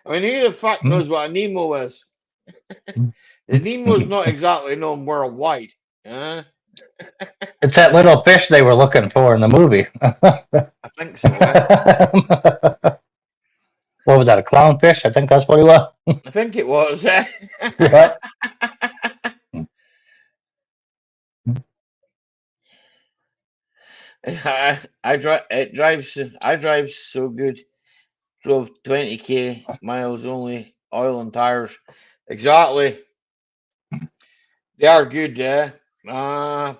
mean, who the fuck knows what a Nemo is? The Nemo is not exactly known worldwide.
It's that little fish they were looking for in the movie.
I think so.
What was that, a clownfish? I think that's what it was.
I think it was.
Yeah.
I drive so good. Drove 20k miles only, oil and tires. Exactly. They are good, yeah. I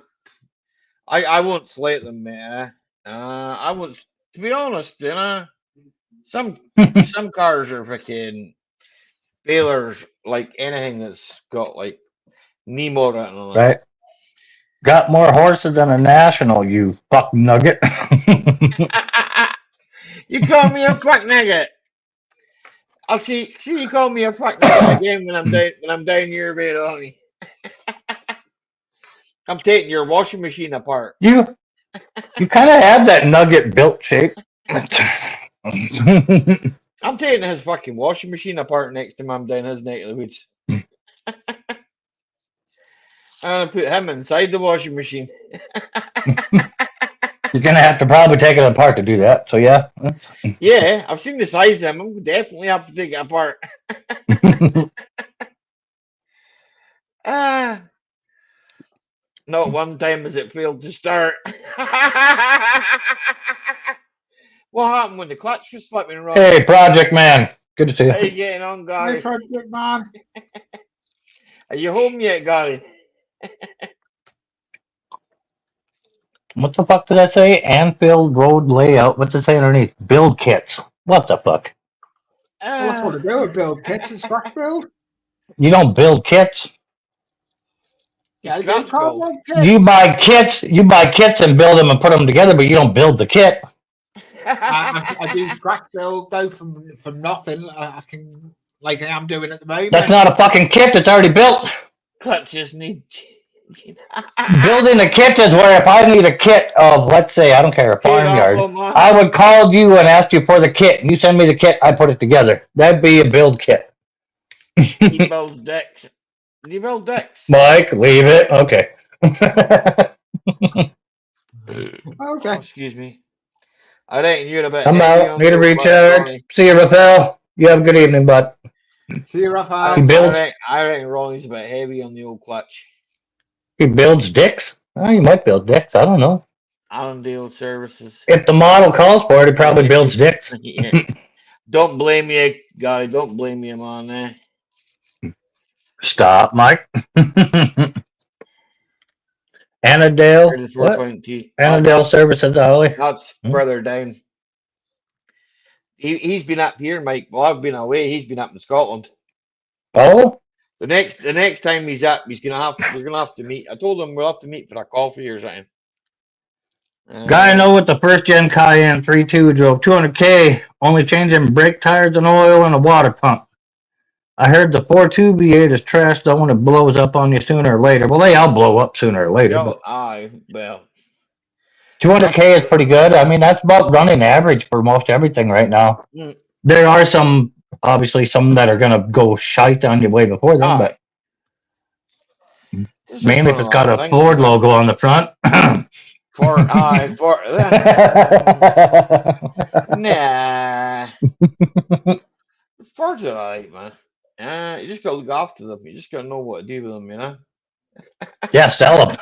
won't slate them, mate. I won't. To be honest, some cars are freaking failures, like anything that's got like Nemo written on it.
Right. Got more horses than a national, you fuck nugget.
You call me a fuck nugget. I'll see you call me a fuck nugget again when I'm down your bed, honey. I'm taking your washing machine apart.
You kind of have that nugget built shape.
I'm taking his fucking washing machine apart next time I'm down his neck of the woods. I'm gonna put him inside the washing machine.
You're gonna have to probably take it apart to do that. So yeah.
Yeah, I've seen the size of him. I'm definitely have to take it apart. Not one time has it failed to start. What happened when the clutch was slipping wrong?
Hey, Project Man. Good to see you.
How you getting on, Gary?
Hey, Project Man.
Are you home yet, Gary?
What the fuck did that say? Anfield Road Layout. What's it say underneath? Build kits. What the fuck?
Well, that's what I do with build kits. It's scratch build.
You don't build kits.
Yeah, build kits.
You buy kits and build them and put them together, but you don't build the kit.
I do scratch build though from nothing. I can, like I am doing at the moment.
That's not a fucking kit. It's already built.
Clutches need.
Building a kit is where if I need a kit of, let's say, I don't care, a farmyard, I would call you and ask you for the kit. You send me the kit, I put it together. That'd be a build kit.
He builds decks. Did you build decks?
Mike, leave it. Okay.
Okay.
Oh, excuse me. I reckon you're a bit.
I'm out. Need a recharge. See you, Raphael. You have a good evening, bud.
See you, Raphael.
I reckon Ronnie's a bit heavy on the old clutch.
He builds dicks? Oh, he might build dicks. I don't know.
Allendale Services.
If the model calls for it, he probably builds dicks.
Yeah. Don't blame you, guy. Don't blame you, man.
Stop, Mike. Annandale. What? Annandale Services, Ollie.
That's further down. He's been up here, Mike. Well, I've been away. He's been up in Scotland.
Oh,
The next time he's up, we're gonna have to meet. I told him we'll have to meet for a coffee or something.
guy I know with the first gen Cayenne 3.2 drove 200K, only changing brake tires and oil and a water pump. I heard the 4.2 V8 is trash though when it blows up on you sooner or later. Well, they all blow up sooner or later.
Well, well,
200K is pretty good. I mean, that's about running average for most everything right now.
Mm.
There are obviously some that are gonna go shite on you way before then, but mainly if it's got a Ford logo on the front.
Ford, nah. Ford's alright, man. You just gotta look after them. You just gotta know what to do with them, you know.
Yeah, sell them.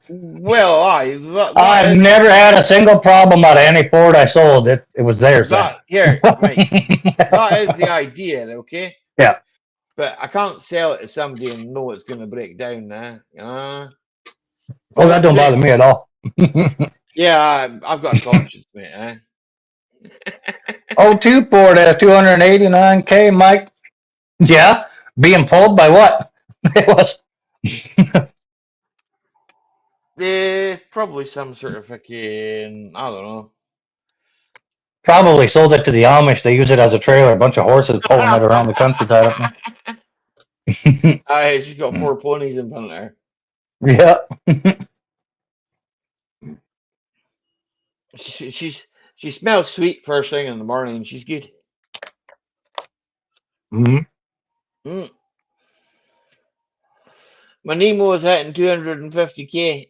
Well,
I've never had a single problem out of any Ford I sold. It was theirs.
Here, Mike. That is the idea, okay?
Yeah.
But I can't sell it to somebody and know it's going to break down now.
Oh, that don't bother me at all.
Yeah, I've got a conscience, mate.
02 Ford at 289K, Mike. Yeah, being pulled by what? It was.
Probably some sort of fucking, I don't know.
Probably sold it to the Amish. They use it as a trailer. A bunch of horses pulling it around the countryside up there.
She's got 4 ponies in front of her.
Yeah.
She smells sweet first thing in the morning. She's good.
Mm-hmm.
My Nemo is hitting 250K.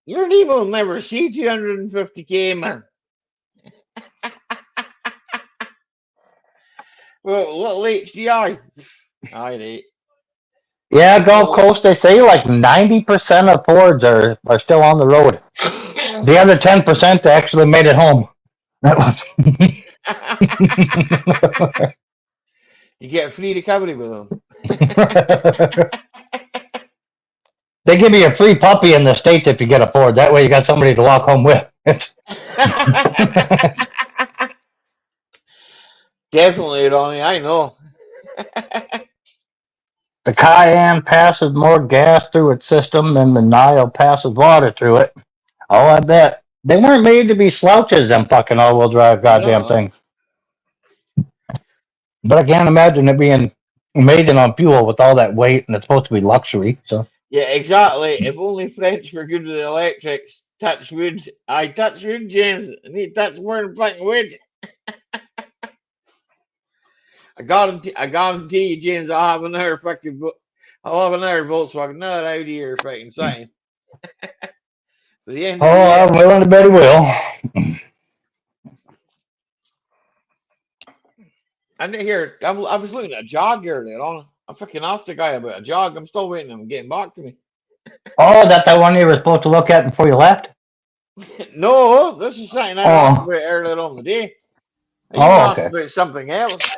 Your Nemo will never see 250K, man. Well, little HDI. All right.
Yeah, Gulf Coast, they say like 90% of Fords are still on the road. The other 10% actually made it home. That was.
You get free recovery with them.
They give you a free puppy in the States if you get a Ford. That way you got somebody to walk home with.
Definitely, Ronnie. I know.
The Cayenne passes more gas through its system than the Nile passes water through it. Oh, I bet. They weren't made to be slouches, them fucking all-wheel drive goddamn things. But I can't imagine it being amazing on fuel with all that weight, and it's supposed to be luxury. So.
Yeah, exactly. If only French were good with the electrics. Touch wood. I touch wood, James. I need touch more than fucking wood. I guarantee you, James, I'll have another Volkswagen, another Audi or fucking something.
I'm willing to bet he will.
I'm here. I was looking at a jog earlier on. I fucking asked the guy about a jog. I'm still waiting on him getting back to me.
Oh, is that the one you were supposed to look at before you left?
No, this is something I asked about earlier on the day. You asked about something else.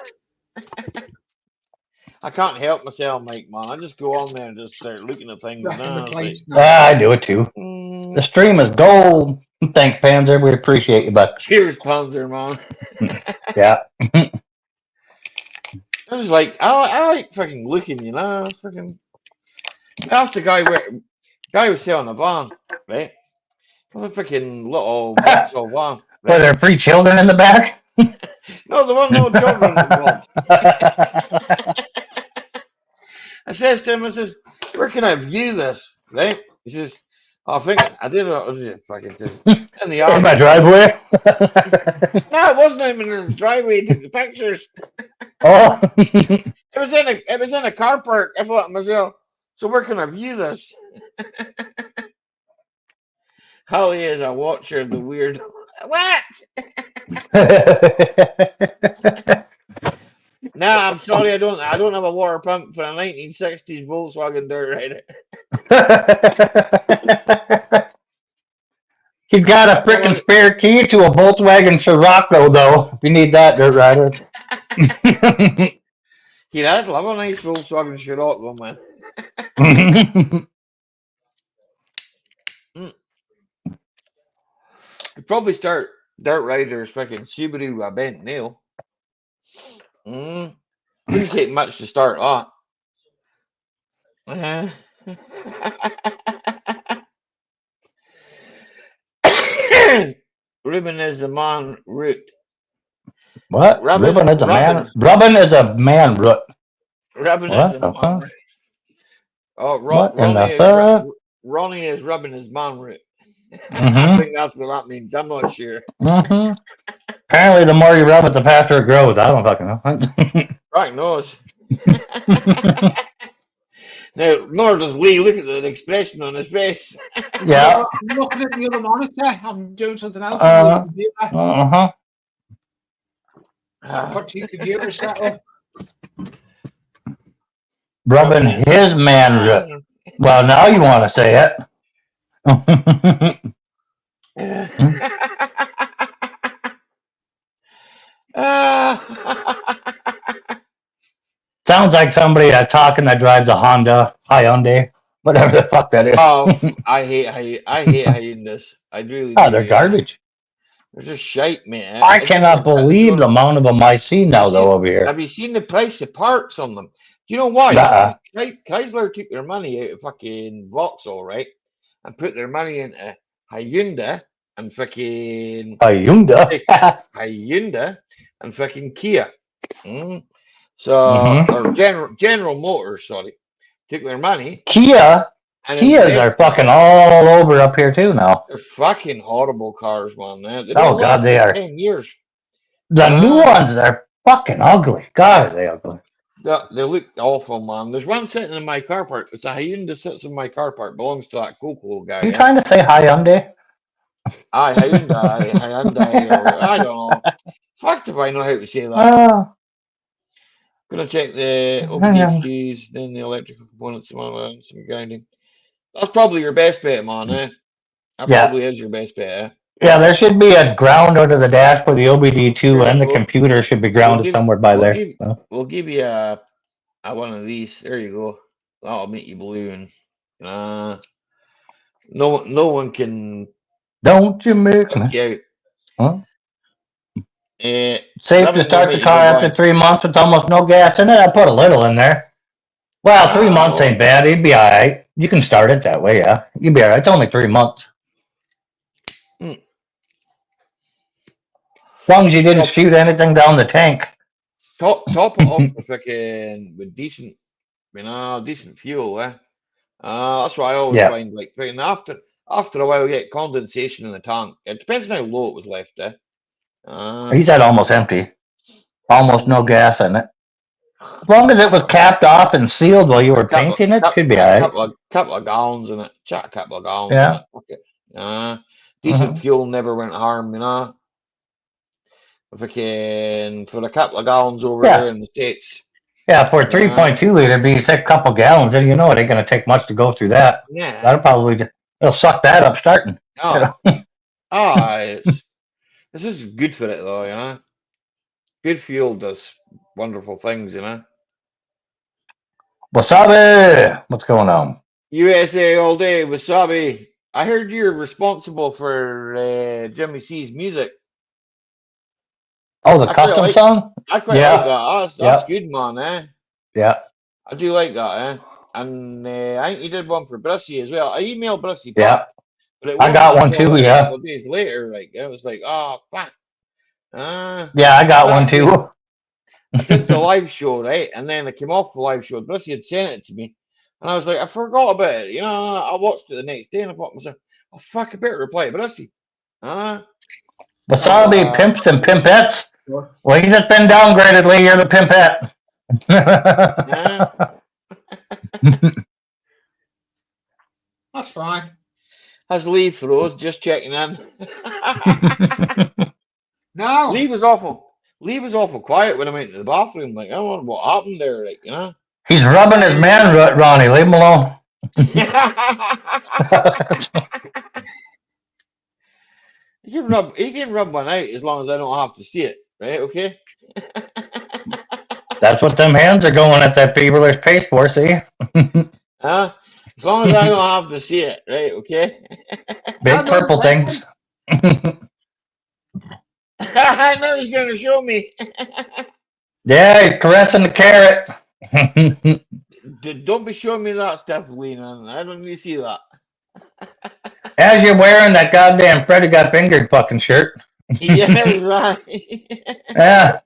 I can't help myself, Mike, man. I just go on there and just start looking at things.
I do it too. The stream is gold. Thanks, Panzer. We appreciate you, bud.
Cheers, Panzer, man.
Yeah.
I was like, I like fucking looking, you know. I asked the guy was selling a van, right? It was a freaking little Vauxhall van. Right?
Were there 3 children in the back?
No, there weren't no children involved. I says to him, I says, where can I view this? Right? He says, I think I did it. Fucking says in the yard.
In my driveway?
No, it wasn't even in the driveway. He took the pictures.
Oh.
It was in a car park. I thought to myself, so where can I view this? Holly is a watcher of the weird. What? Nah, I'm sorry, I don't have a water pump for a 1960s Volkswagen dirt rider.
He's got a freaking spare key to a Volkswagen Scirocco, though. If you need that, dirt rider.
I'd love a nice Volkswagen Scirocco, man. You'd probably start Dirt Rider's fucking Subaru with a bent nail. Wouldn't take much to start that. Ribbon is the man root.
What? Ribbon is a man. Rubbin is a man root.
Rubbin is a man root. Oh, Ronnie is rubbing his man root. I think that's what that means. I'm not sure.
Apparently, the more you rub it, the faster it grows. I don't fucking know.
Right nose. Now, nor does Lee. Look at the expression on his face.
Yeah. I'm looking at the other monitor. I'm doing something else. Put two computers set up.
Rubbing his man root. Well, now you want to say it. Sounds like somebody talking that drives a Honda Hyundai, whatever the fuck that is.
Oh, I hate Hyundais. I really do.
They're garbage.
They're just shite, man.
I cannot believe the amount of them I see now, though, over here.
Have you seen the price of parts on them? Do you know why? Chrysler took their money out of fucking Vauxhall, right? And put their money into Hyundai and fucking Hyundai and fucking Kia. So or General Motors, sorry, took their money.
Kias are fucking all over up here too now.
They're fucking horrible cars, man. They
oh God, they are.
10 years.
The new ones are fucking ugly. God, are they ugly.
They look awful, man. There's one sitting in my car park. It's a Hyundai sits in my car park. Belongs to that Coco guy.
You trying to say Hyundai?
Hyundai. I don't know. Fuck if I know how to say that. Gonna check the OBD keys, then the electrical components, some grinding. That's probably your best bet, man. That probably is your best bet.
Yeah, there should be a ground under the dash for the OBD2, and the computer should be grounded somewhere by there.
We'll give you a one of these. There you go. That'll make you balloon. No one can.
Don't you make me? Huh? Safe to start the car after 3 months with almost no gas in it. I put a little in there. Well, 3 months ain't bad. You'd be all right. You can start it that way, yeah. You'd be all right. It's only 3 months. As long as you didn't shoot anything down the tank.
Top it off with decent, decent fuel, that's what I always find. Like, after a while, you get condensation in the tank. It depends on how low it was left,
He's at almost empty. Almost no gas in it. As long as it was capped off and sealed while you were painting it, should be all right.
Couple of gallons in it. Chat a couple of gallons in it. Decent fuel never went harm, for a couple of gallons over there in the States.
Yeah, for a 3.2 liter, be a couple gallons, and it ain't going to take much to go through that.
Yeah.
It'll suck that up starting.
This is good for it, though, Good fuel does wonderful things,
Wasabi! What's going on?
USA all day, Wasabi. I heard you're responsible for Jimmy C's music.
Oh, the custom song?
I quite like that. That's good, man,
Yeah.
I do like that, And I think you did one for Brissy as well. I emailed Brissy
back.
But it
I got one too,
a couple of days later, it was like, oh, fuck.
Yeah, I got one too.
I did the live show, right? And then I came off the live show. Brissy had sent it to me. And I was like, I forgot about it. I watched it the next day and I thought to myself, oh, fuck, I better reply to Brissy.
Wasabi pimps and pimpettes. Well, you just been downgraded, Lee. You're the pimpette.
That's fine.
How's Lee froze? Just checking in.
No.
Lee was awful quiet when I went to the bathroom. Like, I don't know what happened there,
He's rubbing his man root, Ronnie. Leave him alone.
He can rub one out as long as I don't have to see it, right? Okay.
That's what them hands are going at that feverless pace for, see?
As long as I don't have to see it, right? Okay.
Big purple things.
I know he's going to show me.
Yeah, he's caressing the carrot.
Don't be showing me that stuff, Wayne. I don't need to see that.
As you're wearing that goddamn Freddy got fingered fucking shirt.
Yeah, right.
Yeah.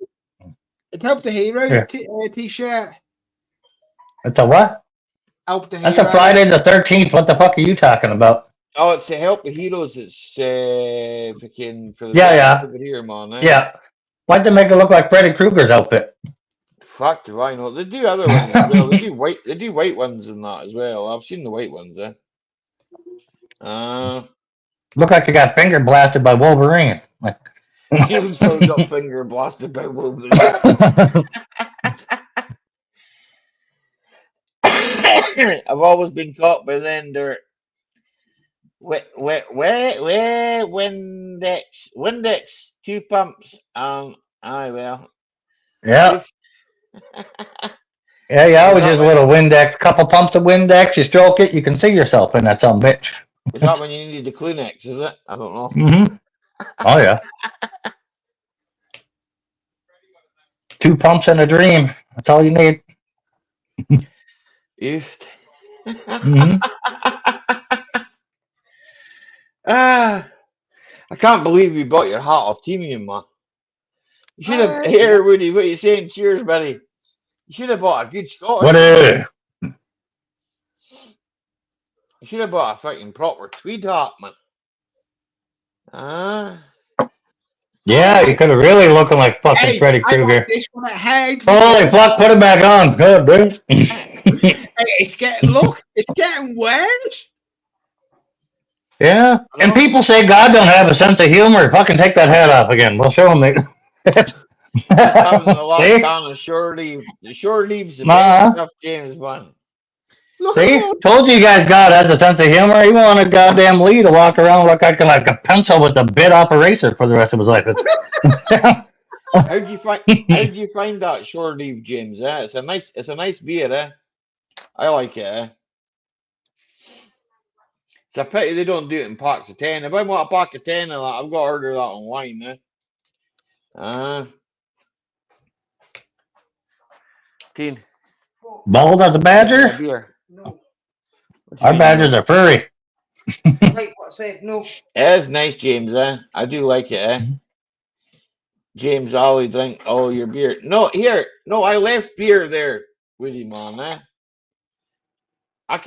It helped the hero
Yeah.
t-shirt.
It's a what?
Help the
That's
hero.
a Friday the 13th. What the fuck are you talking about?
Oh, it's to help the heroes. It's fucking for the
Yeah.
over here, man. Eh?
Yeah. Why'd they make it look like Freddy Krueger's outfit?
Fuck do I know? They do other ones as well. They do white ones in that as well. I've seen the white ones, eh?
Look like you got finger blasted by Wolverine. Like
you still got finger blasted by Wolverine. I've always been caught by then. They're Windex, 2 pumps. Aye, well.
Yeah. Yeah, you always use a little Windex, couple pumps of Windex, you stroke it, you can see yourself in that some bitch.
Is that when you needed the Kleenex, is it? I don't know.
Mm-hmm. Oh, yeah. 2 pumps and a dream. That's all you need.
Oofed.
Mm-hmm.
I can't believe you bought your hat off Teamium, man. You should have, here, Woody, what are you saying? Cheers, buddy. You should have bought a good Scottish.
What is?
You should have bought a fucking proper tweed hat, man.
Yeah, you could have really looking like fucking Freddy Krueger. Holy fuck, put it back on. Good, dude.
It's getting worse.
Yeah, and people say God don't have a sense of humor. Fucking take that hat off again. We'll show them it.
Having the last down the shore leave. The shore leaves the best stuff, James Bond.
See? Told you guys God has a sense of humor. He wanted goddamn Lee to walk around like a pencil with a bit off eraser for the rest of his life.
How'd you find that shore leave, James? It's a nice beer, eh? I like it, eh? It's a pity they don't do it in packs of 10. If I want a pack of 10 of that, I've got to order that online, eh? Teen.
Bald as a badger?
Beer.
No.
Our badgers are furry.
Right, what said no.
It is nice, James, eh? I do like it, eh? James, Ollie, drink all your beer. No, I left beer there with you, man, eh?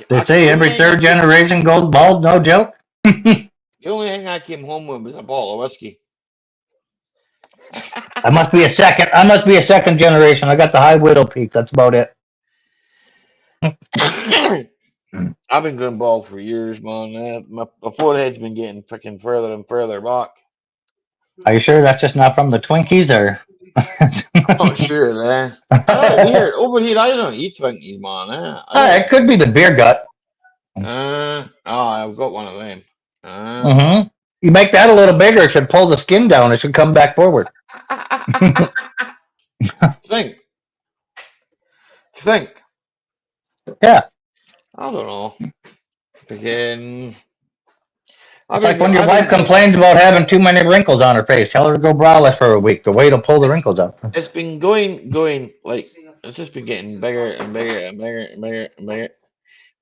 They say every third generation goes bald, no joke.
The only thing I came home with was a bottle of whiskey.
I must be a second generation. I got the high widow peak. That's about it.
I've been going bald for years, man. My forehead's been getting fucking further and further back.
Are you sure that's just not from the Twinkies, or?
I'm not sure, eh? Over here, I don't eat Twinkies, man.
It could be the beer gut.
I've got one of them.
You make that a little bigger. It should pull the skin down. It should come back forward.
Think.
Yeah.
I don't know. Again.
It's like when your wife complains about having too many wrinkles on her face. Tell her to go braless for a week. The way to pull the wrinkles out.
It's been going like it's just been getting bigger and bigger and bigger and bigger and bigger.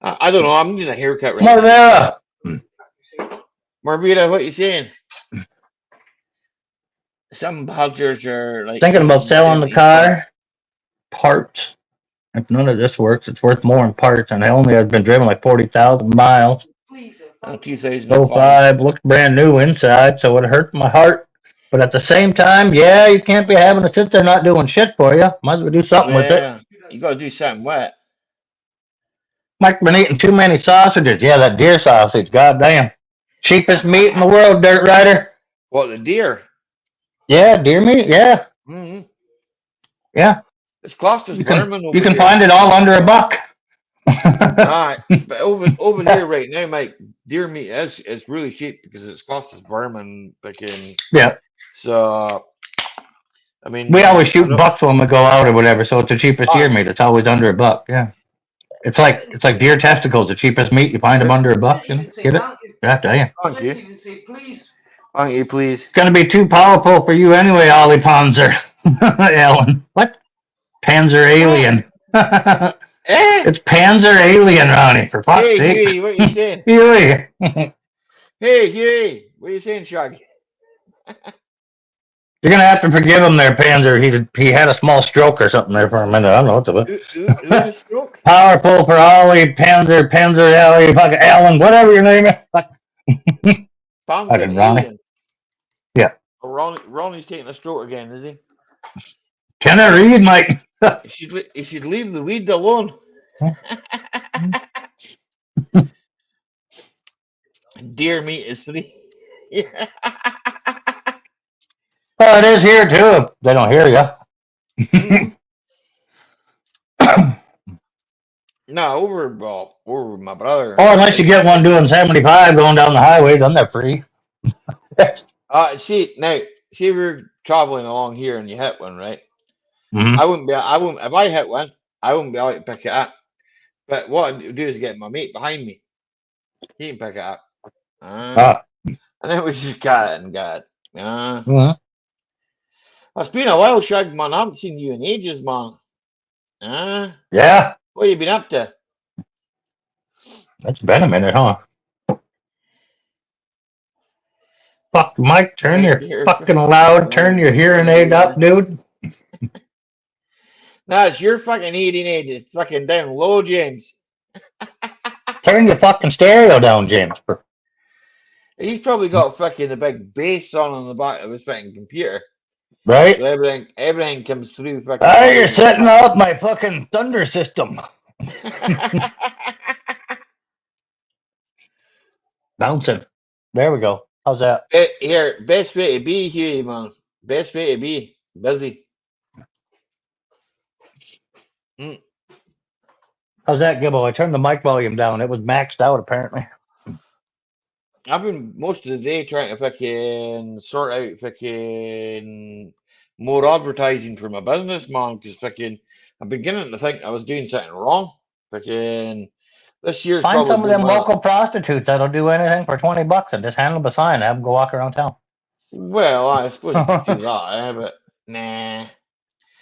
I don't know. I'm needing a haircut right now. Marvita, what you saying? Some badgers are like
thinking about selling the car. Parts. If none of this works, it's worth more in parts, and it only has been driven like 40,000 miles. 2005 looked brand new inside, so it hurt my heart. But at the same time, yeah, you can't be having to sit there not doing shit for you. Might as well do something with it.
You gotta do something wet.
Mike been eating too many sausages. Yeah, that deer sausage, goddamn. Cheapest meat in the world, Dirt Rider.
What, the deer?
Yeah, deer meat, yeah.
Mm-hmm.
Yeah.
It's classed as vermin over
You can
here.
find it all under $1.
Alright, but over here right now, Mike, deer meat is really cheap because it's classed as vermin.
Yeah.
So, I mean,
we always shoot bucks when we go out or whatever, so it's the cheapest deer meat. It's always under $1. Yeah. It's like deer testicles, the cheapest meat. You find them under $1. You know? Get it? Yeah, tell you.
Thank you. Why don't you please?
It's gonna be too powerful for you anyway, Ollie Panzer. Alan. What? Panzer Alien. It's Panzer Alien, Ronnie, for fuck's
Hey,
sake.
Huey, what are you saying?
Huey.
Hey, Huey, what are you saying, Shaggy?
You're gonna have to forgive him there, Panzer. He had a small stroke or something there for a minute. I don't know what to
Who had a stroke?
Powerful for Ollie, Panzer, Alley, fucking Alan, whatever your name is.
Panzer
Fucking Ronnie.
Alien.
Yeah.
Oh, Ronnie's taking a stroke again, is he?
Can I read, Mike?
He should leave the weed alone. Deer meat is free.
Oh, it is here too. They don't hear you.
No, over my brother.
Or unless you get one doing 75 going down the highway, then they're free.
See if you're traveling along here and you hit one, right?
Mm-hmm.
I wouldn't if I hit one, I wouldn't be able to pick it up. But what I do is get my mate behind me. He can pick it up. And then we just got it and got it.
Mm-hmm.
It's been a while, Shag, man. I haven't seen you in ages, man.
Yeah.
What have you been up to?
That's been a minute, huh? Fuck, Mike, turn your fucking loud, turn your hearing aid up, dude.
No, it's your fucking hearing aid. It's fucking down low, James.
Turn your fucking stereo down, James.
He's probably got fucking the big bass on the back of his fucking computer.
Right?
So everything comes through fucking.
Oh, you're setting off my fucking thunder system. Bouncing. There we go. How's that?
Here, best way to be, Huey, man. Best way to be. Busy.
How's that, Gibbo? I turned the mic volume down. It was maxed out, apparently.
I've been most of the day trying to fucking sort out fucking more advertising for my business, man, because fucking I'm beginning to think I was doing something wrong. Fucking this year's
Find
probably
some of them
been
local prostitutes that'll do anything for $20 and just hand them a sign and have them go walk around town.
Well, I suppose you could do that, but nah.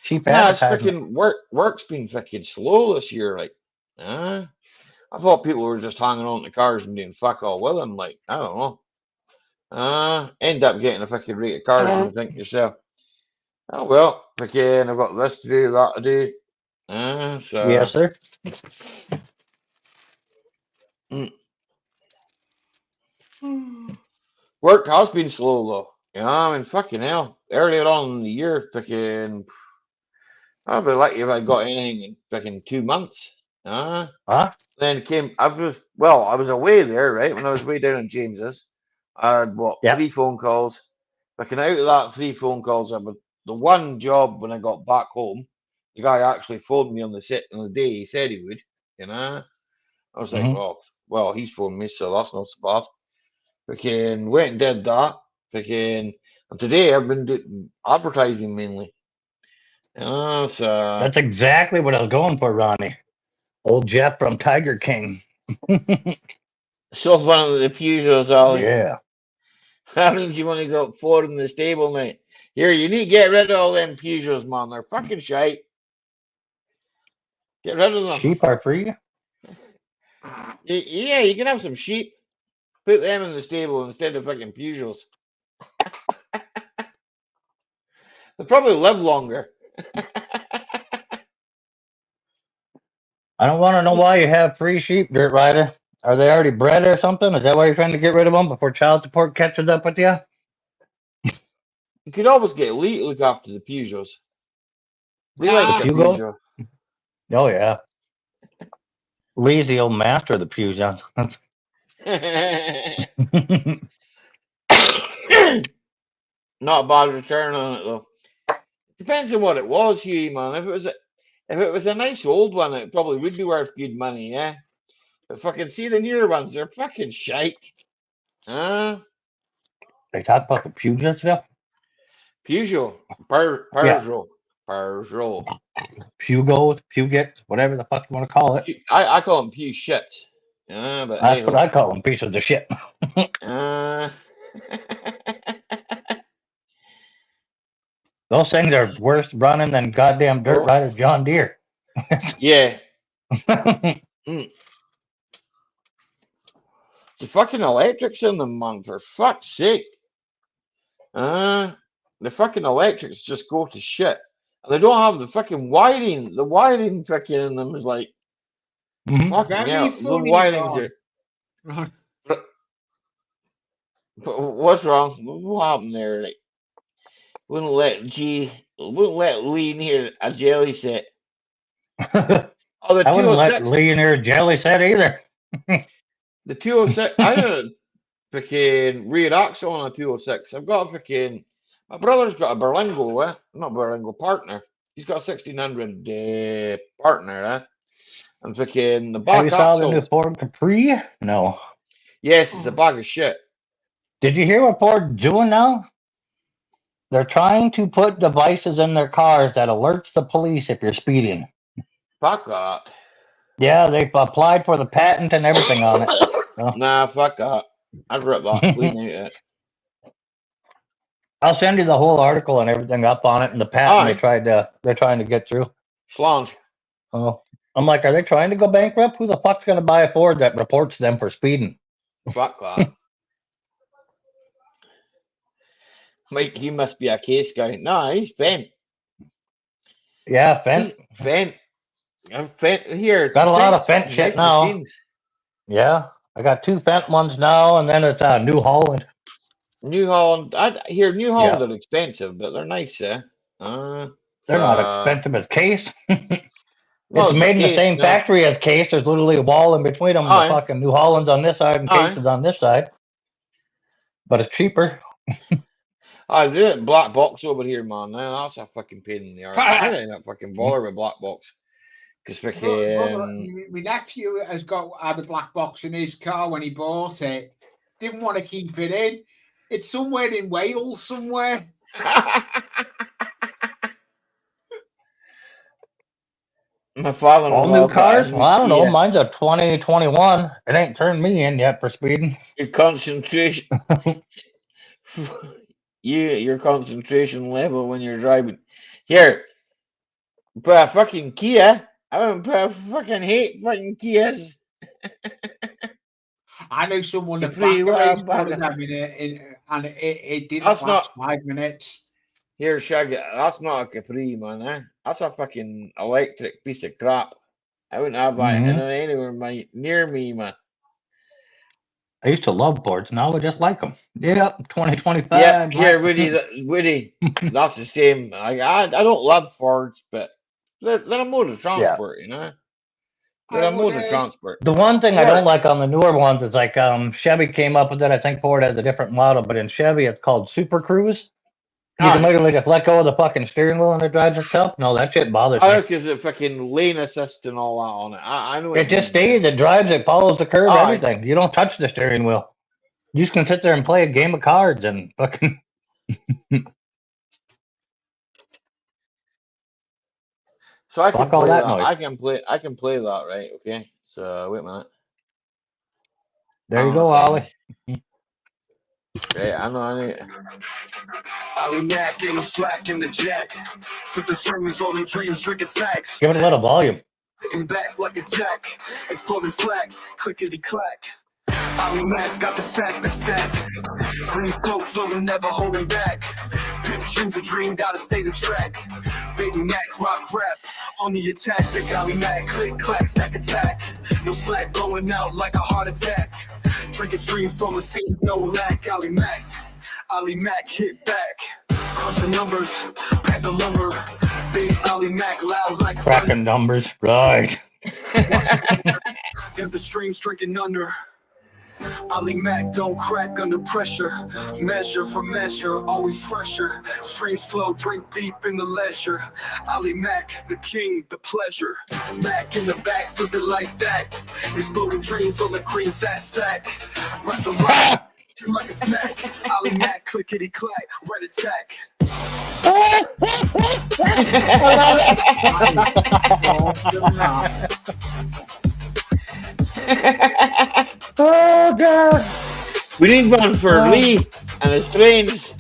Cheap
Nah, it's
advertising.
fucking work's been fucking slow this year, like. I thought people were just hanging on to cars and doing fuck all with them. Like, I don't know. End up getting a fucking rate of cars and you think to yourself, oh, well, fucking, I've got this to do, that to do. So.
Yes, sir.
Work has been slow, though. You know, I mean, fucking hell. Earlier on in the year, fucking, I'd be lucky if I got anything in fucking 2 months.
Huh?
Then I was away there, right? When I was way down in James's, I had 3 phone calls. Fucking out of that 3 phone calls, the one job when I got back home, the guy actually phoned me on the day he said he would. You know, I was like, oh, well, he's phoned me, so that's not so bad. Fucking went and did that. Fucking, and today I've been doing advertising mainly. You know, so
that's exactly what I was going for, Ronnie. Old Jeff from Tiger King.
Sold one of the Peugeots, Ollie.
Yeah.
That means you only got 4 in the stable, mate. Here, you need to get rid of all them Peugeots, man. They're fucking shite. Get rid of them.
Sheep are free?
Yeah, you can have some sheep. Put them in the stable instead of fucking Peugeots. They'll probably live longer.
I don't want to know why you have free sheep, Dirt Rider. Are they already bred or something? Is that why you're trying to get rid of them before child support catches up with you?
You could always get Lee to look after the Peugeots. We like the Peugeot.
Oh, yeah. Lee's the old master of the Peugeot.
Not a bad return on it, though. Depends on what it was, Hughie, man. If it was a nice old one, it probably would be worth good money, yeah. But fucking see the newer ones, they're fucking shite.
They talk about the Peugeots though?
Peugeot. Peugeot.
Peugeot, Puget, whatever the fuck you want to call it.
I call them Pew shits. But
that's what I call them, pieces of shit. Those things are worse running than goddamn Dirt Rider John Deere.
Yeah. Mm. The fucking electrics in them, man, for fuck's sake. The fucking electrics just go to shit. They don't have the fucking wiring. The wiring fucking in them is like, fucking
Very
hell. The
funny,
wirings
Ron.
are.
Right.
What's wrong? What happened there? Like, wouldn't let Lee near a jelly set. Oh, the
I wouldn't let
206.
Lee near a jelly set either.
The 206. I had a fucking rear axle on a 206. I've got a fucking. My brother's got a Berlingo, not Berlingo, partner. He's got a 1600 partner, and fucking the
Have
back
you saw the new
axles.
Ford Capri? No.
Yes, it's a bag of shit.
Did you hear what Ford's doing now? They're trying to put devices in their cars that alerts the police if you're speeding.
Fuck that.
Yeah, they've applied for the patent and everything on it. So.
Nah, fuck that. I'd rip that clean out of it.
I'll send you the whole article and everything up on it and the patent they're trying to get through.
Slange.
Oh, I'm like, are they trying to go bankrupt? Who the fuck's gonna buy a Ford that reports them for speeding?
Fuck that. Mike, he must be a case guy. Nah, he's Fent.
Yeah, Fent.
Fent. I'm Fent here.
Got a lot of Fent shit now. Machines. Yeah, I got 2 Fent ones now, and then it's New Holland.
New Holland. I hear New Holland are expensive, but they're nice,
they're not expensive as Case.
Well,
it's made in the same factory as Case. There's literally a wall in between them. The fucking New Holland's on this side and Case is on this side. But it's cheaper.
I did black box over here, man. That's a fucking pain in the arse. I didn't fucking bother with black box. Because fucking
my nephew had a black box in his car when he bought it. Didn't want to keep it in. It's somewhere in Wales somewhere.
My father.
All new cars? Well, I don't know. Mine's a 2021. It ain't turned me in yet for speeding.
Your concentration. Your concentration level when you're driving. Here, but a fucking Kia. I fucking hate fucking Kias.
I know someone that back one of them and it didn't last 5 minutes.
Here, Shaggy, that's not a Capri, man. That's a fucking electric piece of crap. I wouldn't have that anywhere near me, man.
I used to love Fords. Now I just like them. Yep, 2025.
Yeah, here, Woody, that's the same. I don't love Fords, but they're a mode of transport, you know. They're a mode of transport.
The one thing I don't like on the newer ones is like Chevy came up with it. I think Ford has a different model, but in Chevy it's called Super Cruise. You can literally just let go of the fucking steering wheel and it drives itself. No, that shit bothers me.
Because it fucking lane assist and all that on it. I know
it just stays, it drives, it follows the curve, everything. You don't touch the steering wheel. You just can sit there and play a game of cards and fucking.
So I can play that. I can play that, right? Okay. So wait a minute.
There you go, Ollie.
Okay, I know.
Ollie Mack ain't slack in the jack. Put the sermons on the dreams, drinking facts.
Give it a little volume.
In back like a jack. Exploding flag, clickety clack. Ollie Mack's got the sack, the stack. Green folk flowing, never holding back. Pimp dreams a dream, gotta stay the track. Baby Mac, rock rap, on the attack. Big Ollie Mack, click, clack, stack, attack. No slack blowing out like a heart attack. Drinking streams from the scenes, no lack. Ollie Mack hit back. Crush the numbers, pack the lumber. Big Ollie Mack loud like
cracking numbers, right.
Get the streams drinking under. Ollie Mack don't crack under pressure. Measure for measure, always fresher. Streams flow, drink deep in the leisure. Ollie Mack, the king, the pleasure. Mack in the back, flip it like that. Exploding dreams on the cream fat sack. Wrap the rock like a snack. Ollie Mack, clickety clack, red attack.
Oh god!
We need one for Lee and his trains.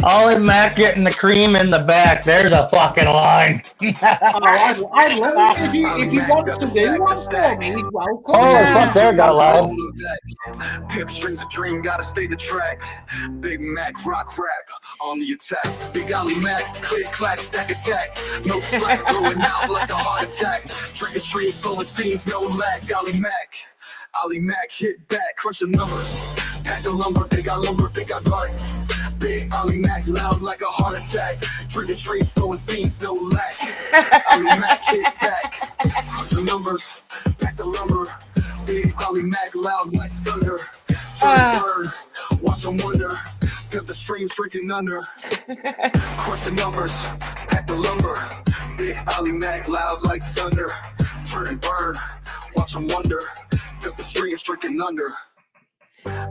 Ollie Mack getting the cream in the back. There's a fucking line.
I'd love it if he wants to do one for me. He's welcome.
Oh, fuck, there got a line.
Pimp strings a dream, gotta stay the track. Big Mac, rock rap, on the attack. Big Ollie Mac, click, clack, stack, attack. No slack, going out like a heart attack. Drinking streams, flowing scenes, no lack. Ollie Mac, hit back, crush the numbers. Pack the lumber, they got bark. Big Ollie Mac, loud like a heart attack. Drinking streams, flowing scenes, no lack. Ollie Mac, hit back, crush the numbers. Pack the lumber. Big Ollie Mac, loud like thunder. Burn, watch them wonder. Pimp the streams, drinking under. Crush the numbers, pack the lumber. Big Ollie Mac, loud like thunder. Turn and burn, watch them wonder. Pimp the streams, drinking under.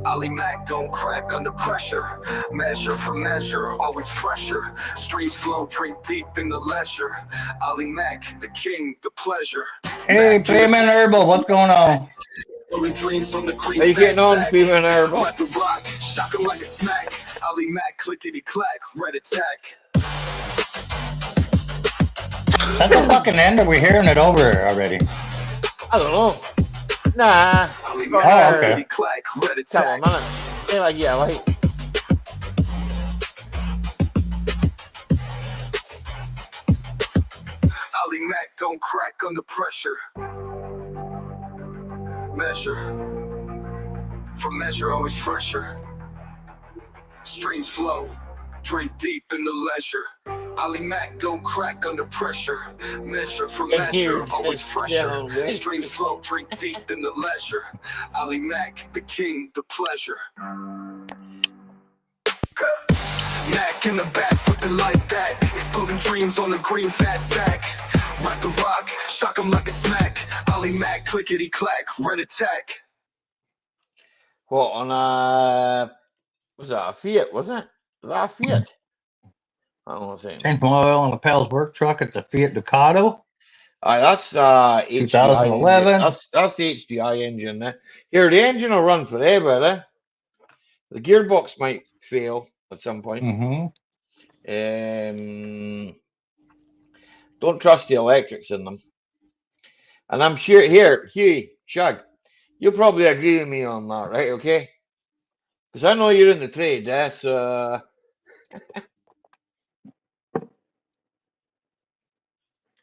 Ollie Mac don't crack under pressure. Measure for measure, always fresher. Streams flow, drink deep in the leisure. Ollie Mac, the king, the pleasure.
Hey, Payment Herbal, what's going on?
How you getting on, Payment Herbal?
Let the rock, shock him like a smack. Ollie Mac, clickety clack, red attack.
That's a fucking end, or are we hearing it over already?
I don't know. Nah.
Ollie
Oh,
Mac,
okay.
clickety clack, red
Tell him,
attack.
innit? They're like, yeah, like.
Ollie Mac don't crack under pressure. Measure for measure, always fresher. Streams flow, drink deep in the leisure. Ollie Mac don't crack under pressure. Measure for measure, always fresher. Streams flow, drink deep in the leisure. Ollie Mac, the king, the pleasure. Mac in the back, flipping like that. Exploding dreams on the green fat sack. Rock the rock, shock him like a smack. Ollie Mac, clickety clack, red attack.
What, on a. Was that a Fiat, was it? Was that a Fiat? I don't know what I'm saying.
Change my oil on the Pals work truck at the Fiat Ducato.
That's HDI
2011.
engine. That's the HDI engine there. Here, the engine will run forever, eh? The gearbox might fail at some point.
Mm-hmm.
Don't trust the electrics in them. And I'm sure, here, Huey, Shug, you'll probably agree with me on that, right? Okay? Because I know you're in the trade, so...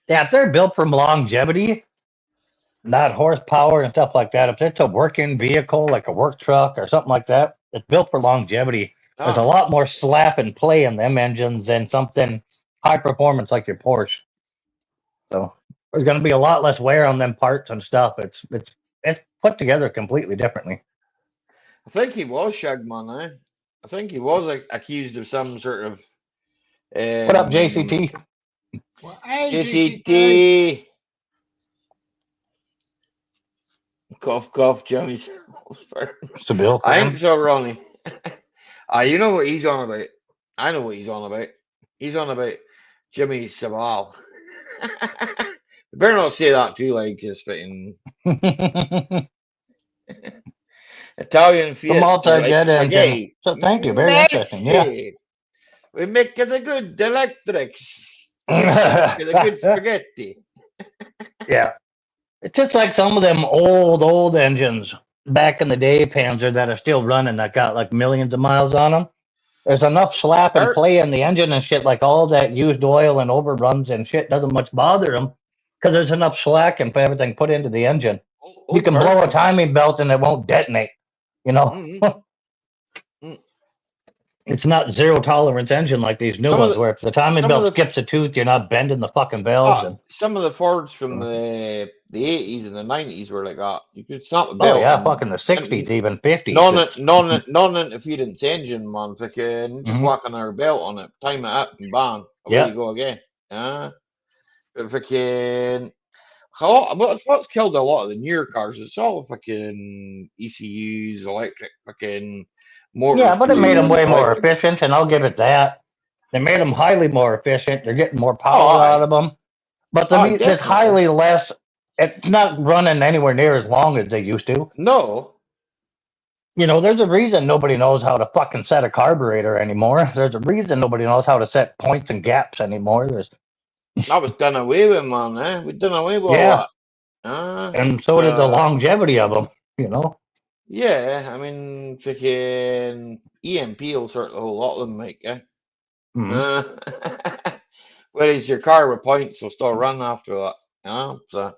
Yeah, if they're built for longevity, not horsepower and stuff like that, if it's a working vehicle, like a work truck or something like that, it's built for longevity. There's a lot more slap and play in them engines than something high performance like your Porsche. So there's going to be a lot less wear on them parts and stuff. It's put together completely differently.
I think he was Shagman, eh? I think he was accused of some sort of...
What up, JCT?
Well, hey,
JCT! Cough, cough, Jimmy's.
Seville.
I think so, Ronnie. You know what he's on about. I know what he's on about. He's on about Jimmy Savile. You better not say that too, like it's fitting. Italian Fiat.
The multi-jet engine. So thank you. Very interesting. Yeah.
We make the good electrics. The good spaghetti.
Yeah. It's just like some of them old engines back in the day, Panzer, that are still running that got like millions of miles on them. There's enough slap and play in the engine and shit, like all that used oil and overruns and shit doesn't much bother them because there's enough slack and everything put into the engine. You can blow a timing belt and it won't detonate, you know?
Mm-hmm.
It's not zero tolerance engine like these new ones where if the timing belt skips a tooth, you're not bending the fucking valves.
Some of the Fords from the 80s and the 90s were like that. You could snap the belt.
Oh, yeah, fucking the 60s, even 50s.
Non-interference engine, man. Fucking just whacking our belt on it, time it up and bang. Away you go again. But fucking... What's killed a lot of the newer cars? It's all fucking ECUs, electric fucking motors.
Yeah, but it made them way more efficient, and I'll give it that. They made them highly more efficient. They're getting more power out of them. But it's highly less. It's not running anywhere near as long as they used to.
No.
You know, there's a reason nobody knows how to fucking set a carburetor anymore. There's a reason nobody knows how to set points and gaps anymore.
That was done away with, man. We done away with all
Yeah,
that.
and so did the longevity of them. You know.
Yeah, I mean, freaking EMP will sort the whole lot of them, like,
Mm-hmm.
Whereas your car with points will still run after that. So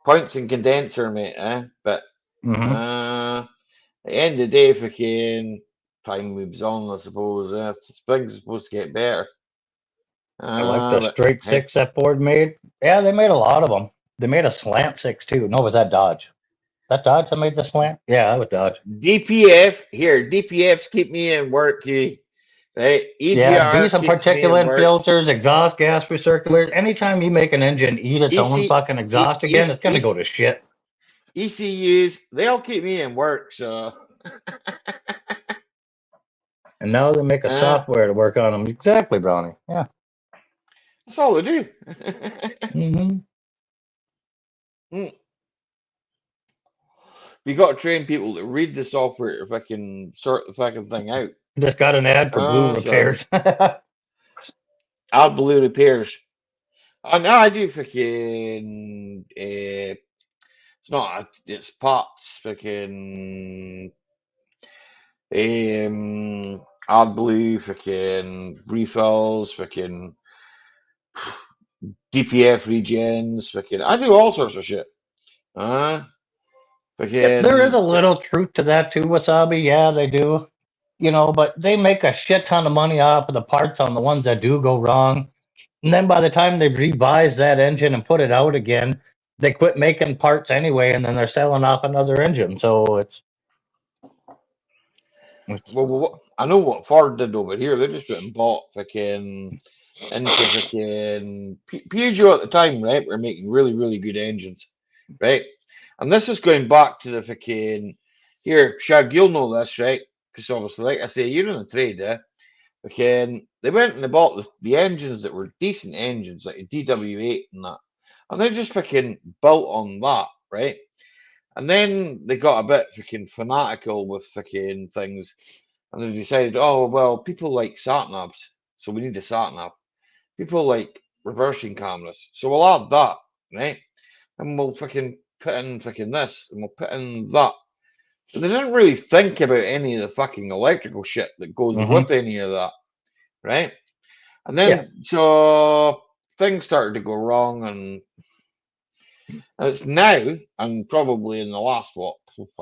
points and condenser, mate. But
Mm-hmm.
at the end of the day, freaking time moves on, I suppose. Things are supposed to get better.
I like the
But
straight
hey,
six that Ford made. Yeah, they made a lot of them. They made a slant six too. No, was that Dodge? That Dodge that made the slant? Yeah, that was Dodge.
DPFs keep me in work. Right,
Yeah,
EGR
decent
keeps me in
particulate
work.
filters, exhaust gas recirculars. Anytime you make an engine eat its own
EC,
fucking exhaust again, it's gonna go to shit.
ECUs, they all keep me in work. So,
And now they make a software to work on them. Exactly, Brownie. Yeah.
that's all they do.
Mm-hmm.
You got to train people to read the software to fucking sort the fucking thing out.
Just got an ad for Blue
So
Repairs.
I'll Blue Repairs. Now I do fucking. It's not. It's parts. Fucking. AdBlue. Fucking refills. Fucking DPF regens. Fucking. I do all sorts of shit.
Yep, there is
Fucking.
a little truth to that too, Wasabi. Yeah, they do. You know, but they make a shit ton of money off of the parts on the ones that do go wrong. And then by the time they revise that engine and put it out again, they quit making parts anyway, and then they're selling off another engine. So it's
Well, I know what Ford did over here. They just went and bought fucking into fucking Peugeot at the time, right? We're making really, really good engines, right? And this is going back to the fucking here, Shag, you'll know this, right? Because obviously, like I say, you're in the trade, Fucking, they went and they bought the engines that were decent engines, like a DW8 and that, and they just fucking built on that, right? And then they got a bit fucking fanatical with fucking things, and they decided, oh well, people like sat navs, so we need a sat nav. People like reversing cameras, so we'll add that, right? And we'll fucking put in fucking this, and we'll put in that. But they didn't really think about any of the fucking electrical shit that goes with any of that, right? And then so things started to go wrong, and it's now, and probably in the last I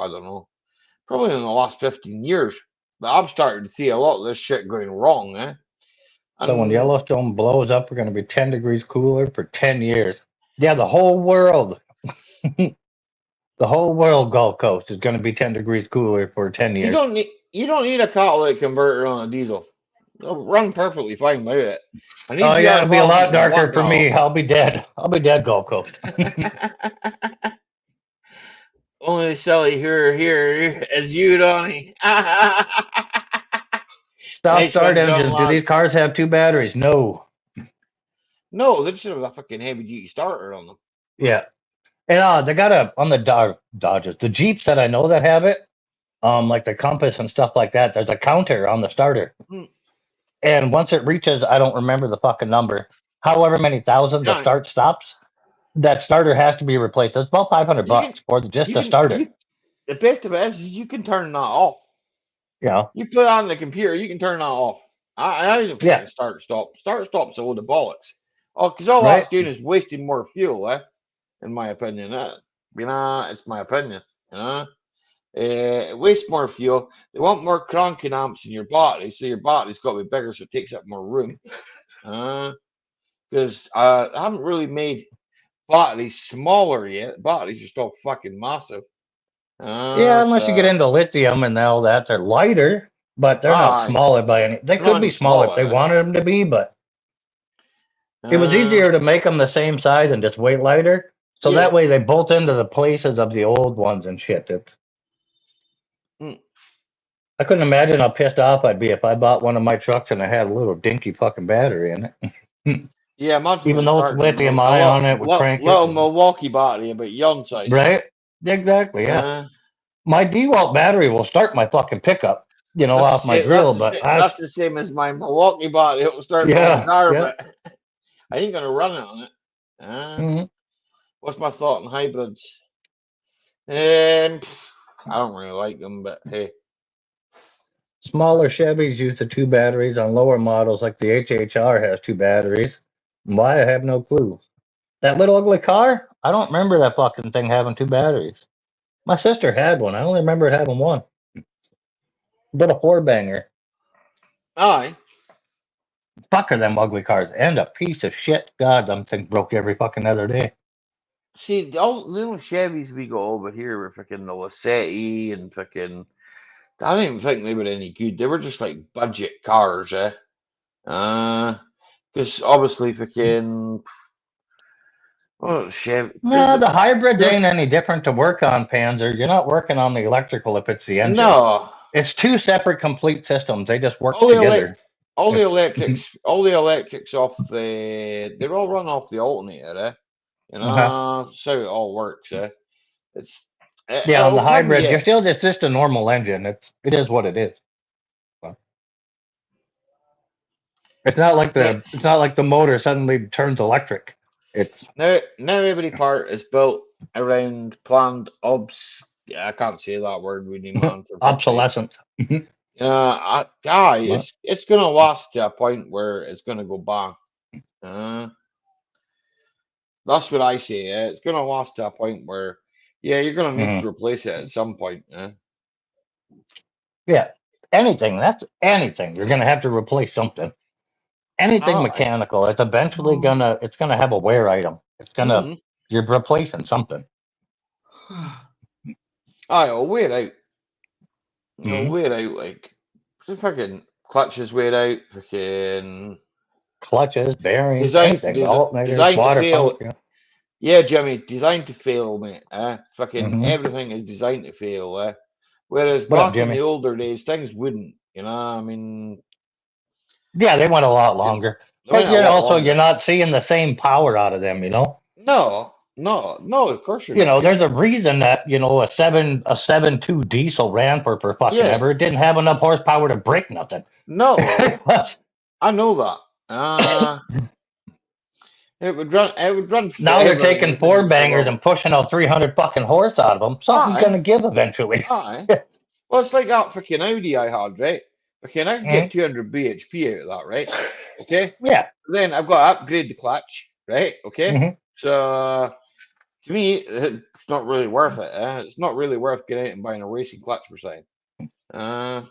don't know, probably in the last 15 years, that I've started to see a lot of this shit going wrong,
so when
And
Yellowstone blows up, we're going to be 10 degrees cooler for 10 years. Yeah, the whole world, the whole world Gulf Coast is going to be 10 degrees cooler for 10
you
years.
don't need a catalytic converter on a diesel. It'll run perfectly fine without it. An
Oh yeah,
EGR
it'll be a
valve
lot
you can
darker
whack
for
that
me.
off.
I'll be dead. I'll be dead, Gulf Coast.
Only Sally here is you, Donnie.
Stop
Nice
start
one, John
engines. Do
Lad.
these cars have two batteries? No.
No, they should have a fucking heavy duty starter on them.
Yeah. And they got on the Dodges, the Jeeps that I know that have it, like the Compass and stuff like that, there's a counter on the starter. And once it reaches, I don't remember the fucking number, however many thousand the start stops, that starter has to be replaced. It's about $500 for just to start it.
The best of it is you can turn that off.
Yeah.
You put it on the computer, you can turn that off. I didn't fucking start stop. Start stop's a load of bollocks. Oh, because all that's doing is wasting more fuel, in my opinion. It's my opinion. It wastes more fuel. They want more cranking amps in your battery, so your battery's got to be bigger, so it takes up more room. Because I haven't really made batteries smaller yet. Batteries are still fucking massive.
Yeah, unless you get into lithium and all that, they're lighter, but they're not smaller by any. They could be smaller if they wanted them to be, but it was easier to make them the same size and just way lighter. So that way they bolt into the places of the old ones and shit. I couldn't imagine how pissed off I'd be if I bought one of my trucks and I had a little dinky fucking battery in it.
Yeah, imagine
even though it's lithium ion, it would crank
little
it.
Milwaukee battery, but young size.
Right? Exactly, yeah. My DeWalt battery will start my fucking pickup, off my drill, but
that's the same as my Milwaukee battery. It'll start my own car, but I ain't gonna run it on it.
Mhm.
What's my thought on hybrids? I don't really like them, but hey.
Smaller Chevys use the 2 batteries. On lower models like the HHR has 2 batteries. Why, I have no clue. That little ugly car? I don't remember that fucking thing having 2 batteries. My sister had one. I only remember having one. Little 4-banger.
Aye.
Fuck are them ugly cars. And a piece of shit. God, them things broke every fucking other day.
See, all the little Chevys we got over here were fucking the Lacetti and fucking. I don't even think they were any good. They were just like budget cars, eh? Because obviously fucking. Oh, Chevy.
No, the hybrids ain't any different to work on, Panzer. You're not working on the electrical if it's the engine.
No.
It's 2 separate complete systems. They just work
All
together.
the electrics off they're all run off the alternator, eh? That's how it all works, eh?
On the hybrid, it's just a normal engine. It is what it is. It's not like the motor suddenly turns electric. It's
now every part is built around planned I can't say that word with you, man.
obsolescence.
It's gonna last to a point where it's gonna go bang. That's what I say. It's gonna last to a point where, you're gonna need to replace it at some point.
Yeah, anything. That's anything. You're gonna have to replace something. Anything mechanical. It's eventually gonna have a wear item. You're replacing something.
I'll wear out. You'll wear out like the fucking clutches wear out. Fucking
clutches, bearings,
designed
water
to fail.
pump,
Yeah, Jimmy, designed to fail, mate. Fucking everything is designed to fail. Whereas back in the older days, things wouldn't. I mean.
Yeah, they went a lot longer. But you're not seeing the same power out of them,
No, of course you're not.
There's a reason that, a 7.2 diesel ran for fucking ever. It didn't have enough horsepower to break nothing.
No. I know that. It would run.
Now they're taking 4-bangers and pushing out 300 fucking horse out of them. Something's gonna give eventually.
Well, it's like that fucking Audi I had, right? Okay, and I can get 200 bhp out of that, right? Okay.
Yeah.
Then I've got to upgrade the clutch, right? Okay. So to me, it's not really worth it. It's not really worth getting out and buying a racing clutch per se. No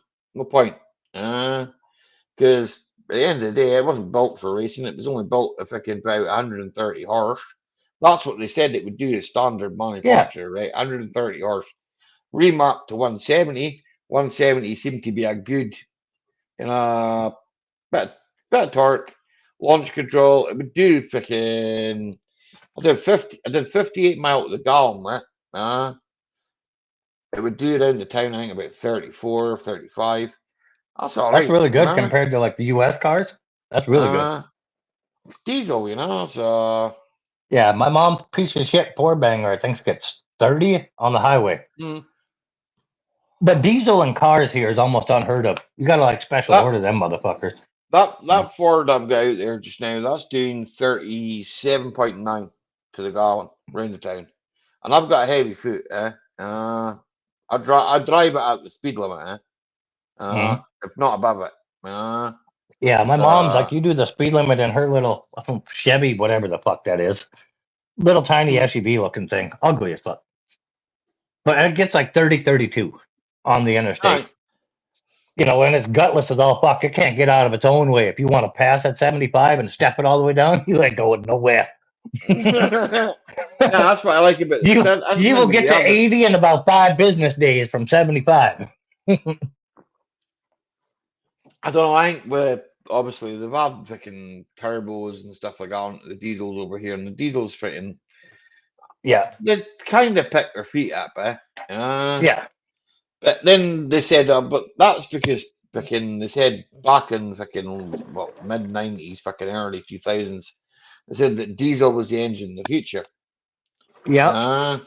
point. Because at the end of the day, it wasn't built for racing. It was only built at fucking about 130 horse. That's what they said it would do as standard manufacturer, right? 130 horse. Remapped to 170. 170 seemed to be a good, bit of torque, launch control. It would do fucking. I did 58 mile to the gallon, right? It would do around the town, I think, about 34, 35. That's all right.
That's really good compared to like the US cars. That's really good.
Diesel, so.
Yeah, my mom's piece of shit 4-banger, I think, gets 30 on the highway. But diesel in cars here is almost unheard of. You gotta like special order them motherfuckers.
That Ford I've got out there just now, that's doing 37.9 to the gallon around the town. And I've got a heavy foot, I drive it at the speed limit, if not above it.
Yeah, my mom's like, you do the speed limit in her little Chevy, whatever the fuck that is. Little tiny SUV looking thing. Ugly as fuck. But it gets like 30, 32 on the interstate. And it's gutless as all fuck. It can't get out of its own way. If you want to pass at 75 and step it all the way down, you ain't going nowhere.
That's what I like about it.
You will get to 80 in about 5 business days from 75.
I don't know. I think obviously they've had fucking turbos and stuff like that. The diesels over here, and the diesels fitting.
Yeah,
they kind of pick their feet up,
yeah.
But then they said, but that's because fucking they said back in fucking mid 90s, fucking early 2000s, they said that diesel was the engine of the future.
Yeah.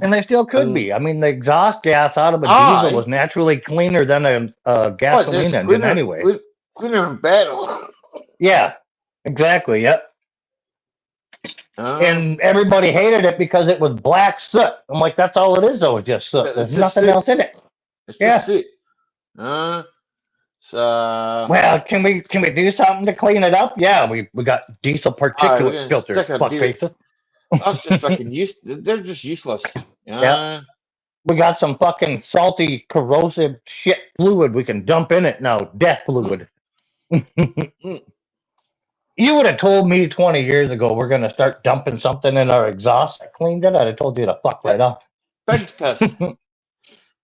And they still could
And-
be. I mean, the exhaust gas out of a
Aye.
diesel was naturally cleaner than a gasoline
it's
engine
cleaner,
anyway.
Cleaner and better.
Yeah, exactly. Yep.
Uh,
And everybody hated it because it was black soot. I'm like, that's all it is, though. It's just soot.
It's
There's
just
nothing
soot.
else in it.
it's
Yeah.
just soot. So
Well, can we do something to clean it up? Yeah, we got diesel particulate
gonna
filters.
stick a
Fuck
deal-
faces.
that's just fucking they're just useless.
Yeah. We got some fucking salty, corrosive shit fluid we can dump in it now. Death fluid. You would have told me 20 years ago we're going to start dumping something in our exhaust that cleans it. I'd have told you to fuck right off.
Pig's piss.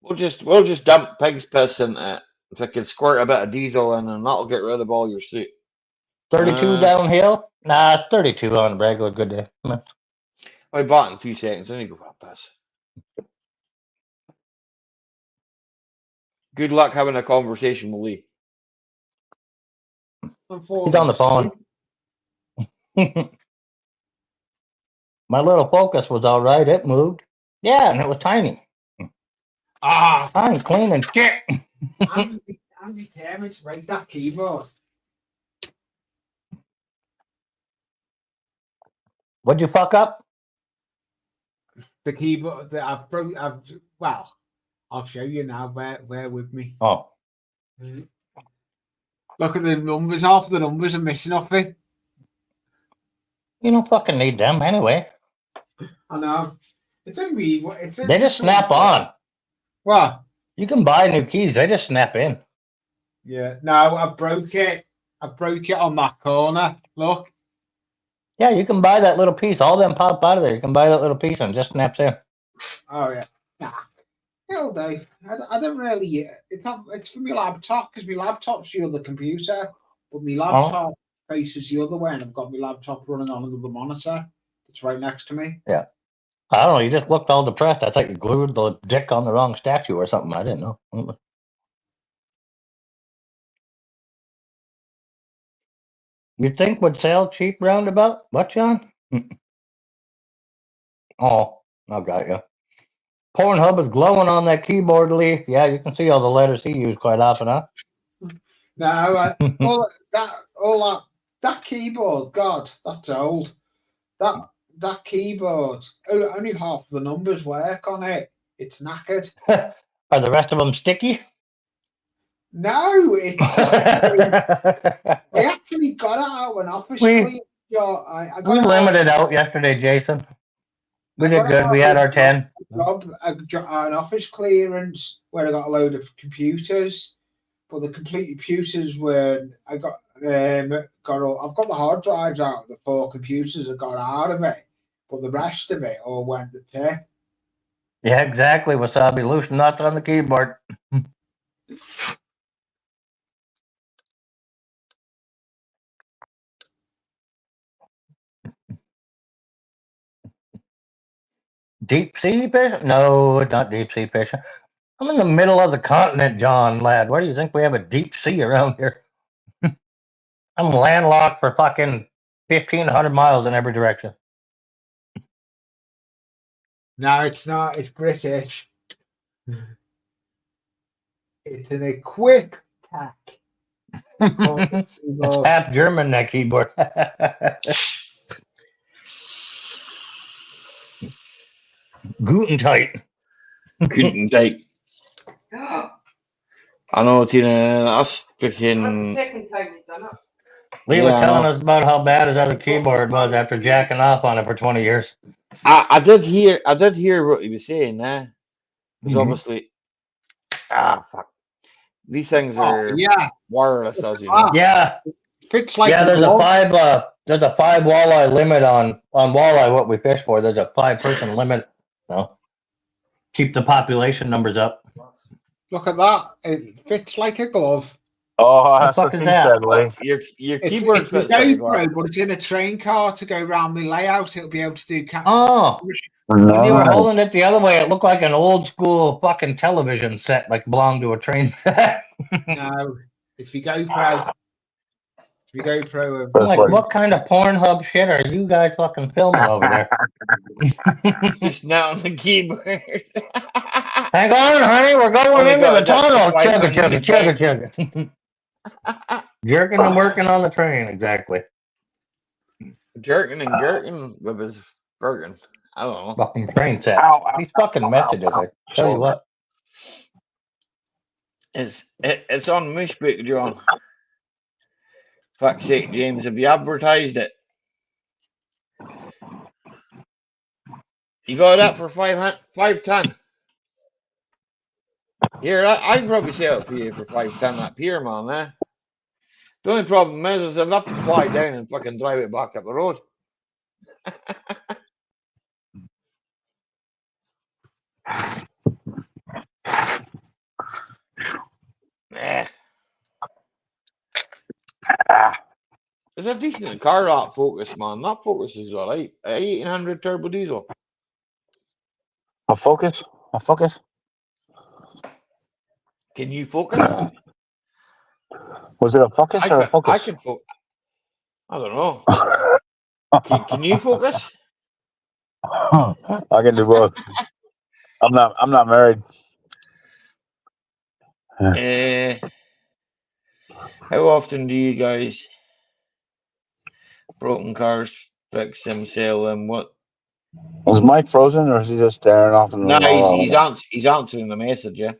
we'll just dump pig's piss in it. If I can squirt a bit of diesel in, and that'll get rid of all your soot.
32 downhill? Nah, 32 on a regular good day.
I bought in 2 seconds. I need to go for a piss. Good luck having a conversation with Lee.
He's on the phone. My little Focus was all right. It moved. Yeah, and it was tiny. I'm clean and shit.
I'm determined to break that keyboard.
What'd you fuck up?
The keyboard that well, I'll show you now. Bear with me.
Oh.
Look at the numbers. Half the numbers are missing off it.
You don't fucking need them anyway.
I know. They
just snap on.
What?
You can buy new keys. They just snap in.
Yeah. No, I broke it. I broke it on that corner. Look.
Yeah, you can buy that little piece. All them pop out of there. You can buy that little piece and it just snaps in.
Oh, yeah. Nah. It'll do. I don't really... It's for my laptop, because my laptop's the other computer, but my laptop faces the other way, and I've got my laptop running on another monitor. It's right next to me.
Yeah. I don't know. You just looked all depressed. I thought you glued the dick on the wrong statue or something. I didn't know. You'd think would sell cheap roundabout? What, John? Oh, I got you. Pornhub is glowing on that keyboard, Lee. Yeah, you can see all the letters he used quite often, huh?
No, that keyboard, God, that's old. That keyboard, only half the numbers work on it. It's knackered.
Are the rest of them sticky?
No, it's I actually got it out an office.
We limited out yesterday, Jason. We did good. We had our 10.
An office clearance where I got a load of computers, but the complete computers were I've got the hard drives out of the 4 computers I got out of it, but the rest of it all went to tip.
Yeah, exactly. Wasabi, loose nuts on the keyboard. Deep sea fishing? No, it's not deep sea fishing. I'm in the middle of the continent, John, lad. Where do you think we have a deep sea around here? I'm landlocked for fucking 1,500 miles in every direction.
No, it's not. It's British. It's an equip tack.
It's half German, that keyboard. Guten Tag.
Guten Tag. I know, Tina. That's freaking.
That's the second time you've done it.
Lee was telling us about how bad his other keyboard was after jacking off on it for 20 years.
I did hear what he was saying. Because obviously, fuck. These things are wireless, as you know.
Yeah.
Fits like
there's a 5 walleye limit on walleye. What we fish for, there's a 5-person limit. No, keep the population numbers up.
Look at that! It fits like a glove.
Oh, that's what he said, Lee.
Your keyboard
it's
fits
a
like a
GoPro,
glove.
but it's in a train car to go round the layout. It'll be able to do.
When you were holding it the other way, it looked like an old school fucking television set, like belonged to a train set.
No, it's the GoPro. We go through them.
Press
Like,
button.
what kind of Pornhub shit are you guys fucking filming over there?
Just now on the keyboard.
Hang on, honey, we're going
Only
into the
got that
tunnel.
5
Chugga,
minutes
chugga,
of
chugga,
text.
chugga. Jerking and working on the train, exactly.
Jerking and gurking with his Bergen. I don't know.
Fucking train set.
Ow, ow,
These fucking messages, I tell you what.
It's on Mushbook, John. Fuck's sake, James, have you advertised it? You got it up for 510. Here, I'd probably sell it for you for 510 up here, man. Eh? The only problem is I'd have to fly down and fucking drive it back up the road. It's a decent car, that Focus, man. That Focus is alright. 1800 turbo diesel.
A Focus? A Focus?
Can you focus?
Was it a Focus or a Focus?
I can focus. I don't know. Can you focus?
I can do both. I'm not married.
How often do you guys broken cars fix them, sell them? What?
Was Mike frozen or is he just staring off in the
No, he's answering the message, yeah.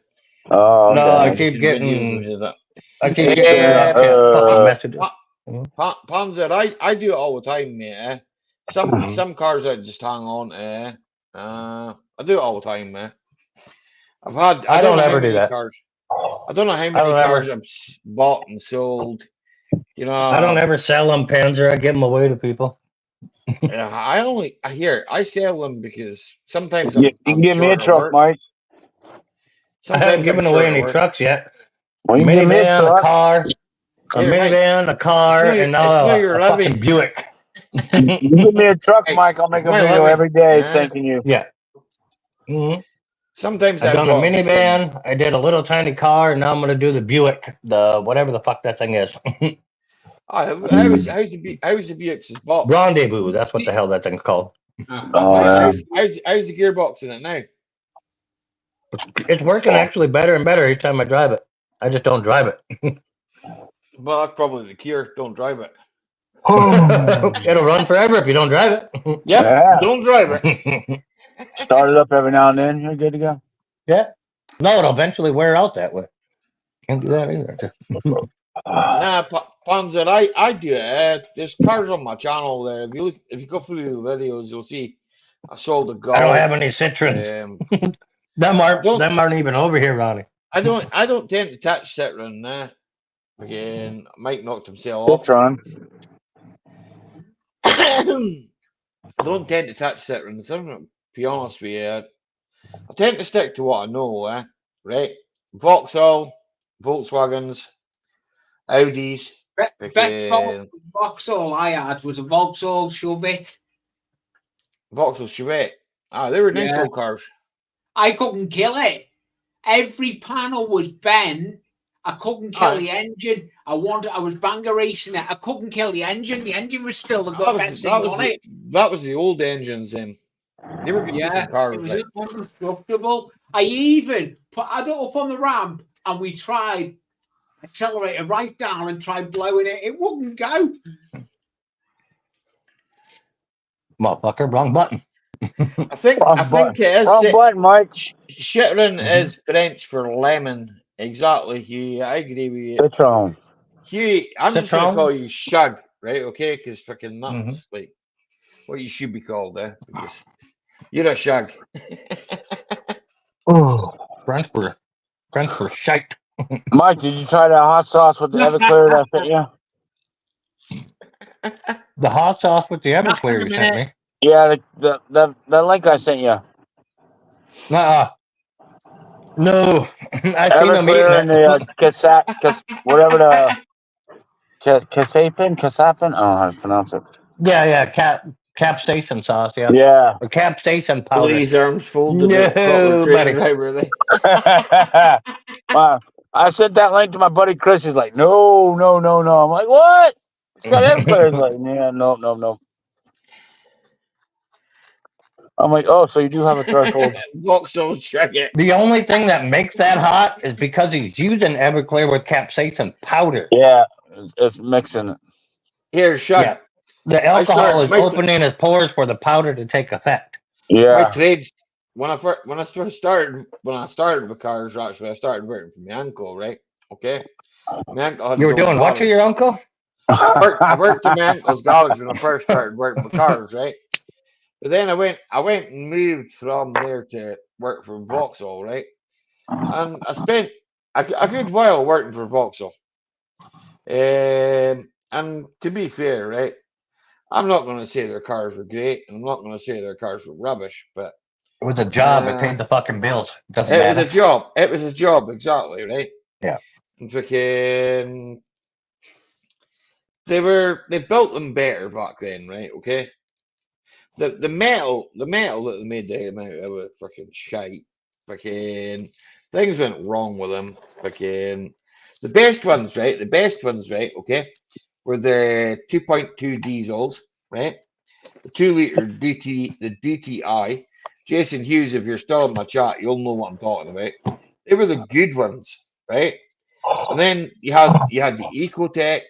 Oh, okay.
No, I
Just
keep
in videos
getting.
we do that.
I keep getting fucking messages.
Panzer, I do it all the time, mate. Eh? Some cars I just hang on to. I do it all the time, man. I don't ever do that. Cars. I don't know how many cars I've bought and sold. You know,
I don't ever sell them, Panzer. I give them away to people.
Yeah, I sell them because sometimes
you can give me a truck, Mike.
I haven't given away any trucks yet.
Well, you
give me a car, a minivan, a car, and now a fucking Buick.
You give me a truck, Mike. I'll make a video every day thanking you.
Yeah. Mm-hmm.
Sometimes
I've done a minivan. I did a little tiny car, and now I'm going to do the Buick, the whatever the fuck that thing is.
How's the Buick's box?
Rendezvous. That's what the hell that thing's called.
How's the gearbox in it now?
It's working actually better and better every time I drive it. I just don't drive it.
Well, that's probably the cure. Don't drive it.
It'll run forever if you don't drive it.
Yeah, don't drive it.
Start it up every now and then. You're good to go.
Yeah. No, it'll eventually wear out that way. Can't do that either.
Nah, Panzer, I do it. There's cars on my channel there. If you go through the videos, you'll see I sold a Golf.
I don't have any Citroens. Them aren't even over here, Ronnie.
I don't tend to touch Citroen. Again, Mike knocked himself off.
Citron.
I don't tend to touch Citroens. I'm going to be honest with you. I tend to stick to what I know, right? Vauxhall, Volkswagens, Audis.
Vauxhall I had was a Vauxhall Chevette.
Vauxhall Chevette. They were nice old cars.
I couldn't kill it. Every panel was bent. I couldn't kill the engine. I was banger racing it. I couldn't kill the engine. The engine was still the best thing on it.
That was the old engines then. They were decent cars.
It was indestructible. I even put it up on the ramp and we tried accelerated right down and tried blowing it. It wouldn't go.
Motherfucker, wrong button.
I think it is.
Wrong button, Mike.
Citroen is French for lemon. Exactly, Hugh. I agree with you.
Citron.
Hugh, I'm just going to call you Shug, right? Okay? Because fucking that's like what you should be called, because you're a Shug.
French for shite.
Mike, did you try that hot sauce with the Everclear that I sent you?
The hot sauce with the Everclear you sent me?
Yeah, the link I sent you.
No, I seen them eating
and the whatever the Casapin. I don't know how to pronounce it.
Yeah, capsaicin sauce.
Yeah,
or capsaicin powder.
These arms folded.
No, buddy.
Wow. I sent that link to my buddy Chris. He's like, no. I'm like, what? It's got air players. Like, yeah, no. I'm like, oh, so you do have a threshold.
Vauxhall, check it.
The only thing that makes that hot is because he's using Everclear with capsaicin powder.
Yeah, it's mixing it.
Here, Shug.
Yeah. The alcohol is opening his pores for the powder to take effect.
My
Yeah.
trades when I started with cars, actually I started working for my uncle, right? Okay. My uncle had
You
his
were
own
doing what to
garage.
your uncle?
I worked in my uncle's garage when I first started working with cars, right? But then I went and moved from there to work for Vauxhall, right? And I spent a good while working for Vauxhall. And to be fair, right, I'm not going to say their cars were great, and I'm not going to say their cars were rubbish, but
It was a job. It paid the fucking bills. It doesn't
it
matter.
was a job. It was a job, exactly, right?
Yeah.
And freaking, they built them better back then, right? Okay. The metal that they made them out of was freaking shite. Freaking things went wrong with them. Freaking the best ones, right? Okay, were the 2.2 diesels, right? The 2-liter DTI. Jason Hughes, if you're still in my chat, you'll know what I'm talking about. They were the good ones, right? And then you had the Ecotech,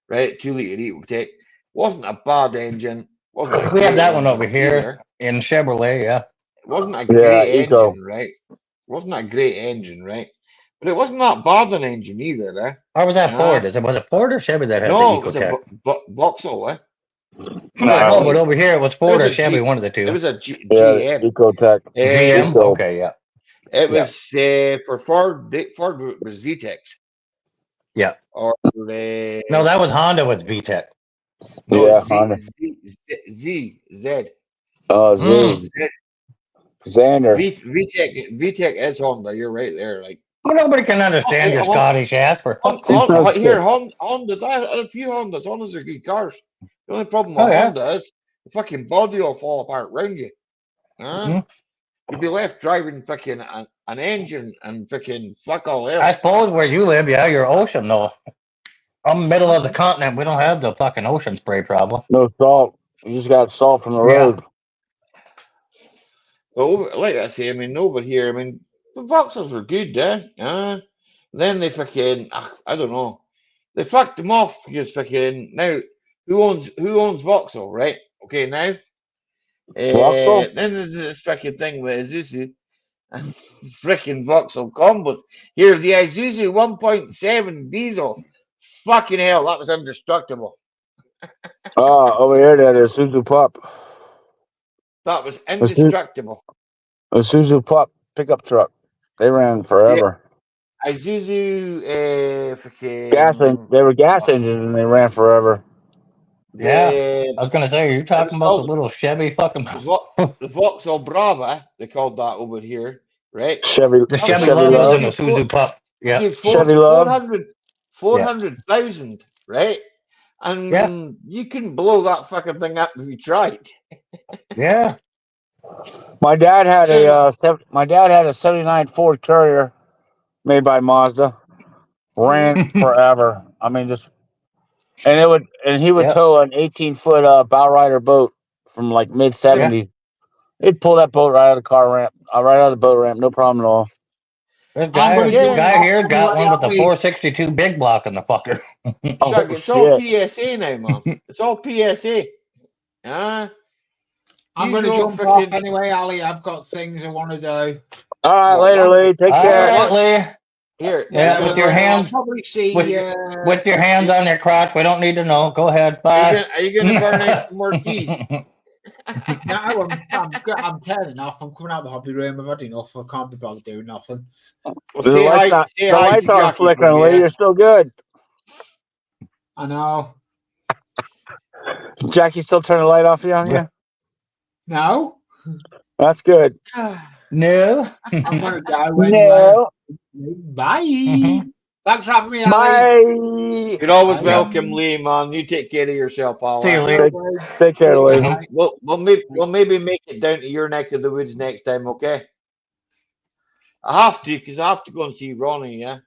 right? 2-liter Ecotech. Wasn't a bad engine. Wasn't a
We have
great
that one
engine
over here
either.
in Chevrolet, yeah.
It wasn't a
Yeah,
great
Eco.
engine, right? Wasn't a great engine, right? But it wasn't that bad an engine either, eh?
Or was that Ford? Was it Ford or Chevy that had
No,
the
it was a
Ecotech?
Vauxhall, eh?
Yeah, no, but
It
over here it was
was
Ford or
a
Chevy,
G.
one of the
It
two.
was a
Yeah,
GM.
Ecotech.
GM?
Eco.
Okay, yeah.
It was for Ford. Ford was ZTEX.
Yeah.
Or
No, that was Honda with VTEC.
no,
Yeah,
Z.
Oh, Z.
Z.
Xander.
VTEC is Honda. You're right there. Like
Well, nobody can understand your Scottish ass for fuck's sake.
Hondas. I had a few Hondas. Hondas are good cars. The only problem with Honda is the fucking body will fall apart around you. You'd be left driving fucking an engine and fucking fuck all else.
I suppose where you live, yeah, you're ocean though. I'm middle of the continent. We don't have the fucking ocean spray problem.
No salt. You just got salt from the road.
But like I say, I mean, over here, I mean, the Vauxhalls were good, then they fucking, I don't know, they fucked them off because fucking now who owns Vauxhall, right? Okay, now
Vauxhall?
then there's this fucking thing with Isuzu and freaking Vauxhall combos. Here, the Isuzu 1.7 diesel. Fucking hell, that was indestructible.
Over here, that is Isuzu Pup.
That was indestructible.
A Isuzu Pup pickup truck. They ran forever.
Yeah. Isuzu,
fucking they were gas engines and they ran forever.
Yeah, I was gonna say, you're talking about the little Chevy fucking
the Vauxhall Brava, they called that over here, right?
The Chevy Love was in the Suzu Pup. Yeah,
Chevy Love.
400,000, right? And you couldn't blow that fucking thing up if you tried.
Yeah.
My dad had a 79 Ford Courier made by Mazda. Ran forever. I mean, he would tow an 18-foot Bowrider boat from like mid 70s. He'd pull that boat right out of the car ramp, right out of the boat ramp, no problem at all.
This guy here got one with the 462 big block in the fucker.
Shug, it's all PSA now, man. It's all PSA.
I'm going to jump off anyway, Ali. I've got things I want to do.
All right, later, Lee. Take care.
All right, Lee.
Here,
with your hands, with your hands on your crotch. We don't need to know. Go ahead. Bye.
Are you going to burn out some more keys?
No, I'm turning off. I'm coming out of the hobby room. I've had enough. I can't be bothered doing nothing.
Well, the lights
aren't flickering, Lee. You're still good.
I know.
Jackie still turn the light off on you?
No.
That's good.
No.
I'm going to go.
No.
Bye. Thanks for having me,
Ali.
You're always welcome, Lee, man. You take care of yourself, pal.
See you, Lee.
Take care, Lee.
We'll maybe make it down to your neck of the woods next time, okay? I have to, because I have to go and see Ronnie, yeah?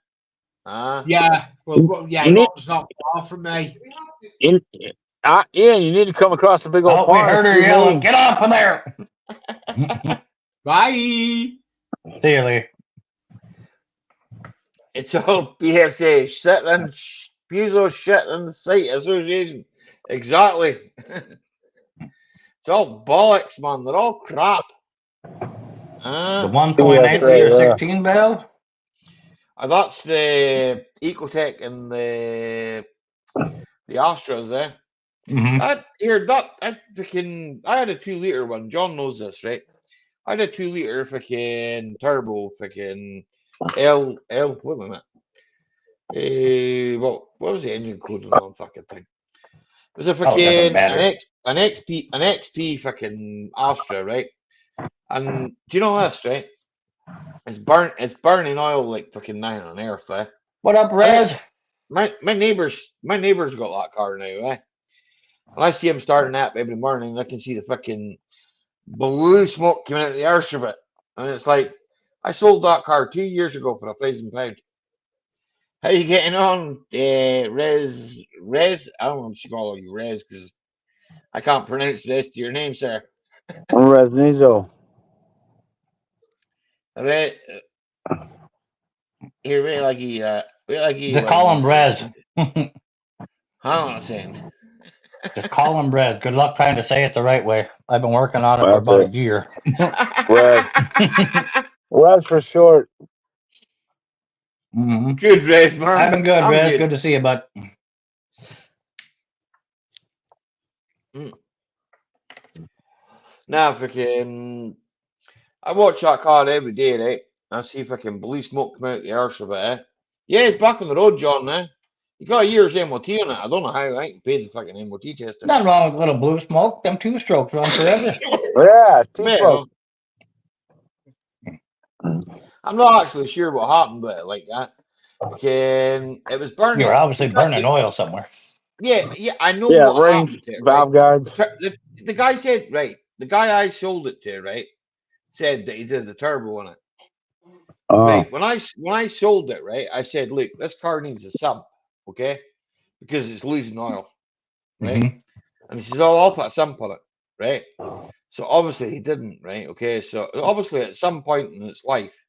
Yeah. Well, yeah, Ron's not far from me.
Ian, you need to come across the big old
Oh, we
pond.
heard her yelling, "Get off of there!"
Bye.
See you later.
It's all PSA, Shetland, Puzo Shetland Site Association. Exactly. It's all bollocks, man. They're all crap.
The 1.8
PSA,
liter
yeah.
16 valve.
That's the Ecotech and the Astras, eh?
Mm-hmm.
I had a 2 liter one. John knows this, right? I had a 2 liter fucking turbo fucking wait a minute. What was the engine code on that fucking thing? It was a
Oh, it doesn't
fucking
matter.
an XP fucking Astra, right? And do you know this, right? It's burning oil like fucking 9 on earth, eh?
What up, Rez?
My neighbor's got that car now, eh? And I see him starting up every morning, and I can see the fucking blue smoke coming out of the arse of it. And it's like, I sold that car 2 years ago for £1,000. How you getting on, Rez? I don't know if she call you Rez because I can't pronounce the rest of your name, sir.
Resnizo.
Re, here, wait like he,
Just call him Rez.
Hang on a second.
Just call him Rez. Good luck trying to say it the right way. I've been working on it for
That's
about
it.
a year.
Rez. Rez for short.
Mm-hmm.
Good, Rez, man.
I've been good,
I'm
Rez. Good to see you, bud.
Now, fucking, I watch that car every day, right? I see fucking blue smoke come out the arse of it, eh? Yeah, it's back on the road, John, eh? You got a year's MOT on it. I don't know how I can pay the fucking MOT tester.
Nothing wrong with a little blue smoke. Them 2-strokes run forever.
Yeah,
Well, I'm not actually sure what happened, but like that. Fucking, it was burning.
You're obviously burning oil somewhere.
Yeah, I know
Yeah,
what
range
happened to it,
valve
right?
guides.
The guy said, right, the guy I sold it to, right, said that he did the turbo on it. Right, when I sold it, right, I said, look, this car needs a sump, okay, because it's losing oil, right?
Mm-hmm.
And he says, oh, I'll put a sump on it, right? So obviously he didn't, right? Okay, so obviously at some point in its life,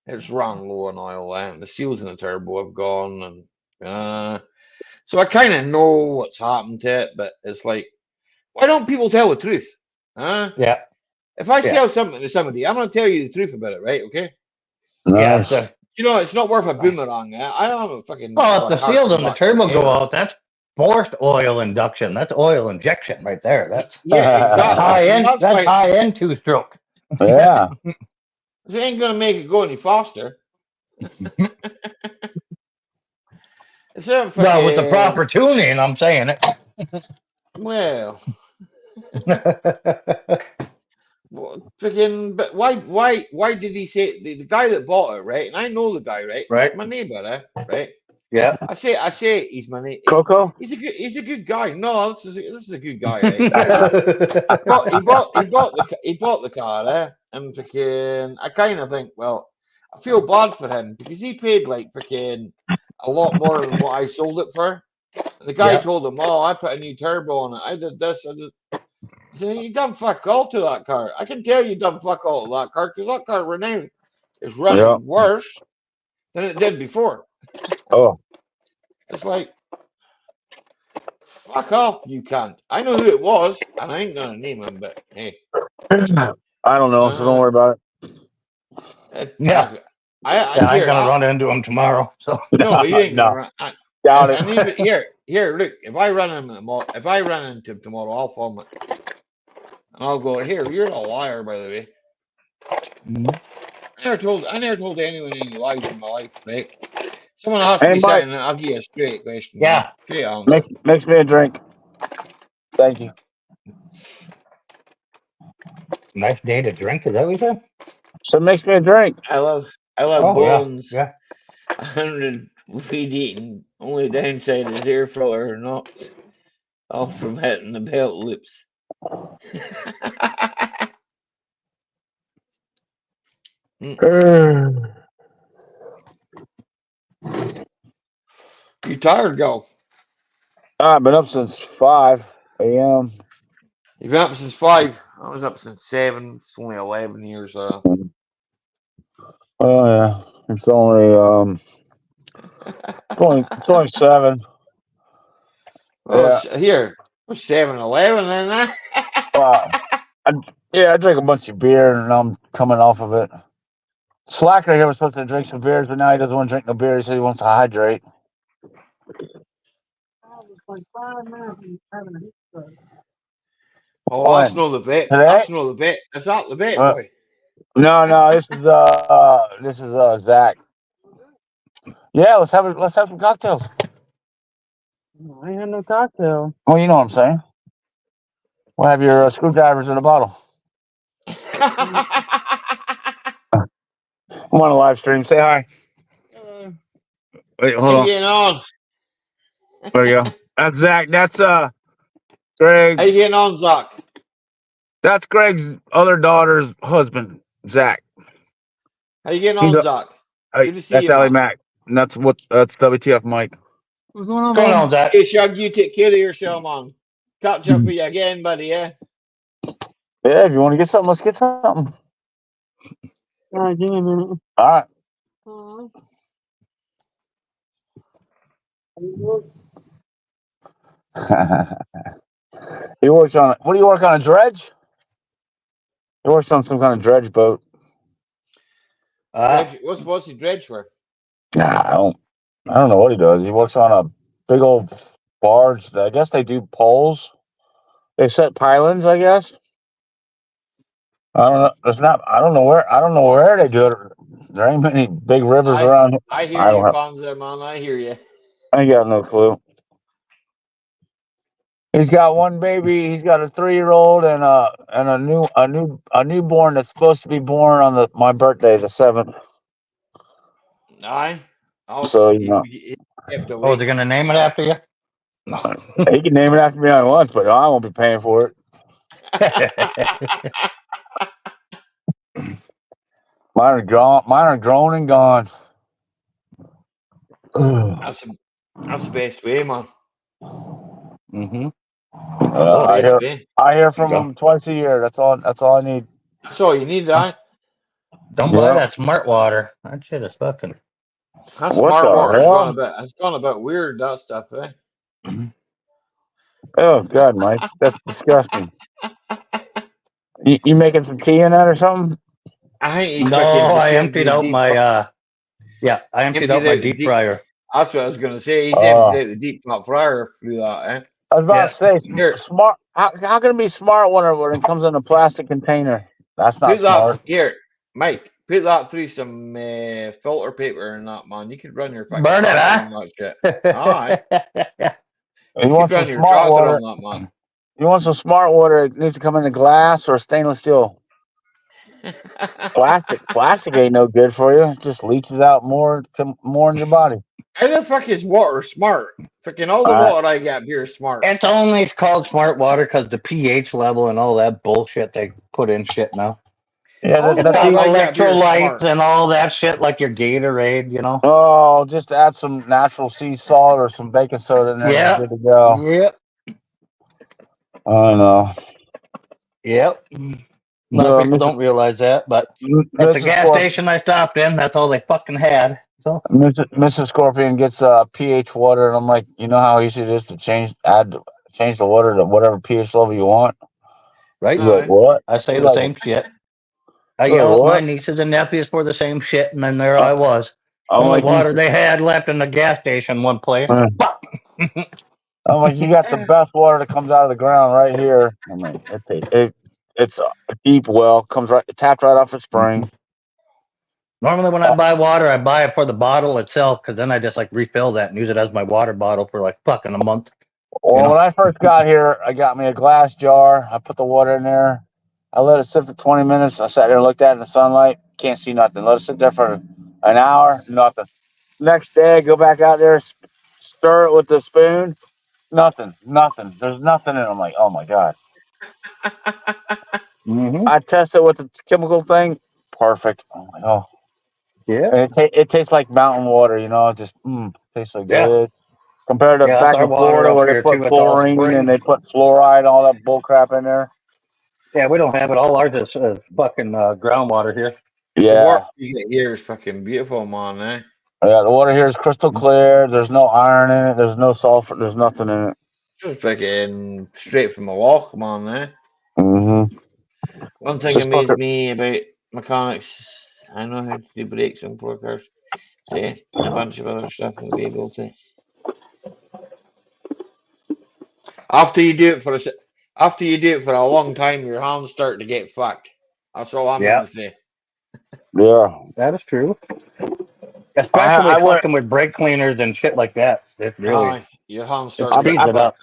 it's run low on oil, and the seals in the turbo have gone, and so I kind of know what's happened to it, but it's like, why don't people tell the truth? Huh?
Yeah.
If I sell something to somebody, I'm going to tell you the truth about it, right? Okay.
Nice.
Yeah.
You know, it's not worth a boomerang. I haven't fucking.
Well, if the seals on the turbo go
out,
out, that's forced oil induction. That's oil injection right there. That's
exactly.
That's high end 2-stroke.
Yeah.
It ain't going to make it go any faster.
Well, with the proper tuning, I'm saying it.
Well, freaking, but why did he say the guy that bought it, right? And I know the guy, right?
Right.
He's my neighbor, right?
Yeah.
I say he's my neighbor.
Coco?
He's a good guy. No, this is a good guy, right? he bought the car, and freaking, I kind of think, well, I feel bad for him because he paid like freaking a lot more than what I sold it for. And the guy told him, "Oh, I put a new turbo on it. I did this. I did." He said, "You done fuck all to that car. I can tell you done fuck all to that car because that car now is running worse than it did before."
Oh.
It's like, fuck off, you can't. I know who it was, and I ain't gonna name him, but hey.
I don't know, so don't worry about it.
I ain't gonna run into him tomorrow. So
no, you ain't gonna run.
Doubt
And
it.
even here, look. If I run into him tomorrow, I'll film it, and I'll go. Here, you're a liar, by the way.
Mm-hmm.
I never told anyone any lies in my life, right? Someone asked me something, and I'll give you a straight question.
Yeah.
Straight answer.
Mix me a drink. Thank you.
Nice day to drink. Is that what you said?
So mix me a drink.
I love bones.
Yeah.
100 weed eating. Only downside is air filler or not. Off from hitting the belt loops. You tired, girl?
I've been up since 5 a.m.
You've been up since 5. I was up since 7. It's only 11 years.
Oh yeah, it's only it's only 7.
Well,
Yeah.
here we're 7-11 then.
Wow. I drink a bunch of beer and I'm coming off of it. Slacker here was supposed to drink some beers, but now he doesn't want to drink no beer. He said he wants to hydrate.
Oh, that's not the bet.
Today?
That's not the bet. Is that the bet, boy?
No, this is Zach. Yeah, let's have some cocktails. I ain't had no cocktail. Well, you know what I'm saying. We'll have your screwdrivers in a bottle. I'm on a live stream. Say hi. Wait, hold
How you
on.
getting on?
There you go. That's Zach. That's Greg.
How you getting on, Zach?
That's Greg's other daughter's husband, Zach.
How you getting
He's
on, Zach? Good to see
that's
you,
Ali
man.
Mack. And that's WTF Mike.
What's going on, Zach?
Hey, Shug, you take care of yourself, man. Catch up with you again, buddy, yeah?
Yeah, if you want to get something, let's get something. All right, give me a minute. All right. He works on what do you work on, a dredge? He works on some kind of dredge boat.
Dredge, what's he dredge for?
Nah, I don't know what he does. He works on a big old barge. I guess they do poles. They set pylons, I guess. I don't know. There's not. I don't know where they do it. There ain't many big rivers around here.
I hear you, Panzer, man. I hear you.
I got no clue. He's got one baby. He's got a 3-year-old and a newborn that's supposed to be born on my birthday, the 7th.
Aye.
So you know,
He kept
Oh,
awake.
they're gonna name it after you?
he can name it after me on once, but I won't be paying for it. Mine are gone. Mine are grown and gone.
That's the best way, man.
Mm-hmm.
That's the best way.
I hear from them twice a year. That's all I need.
That's all you need, right?
Don't buy that smart water. That shit is fucking.
That
What
smart
the
water
hell?
has gone a bit weird, that stuff, eh?
Oh God, Mike, that's disgusting. You making some tea in that or something?
I think he's
No,
fucking just
I
getting
emptied
the
out
deep.
my I emptied out my deep fryer.
That's what I was gonna say. He's emptied out the deep top fryer through that, eh?
I was about to say
Here,
smart. How can it be smart water when it comes in a plastic container? That's not
put
smart.
that here, Mike. Put that through some filter paper and that, man. You could run your fucking
Burn it,
tractor
huh?
on that shit. Aye.
You
You
want
could
some
run your
smart
tractor
water?
on that, man.
You want some smart water? It needs to come in a glass or stainless steel. Plastic ain't no good for you. It just leaches out more in your body.
How the fuck is water smart? Fucking all the water I got here is smart.
It's only called smart water because the pH level and all that bullshit they put in shit now.
Yeah,
All the
that's
water I got here is
Electrolytes
smart.
and all that shit, like your Gatorade, you know.
Oh, just add some natural sea salt or some baking soda in there.
Yeah.
You're good to go.
Yep.
I know.
Yep. A lot of people don't realize that, but at the gas station I stopped in, that's all they fucking had. So
Mrs. Scorpion gets pH water, and I'm like, you know how easy it is to change the water to whatever pH level you want.
right?
She's like, what?
I say
She's
the
like,
same shit. I
she's like,
yell at my
what?
nieces and nephews for the same shit, and then there I was.
I'm
Only
like,
water they had left in the gas station one place.
I'm like, you got the best water that comes out of the ground right here. I mean, it's a deep well, comes right tapped right off the spring.
Normally, when I buy water, I buy it for the bottle itself, because then I just like refill that and use it as my water bottle for like fucking a month.
Well, when I first got here, I got me a glass jar. I put the water in there. I let it sit for 20 minutes. I sat there and looked at it in the sunlight. Can't see nothing. Let it sit there for an hour. Nothing. Next day, I go back out there, stir it with the spoon. Nothing. There's nothing in it. I'm like, oh my God. I test it with the chemical thing. Perfect. I'm like, oh.
Yeah.
And it tastes like mountain water, you know. It just tastes so good. Compared to
Yeah, that's
back
our
in
water
Florida
up
where they
here too.
put
It's all
chlorine and
spring.
they put fluoride, all that bull crap in there.
Yeah, we don't have it. All ours is fucking groundwater here.
The water
Yeah.
you get here is fucking beautiful, man. Eh?
Yeah, the water here is crystal clear. There's no iron in it. There's no sulfur. There's nothing in it.
Just fucking straight from the loch, man. Eh?
Mm-hmm.
One thing
Just
amazed
fucking.
me about mechanics, I know how to do brakes on Supercars, and a bunch of other stuff I'll be able to. After you do it for a long time, your hands start to get fucked. That's all I'm
Yeah,
gonna say.
Yeah.
that is true. Especially
I went.
fucking with brake cleaners and shit like that. It really
Aye, your hands
it
start to
speeds
get
it
fucked.
up.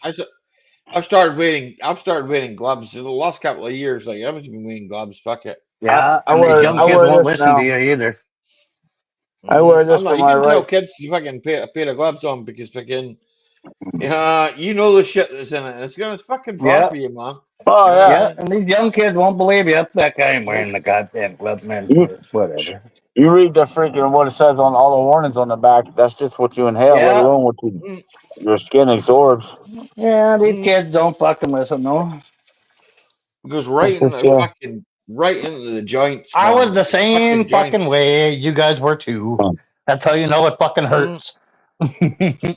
I've started wearing gloves in the last couple of years. Like I've been wearing gloves. Fuck it.
Yeah,
I
and these
wear.
young
I
kids
wear
won't
this
listen to
now.
you either.
I wear
I'm
this for
not. You
my
can tell
right.
kids to fucking put a pair of gloves on because fucking you know the shit that's in it. It's gonna fucking bad
Yeah,
for you, man.
Oh yeah.
yeah, and these young kids won't believe you. That guy ain't
Nope.
wearing the goddamn gloves, man.
You
Whatever.
you read the freaking what it says on all the warnings on the back. That's just what you inhale, let
Yeah,
alone what
Mm,
your skin absorbs.
yeah, these
mm.
kids don't fucking listen, no.
Goes
That's for sure.
right into the joints,
I was
man.
the
The fucking
same fucking
joints.
way. You guys were too. That's how you know it fucking
Mm,
hurts.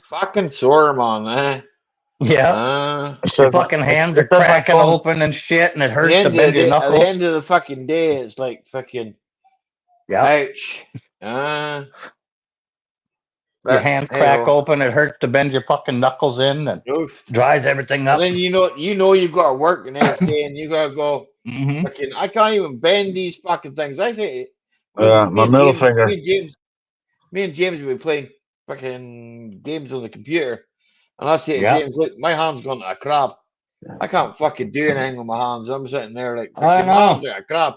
fucking sore, man. Eh?
Yeah,
It
your
says
fucking hands are
it says my
cracking
phone.
open and shit, and it
At the
hurts to
end of the
bend your
day, at the
knuckles.
end of the fucking day, it's like fucking
Yep.
ouch. Uh,
Your
but
hands
hey
crack
ho.
open. It hurts to bend your fucking knuckles in and
Oof.
dries everything
And
up.
then you've got to work the next day, and you gotta go.
Hmm.
Fucking, I can't even bend these fucking things. I think
Yeah, my middle finger.
Me and James will be playing fucking games on the computer, and I say to
Yeah,
James, "Look, my hand's gone to a crab. I can't fucking do anything with my hands. I'm sitting there like
I
fucking my
know.
hands like a crab."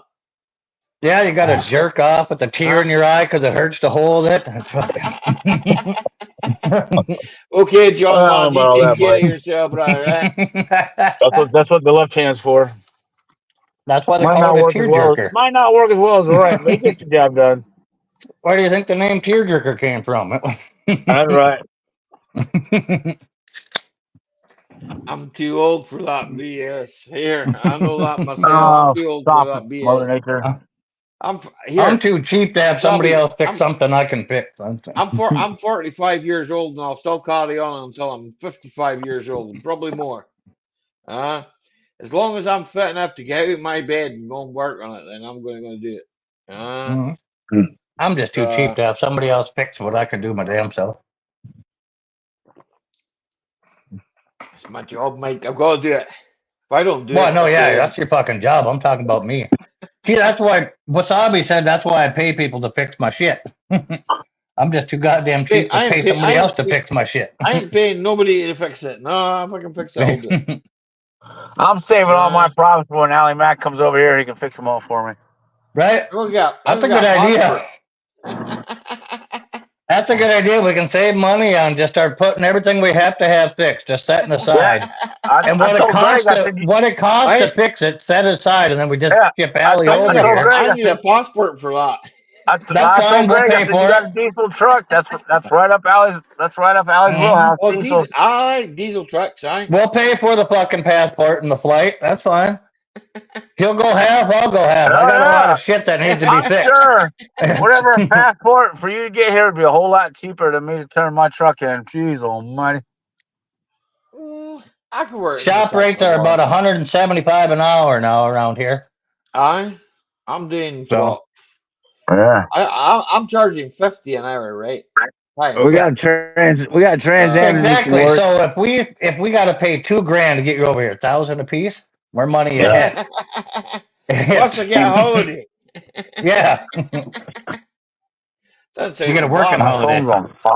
Yeah, you got to jerk off with a tear in
Huh?
your eye because it hurts to hold it. That's fucking.
Okay, John,
I don't know
man, you
about all
take
that,
care of
buddy.
yourself, brother. Eh?
That's what the left hand's for.
That's why they
Might
call
not
it a
work as
tear
well.
jerker.
Might not work as well as the right, but it gets the job done.
Where do you think the name tear jerker came from?
That's right.
I'm too old for that BS. Here, I know that myself. I'm
Oh,
too old for
stop it,
that
Mother
BS.
Nature.
I'm
Here,
too cheap to have somebody
Wasabi.
else fix something I can fix.
I'm 45 years old and I'll still carry on until I'm 55 years old, probably more. Uh, as long as I'm fit enough to get out of my bed and go and work on it, then I'm going to do it.
Mhm. I'm just too cheap to have somebody else fix what I can do my damn self.
It's my job, Mike. I've got to do it. If I don't do
Well,
it,
no, yeah,
fucking
that's your fucking job. I'm talking about me. See, that's why Wasabi said that's why I pay people to fix my shit. I'm just too goddamn cheap to pay somebody else to fix my shit.
I ain't paying nobody to fix it. No, if I can fix it, I'll do it.
I'm saving all my profits for when Ally Mac comes over here. He can fix them all for me.
Right? That's a good idea. That's a good idea. We can save money on just start putting everything we have to have fixed, just setting aside. And what it costs to fix it, set aside, and then we just ship Allie over here.
I need a passport for that.
I told Greg, I said, you got a diesel truck. That's right up Allie's. That's right up Allie's wheelhouse.
Oh, diesel trucks, aye.
We'll pay for the fucking passport and the flight. That's fine. He'll go half. I'll go half. I got a lot of shit that needs to be fixed.
Sure. Whatever a passport for you to get here would be a whole lot cheaper than me to turn my truck in. Jeez almighty.
I could work.
Shop rates are about 175 an hour now around here.
I'm doing
so.
Yeah.
I'm charging 50 an hour, right?
We got Trans Am.
Exactly. So if we got to pay $2,000 to get you over here, $1,000 a piece, we're money ahead.
Plus to get a holiday.
Yeah. You get a working holiday.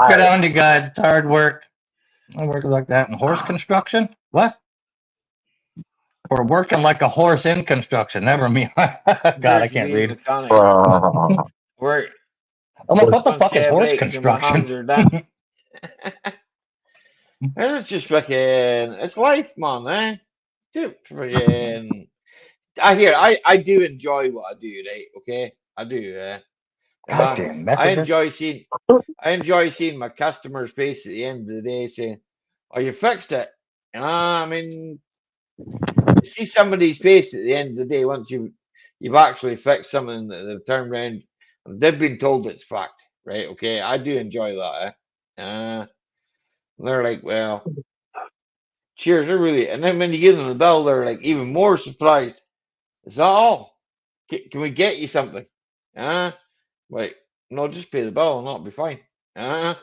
Good on you guys. It's hard work. I work like that in horse construction. What? We're working like a horse in construction. Never me. God, I can't read.
We're.
I'm like, what the fuck is horse construction?
And it's just fucking, it's life, man, eh? Dude, freaking, I do enjoy what I do, right? Okay, I do.
Goddamn
I
messages.
enjoy seeing my customer's face at the end of the day saying, "Oh, you fixed it." I mean, you see somebody's face at the end of the day once you've actually fixed something that they've turned around and they've been told it's fact, right? Okay, I do enjoy that. They're like, "Well, cheers." They're really, and then when you give them the bill, they're like even more surprised. Is that all? Can we get you something? Wait, no, just pay the bill and that'll be fine. I'm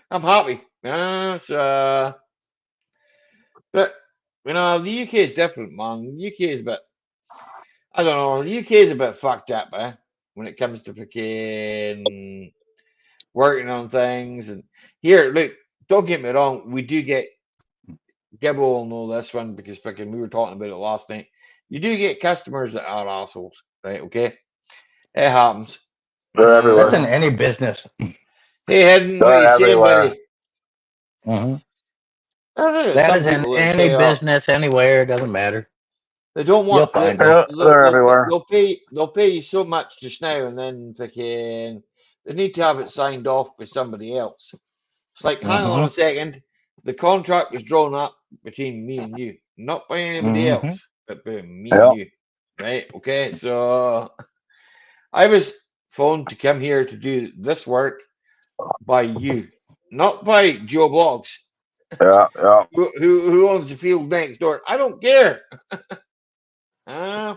happy. But the UK is different, man. The UK is a bit, I don't know, the UK is a bit fucked up, when it comes to fucking working on things. And here, look, don't get me wrong, we do get, Gibbo will know this one because fucking we were talking about it last night. You do get customers that are assholes, right? Okay, it happens.
They're everywhere.
That's in any business.
Hey, Hedden, what
They're
you saying,
everywhere.
buddy?
Mm-hmm.
That
That is in any business, anywhere. It doesn't matter.
They don't
You'll
want.
find them.
They're everywhere.
They'll pay you so much just now, and then fucking they need to have it signed off by somebody else. It's like, hang on a second, the contract was drawn up between me and you, not by anybody else, but by me and you, right? Okay, so I was phoned to come here to do this work by you, not by Joe Blogs.
Yeah.
Who owns the field next door? I don't care.
Yeah.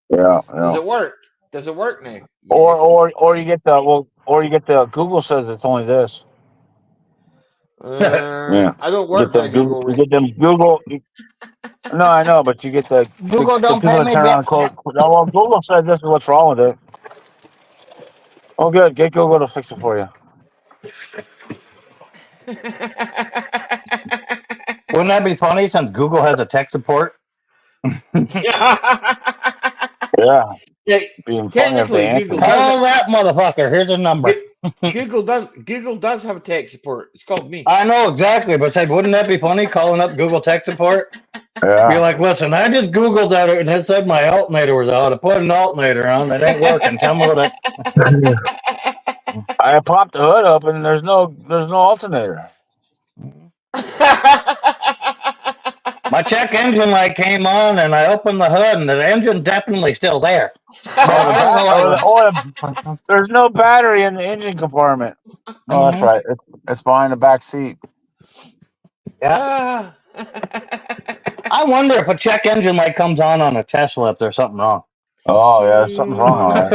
Does it work? Does it work now? Yes.
Or you get the Google says it's only this.
Yeah. I don't work for Google.
You get them Google. No, I know, but you get the
Google don't
people
pay
that
me,
turn around and quote. Oh, well, Google said this is what's wrong with it. Oh, good. Get Google to fix it for you.
Wouldn't that be funny since Google has a tech support?
Yeah.
Yeah. Technically, Google does.
Call that motherfucker. Here's a number.
Google does have a tech support. It's called me.
I know exactly, but say, wouldn't that be funny calling up Google tech support?
Yeah.
Be like, listen, I just Googled that and it said my alternator was out. I put an alternator on. It ain't working. Tell me what
I popped the hood up and there's no alternator.
My check engine light came on and I opened the hood and the engine's definitely still there.
There's no battery in the engine compartment. Oh, that's right. It's behind the back seat.
Yeah. I wonder if a check engine light comes on a Tesla if there's something wrong.
Oh yeah, something's wrong. All right.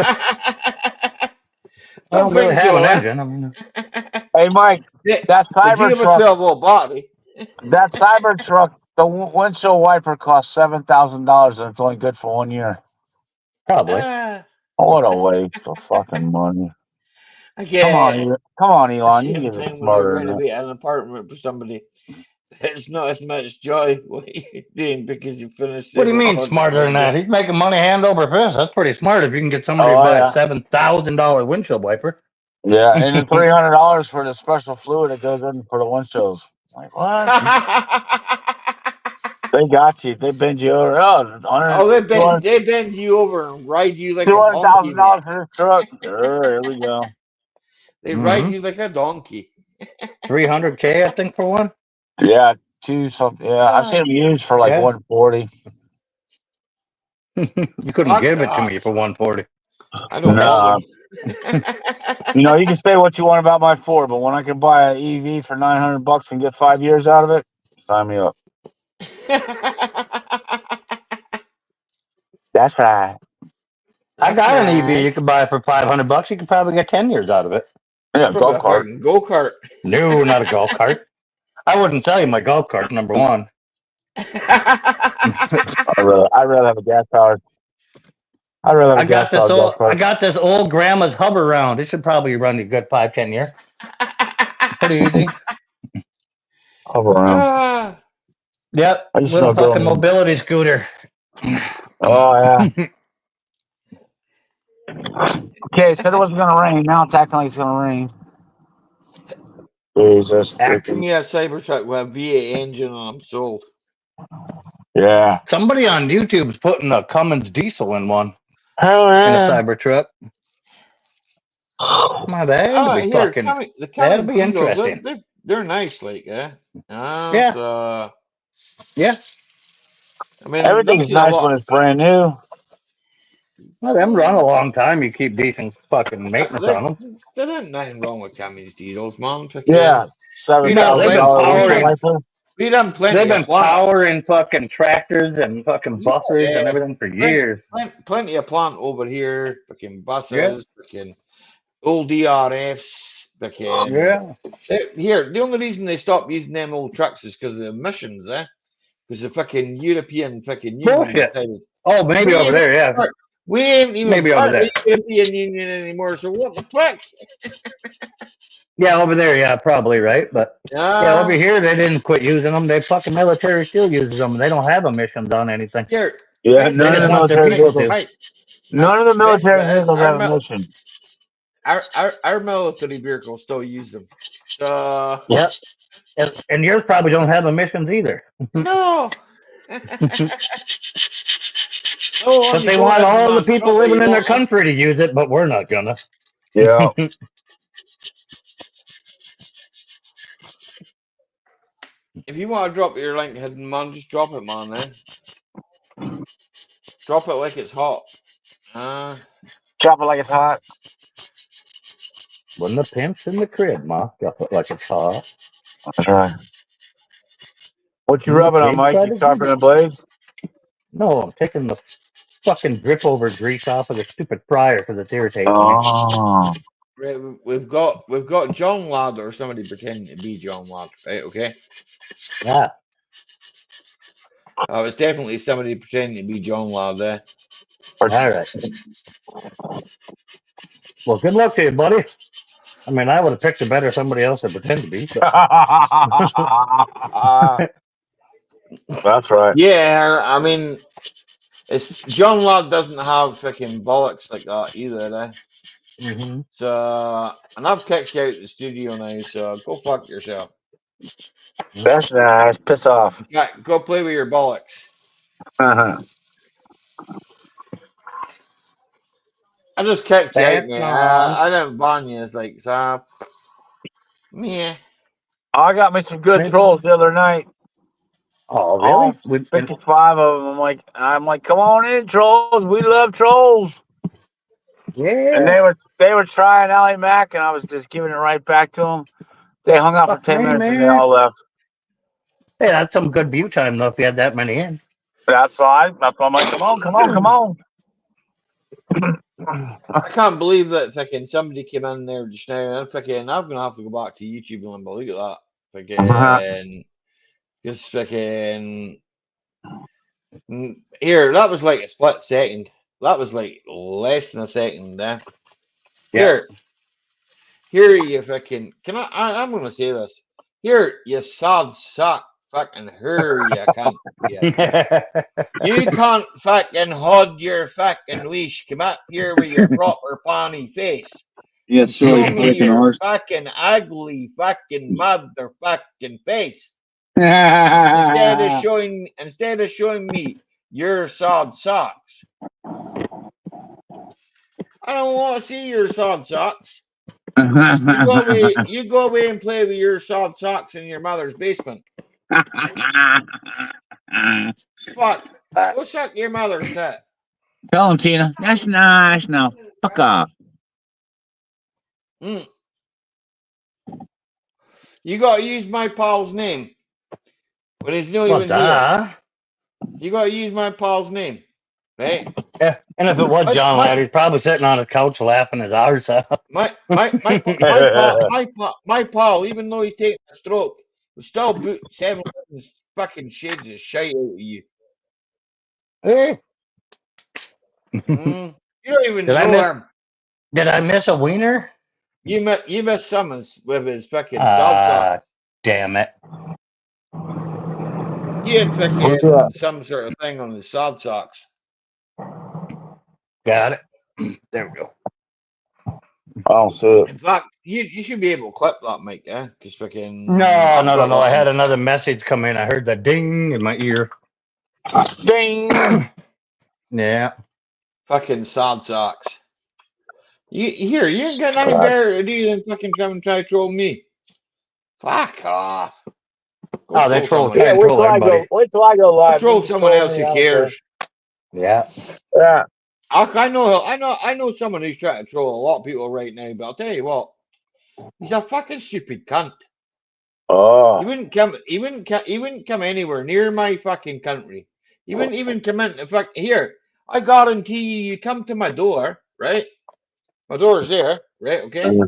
I don't really have an engine. I mean,
hey, Mike, that
Cybertruck.
That Cybertruck, the windshield wiper cost $7,000 and it's only good for 1 year.
Probably.
What a waste of fucking money. Come on, Elon. You get it smarter than that.
Renovate an apartment for somebody. It's not as much joy what you're doing because you finished.
What do you mean smarter than that? He's making money hand over fist. That's pretty smart if you can get somebody to buy a $7,000 windshield wiper.
Yeah, and then $300 for the special fluid that goes in for the windshields. Like, what? They got you. They bend you over.
They bend you over and ride you like
$200,000 for this truck. Sure, here we go.
They ride you like a donkey.
$300K, I think, for one.
Yeah, I've seen them used for like $140.
You couldn't give it to me for $140.
I don't know.
You can say what you want about my Ford, but when I can buy an EV for $900 and get 5 years out of it, sign me up. That's right.
I got an EV you could buy for $500. You could probably get 10 years out of it.
Yeah, golf cart.
Go-kart.
No, not a golf cart. I wouldn't sell you my golf cart, number one.
I'd rather have a gas powered.
I got this old grandma's hover round. It should probably run you good 5-10 years. Pretty easy.
Hover round.
Yep. Little fucking mobility scooter.
Oh yeah. Okay, said it wasn't gonna rain. Now it's acting like it's gonna rain. Jesus.
After me, a Cybertruck with a V8 engine and I'm sold.
Yeah.
Somebody on YouTube's putting a Cummins diesel in one.
Hell yeah.
In a Cybertruck. My that'll be
Here,
fucking.
the
That'll
Cummins
be
diesels,
interesting.
they're nice, like, yeah.
Yeah.
So,
Yeah.
I mean, I've
Everything's
seen a
nice
lot.
when it's brand new.
Well, them run a long time. You keep decent fucking maintenance on them.
There ain't nothing wrong with Cummins diesels, man.
Yeah,
We done
No, they've been
$7,000
plenty.
powering.
We done plenty
They've
of
been
plant.
powering fucking tractors and fucking buses and everything for years.
Plenty of plant over here. Fucking buses. Fucking old DRFs. Fucking
Yeah.
here. The only reason they stopped using them old trucks is because of the emissions, eh? Because the fucking European fucking Union
Bullshit.
decided.
Oh, maybe over there, yeah.
We ain't even
Maybe
part
over
of the
there.
European Union anymore. So what the fuck?
Yeah, over there, yeah, probably, right? But yeah, over here they didn't quit using them. They fucking military still uses them. They don't have emissions on anything.
Here,
Yeah,
They
none of
just
the
want their
military
people
vehicles.
to.
None of the military vehicles have emissions.
Our military vehicles still use them. So
Yep. And yours probably don't have emissions either.
no.
But they want all the people living in their country to use it, but we're not gonna.
Yeah.
If you want to drop your link, hidden man, just drop it, man. Drop it like it's hot.
Drop it like it's hot.
When the pimp's in the crib, ma, drop it like it's hot.
That's right. What you rubbing on, Mike? You sharpening the blade?
No, I'm taking the fucking drip over grease off of the stupid fryer because it's irritating me.
Right, we've got John Ladd or somebody pretending to be John Ladd, right? Okay.
Yeah.
It's definitely somebody pretending to be John Ladd there.
All right. Well, good luck to you, buddy. I mean, I would have picked a better somebody else to pretend to be. But...
That's right.
Yeah, I mean, it's John Ladd doesn't have fucking bollocks like that either, eh?
Mm-hmm.
So, and I've kicked you out the studio now, so go fuck yourself.
That's nice. Piss off.
In fact, go play with your bollocks.
Uh-huh.
I just kicked you out, man. I didn't ban you. It's like, so, meh.
I got me some good trolls the other night.
Oh, really?
All 55 of them. I'm like, come on in, trolls. We love trolls.
Yeah.
And they were trying Ally Mac, and I was just giving it right back to them. They hung out for 10 minutes and they all left.
Hey, that's some good view time though. If you had that many in.
That's why I'm like, come on.
I can't believe that fucking somebody came in there just now. And I'm gonna have to go back to YouTube and look at that. Fucking, just fucking. Here, that was like a split second. That was like less than a second. Here, you fucking. I'm gonna say this. Here, you sad sack. Fucking her, you can't. You can't fucking hold your fucking wish. Come up here with your proper pawny face.
Yes,
Show
sir.
me your fucking ugly fucking motherfucking face. Instead of showing me your sad socks. I don't want to see your sad socks. You go away and play with your sad socks in your mother's basement. Fuck. Go suck your mother's tit.
Tell him, Tina. That's nice now. Fuck off.
You gotta use my pal's name. When he's not even here. You gotta use my pal's name. Right?
Yeah. And if it was John Ladd, he's probably sitting on his couch laughing his arse out.
My pal, even though he's taking a stroke, will still boot 7 fucking shades of shite out of you.
Hey.
You don't even know him.
Did I miss a wiener?
You missed Summons with his fucking salsa.
Damn it.
He had fucking some sort of thing on his sod socks.
Got it. There we go.
I'll see it.
In fact, you should be able to clip that, Mike, yeah? Because fucking.
No. I had another message come in. I heard the ding in my ear.
Ding!
Yeah.
Fucking sad socks. You ain't got nothing better to do than fucking come and try to troll me. Fuck off.
Oh, they troll.
Yeah,
Try and
wait
troll
till I
everybody.
go live.
Troll
You can
someone else
me
who
out there.
cares.
Yeah.
Yeah.
I know someone who's trying to troll a lot of people right now, but I'll tell you what, he's a fucking stupid cunt.
Oh.
He wouldn't come anywhere near my fucking country. He wouldn't even come in. In fact, here, I guarantee you come to my door, right? My door's there, right? Okay.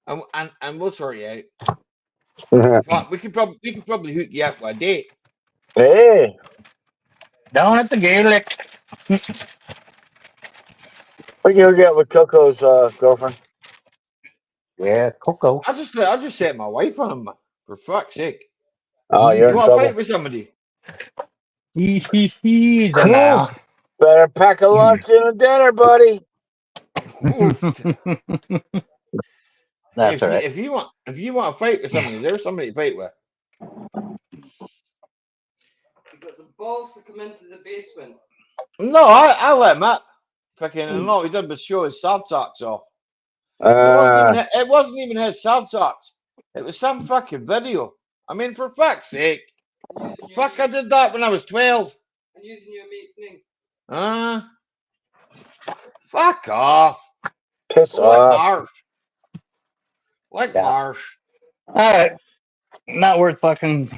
And we'll sort you out. In fact, we could probably hook you up with a date.
Hey.
Down at the Gaelic.
We can go get with Coco's girlfriend.
Yeah, Coco.
I just set my wife on him, for fuck's sake.
Oh, you're
You
in
want to
trouble.
fight with somebody?
He's a now.
Better pack a lunch and a dinner, buddy.
That's all right.
If you want to fight with somebody, there's somebody to fight with.
You got the balls to come into the basement.
No, I let him up. Fucking, and all he did was show his sad socks off. It wasn't even his sad socks. It was some fucking video. I mean, for fuck's sake. Fuck, I did that when I was 12.
And using your mate's name.
Fuck off.
Piss off.
Like Marsh.
All right. Not worth fucking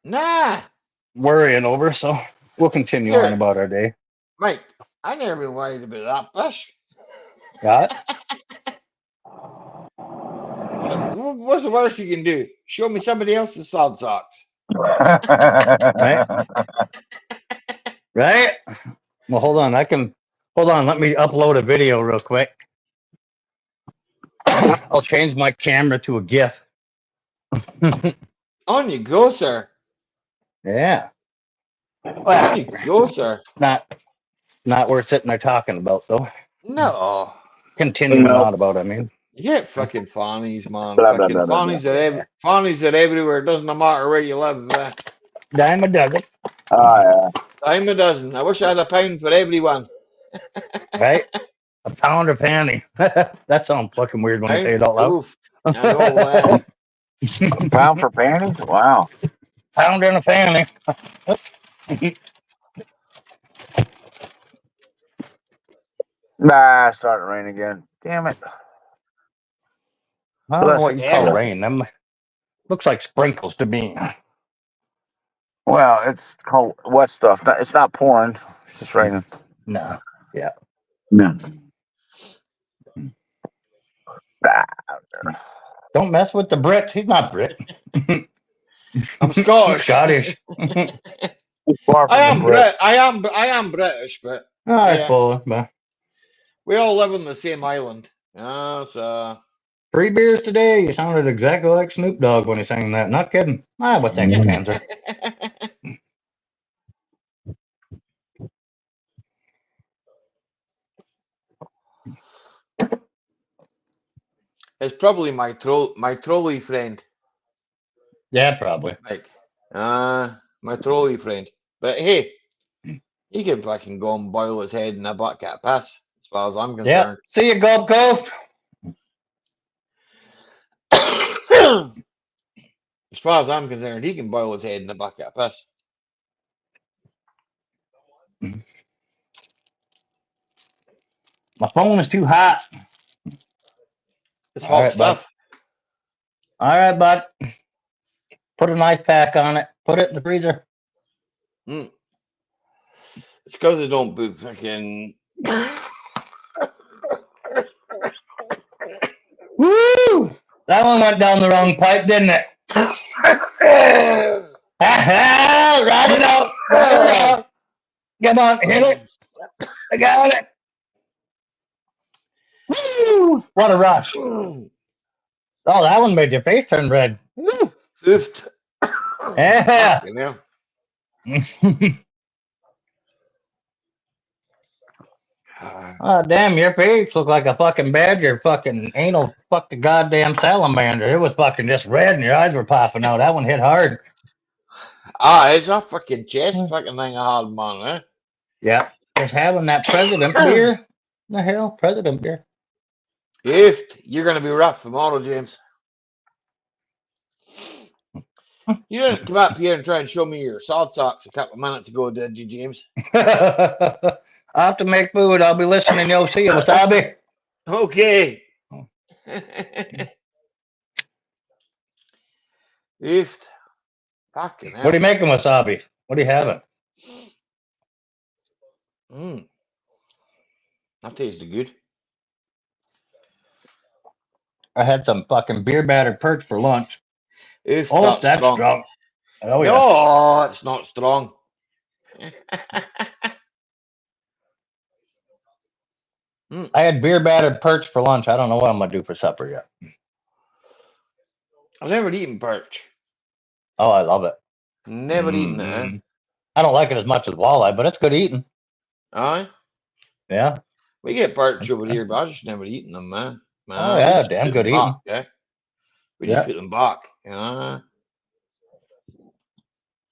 Nah.
worrying over, so we'll continue on about our day.
Mike, I never been worried about that bush.
Got it?
What's the worst you can do? Show me somebody else's sad socks.
Right? Right? Well, hold on. Let me upload a video real quick. I'll change my camera to a GIF.
On you go, sir.
Yeah.
Well, on you go, sir.
Not worth sitting there talking about, though.
No.
Continuing on about, I mean.
You get fucking fannies, man. Fucking fannies are everywhere. It doesn't matter where you live.
Dime a dozen.
Oh, yeah.
Dime a dozen. I wish I had a pound for everyone.
Right? A pound of panty. That sounds fucking weird when you say it out loud.
Oof. I know,
A pound for panties? Wow.
Pound in a fanny.
Nah, it's starting to rain again. Damn it.
I don't know what you call rain. Them looks like sprinkles to me.
Well, it's called wet stuff. It's not pouring. It's just raining.
No. Yeah.
No.
Don't mess with the Brit. He's not Brit.
I'm Scottish.
Scottish.
I am British, but
I suppose, but
we all live on the same island. So
3 beers today. You sounded exactly like Snoop Dogg when he sang that. Not kidding. But thanks, Panzer.
It's probably my trolley friend.
Yeah, probably.
Like, my trolley friend. But hey, he can fucking go and boil his head in a bucket of piss, as far as I'm concerned.
Yeah. See you, Gulf Coast.
As far as I'm concerned, he can boil his head in a bucket of piss.
My phone is too hot.
It's hot stuff.
All right, bud. Put an ice pack on it. Put it in the freezer.
It's because they don't put fucking.
Woo! That one went down the wrong pipe, didn't it? Ride it out. Come on, hit it. I got it. Woo! What a rush. Oh, that one made your face turn red. Woo!
Fifth.
Yeah. Oh, damn, your face looked like a fucking badger, fucking anal, fucking goddamn salamander. It was fucking just red and your eyes were popping out. That one hit hard.
It's a fucking chest fucking thing I had, man, eh?
Yeah. Just having that president beer. The hell, president beer.
If you're going to be rough tomorrow, James. You didn't come up here and try and show me your salt socks a couple of minutes ago, did you, James?
I have to make food. I'll be listening. You'll see you, Wasabi.
Okay. If fucking hell.
What are you making, Wasabi? What are you having?
That tasted good.
I had some fucking beer battered perch for lunch.
If
Oh, that's strong. Oh, yeah.
No, it's not strong.
I had beer battered perch for lunch. I don't know what I'm going to do for supper yet.
I've never eaten perch.
Oh, I love it.
Never eaten it. Eh?
I don't like it as much as walleye, but it's good eating.
Aye.
Yeah.
We get perch over here, but I just never eaten them, man.
Oh, yeah, damn good eating.
Yeah. We just put them back. Yeah.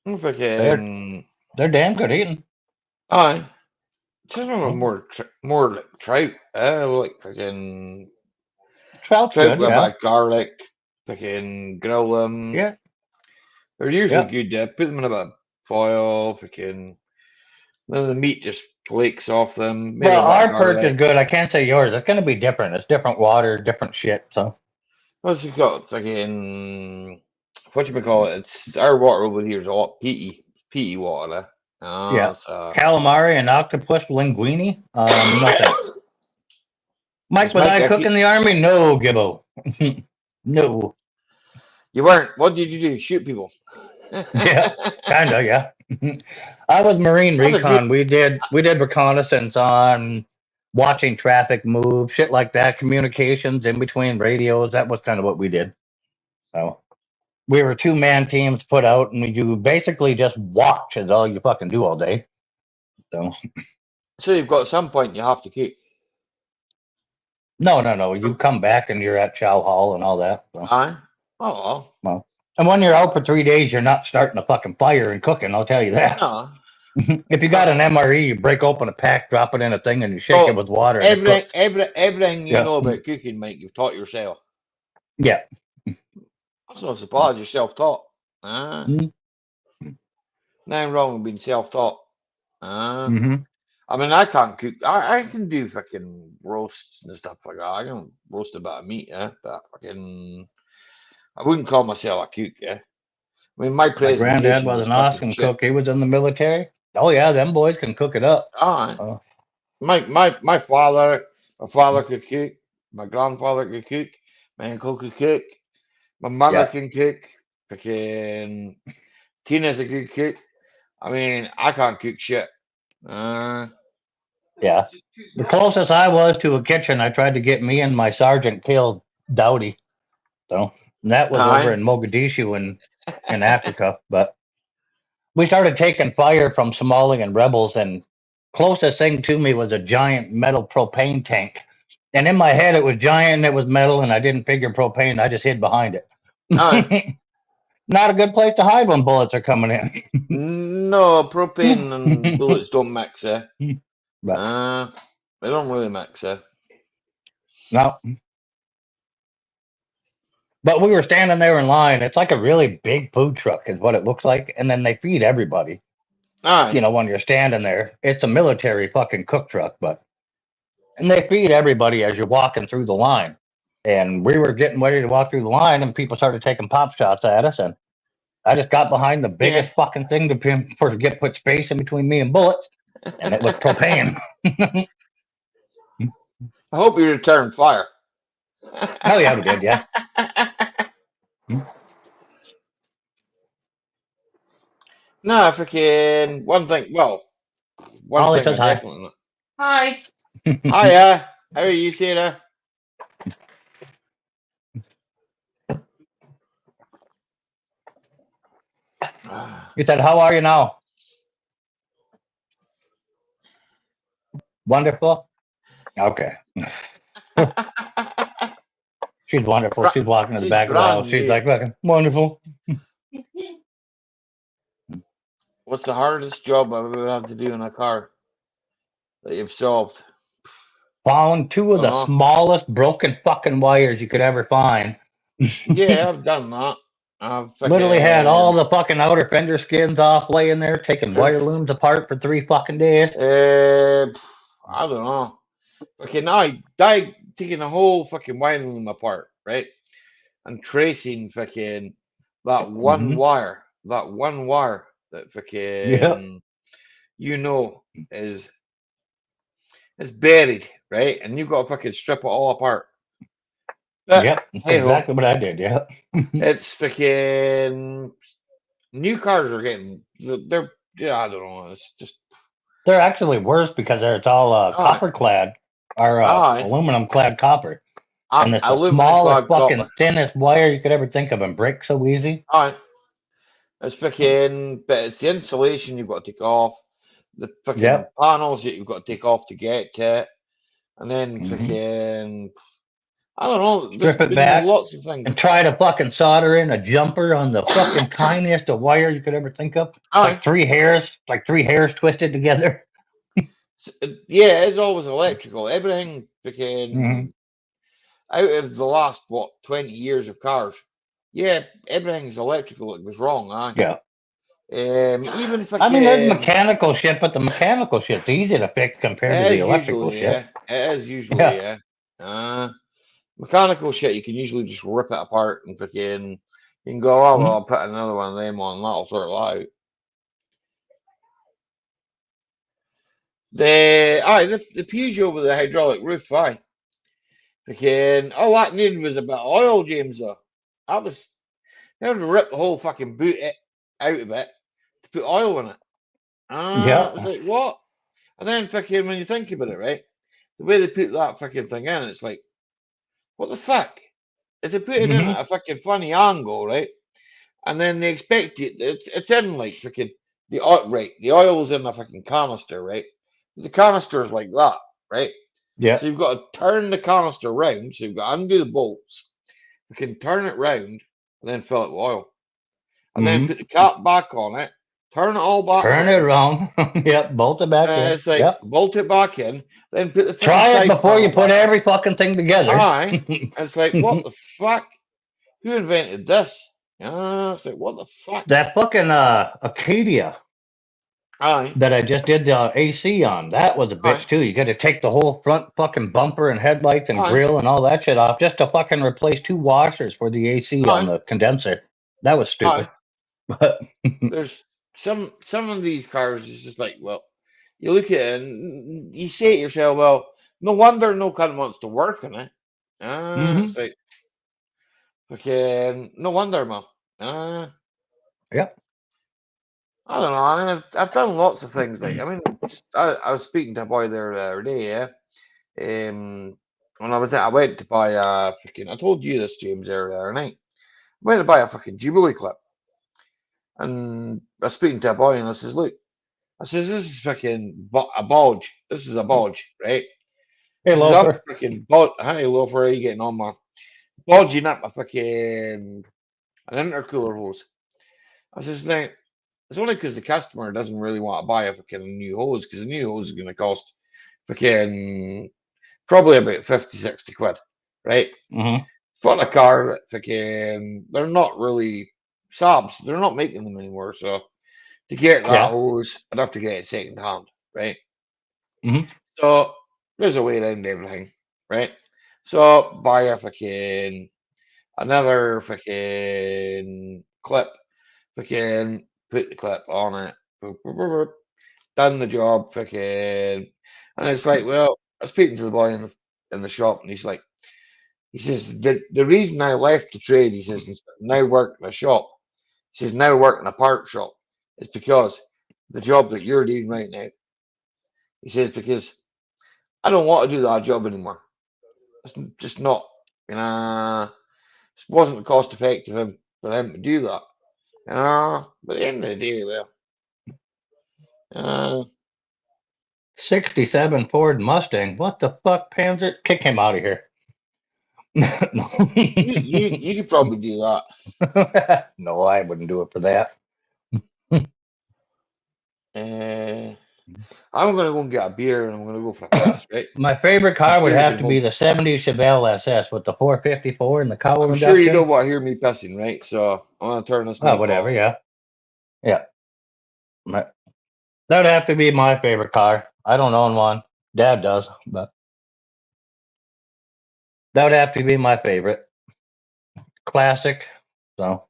They're damn good eating.
Aye. Just more like trout. Like freaking
trout
good,
with
like garlic. Freaking grill them.
Yeah.
They're usually good. Put them in a bit of foil. Freaking. Then the meat just flakes off them.
Maybe well, our perch is good. I can't say yours. It's going to be different. It's different water, different shit. So.
What's it got? Freaking. What you call it? It's our water over here is a lot peaty water.
Yeah. So. Calamari and octopus linguine. Nothing. Mike, was I cook in the army? No, Gibbo. No.
You weren't. What did you do? Shoot people?
Yeah, kind of. Yeah. I was Marine Recon. We did reconnaissance on watching traffic move, shit like that, communications in between radios. That was kind of what we did. So we were 2-man teams put out, and you basically just watch is all you fucking do all day. So
you've got at some point you have to cook.
No. You come back and you're at chow hall and all that. So.
Aye. Oh
well. And when you're out for 3 days, you're not starting a fucking fire and cooking. I'll tell you that.
No.
If you got an MRE, you break open a pack, drop it in a thing, and you shake it with water.
Everything you know about cooking, Mike, you've taught yourself.
Yeah.
That's not surprised you're self-taught. Nothing wrong with being self-taught. I mean, I can't cook. I can do fucking roasts and stuff like that. I can roast a bit of meat, but fucking, I wouldn't call myself a cook, I mean, my
granddad was an awesome cook. He was in the military. Oh yeah, them boys can cook it up.
My father could cook. My grandfather could cook. My uncle could cook. My mother can cook. Freaking Tina's a good cook. I mean, I can't cook shit.
Yeah. The closest I was to a kitchen, I tried to get me and my sergeant killed Dowdy. So that was over in Mogadishu in Africa. But we started taking fire from Somalian rebels, and closest thing to me was a giant metal propane tank. And in my head, it was giant and it was metal, and I didn't figure propane. I just hid behind it. Not a good place to hide when bullets are coming in.
No, propane and bullets don't mix, They don't really mix,
No. But we were standing there in line. It's like a really big food truck is what it looks like. And then they feed everybody. You know, when you're standing there. It's a military fucking cook truck, and they feed everybody as you're walking through the line. And we were getting ready to walk through the line, and people started taking pop shots at us. And I just got behind the biggest fucking thing to put space in between me and bullets. And it was propane.
I hope you returned fire.
Oh, yeah, we did, yeah.
No, freaking one thing. Well, one
Ollie
thing
says
I definitely.
Hi.
Hiya. How are you, Sarah?
You said, how are you now? Wonderful? Okay. She's wonderful. She's walking to the back of the house. She's like, fucking wonderful.
What's the hardest job I've ever had to do in a car that you've solved?
Found two of the
Uh-huh.
smallest broken fucking wires you could ever find.
Yeah, I've done that. I've
Literally had all
fucking
the fucking outer fender skins off laying there, taking wire looms apart for 3 fucking days.
I don't know. Okay, now taking the whole fucking wiring loom apart, right? And tracing fucking that one wire, that
Yep.
fucking is buried, right? And you've got to fucking strip it all apart. But
Yep. That's
hey ho,
exactly what I did. Yep.
it's fucking new cars are getting they're I don't know. It's just
They're actually worse because it's all copper clad or
aye,
aluminum clad copper. And it's the
aluminum
smallest,
clad
fucking
copper.
thinnest wire you could ever think of and breaks so easy.
Aye, it's fucking, but it's the insulation you've got to take off, the fucking
Yep.
panels that you've got to take off to get to it, and then fucking I don't know. There's
Strip it
been
back
lots of things.
and try to fucking solder in a jumper on the fucking tiniest of wire you could ever think of.
Aye,
Like three hairs twisted together.
yeah, it's always electrical. Everything fucking out of the last 20 years of cars, yeah, everything's electrical. It was wrong, aye.
Yeah.
Even
I mean, there's
fucking
mechanical shit, but the mechanical shit's easy to fix compared to
it
the
is
electrical
usually,
shit.
yeah, it is usually,
Yeah.
yeah. Mechanical shit, you can usually just rip it apart and fucking you can go, oh well, I'll put another one of them on, that'll sort it out. The Peugeot with the hydraulic roof, aye. Fucking all that needed was a bit of oil, James. Though I was they had to rip the whole fucking boot out of it to put oil in it. It was
Yeah.
like what? And then fucking when you think about it, right, the way they put that fucking thing in, it's like, what the fuck? If they put it in at a fucking funny angle, right, and then they expect you, it's in like fucking the oil's in a fucking canister, right? The canister's like that, right?
Yeah.
So you've got to turn the canister round. So you've got to undo the bolts. You can turn it round and then fill it with oil. And then put the cap back on it. Turn it all back
Turn it
around.
around. Yep. Bolt it back in.
It's like
Yep.
bolt it back in. Then put the
Try it
side
before you
panel
put
back
every fucking thing together.
in. Aye. It's like, what the fuck? Who invented this? It's like, what the fuck?
That fucking Acadia
Aye.
that I just did the AC on, that was a bitch
Aye.
too. You got to take the whole front fucking bumper and headlights and
Aye.
grill and all that shit off just to fucking replace 2 washers for the AC on
Aye.
the condenser. That was stupid. But
There's some of these cars is just like, well, you look at it and you say to yourself, well, no wonder no cunt wants to work on it. It's like, fucking, no wonder, man.
yep.
I don't know. I mean, I've done lots of things. Like, I mean, I was speaking to a boy there the other day, yeah. When I went to buy a fucking, I told you this, James, the other night. I went to buy a fucking Jubilee clip. And I was speaking to a boy and I says, look, I says, this is fucking a bodge. This is a bodge, right?
Hey, loafer.
Fucking hi, loafer, how you getting on, man? Bodging up a fucking an intercooler hose. I says, now, it's only because the customer doesn't really want to buy a fucking new hose, because the new hose is going to cost fucking probably about 50, 60 quid, right? For a car that fucking, they're not really Saabs, they're not making them anymore, so to get that hose, I'd have to get it second hand, right? So there's a way around everything, right? So buy a fucking another fucking clip, fucking put the clip on it, done the job, fucking, and it's like, well, I was speaking to the boy in the shop, and he's like, he says the reason I left the trade, he says, now work in a shop, he says now work in a part shop, is because the job that you're doing right now. He says, because I don't want to do that job anymore. It's just not, it wasn't cost effective for him to do that. But at the end of the day, well,
67 Ford Mustang. What the fuck, Panzer? Kick him out of here.
you could probably do that.
No, I wouldn't do it for that.
I'm gonna go and get a beer and I'm gonna go for a piss, right?
My favorite
I'm
car would
sure you
have
can
to be
hold.
the 70 Chevelle SS with the 454 and the cowl
I'm sure you
induction.
don't want to hear me pissing, right? So I'm gonna turn this
Oh,
mic
whatever,
off.
yeah. Yeah. That would have to be my favorite car. I don't own one. Dad does, but that would have to be my favorite. Classic. So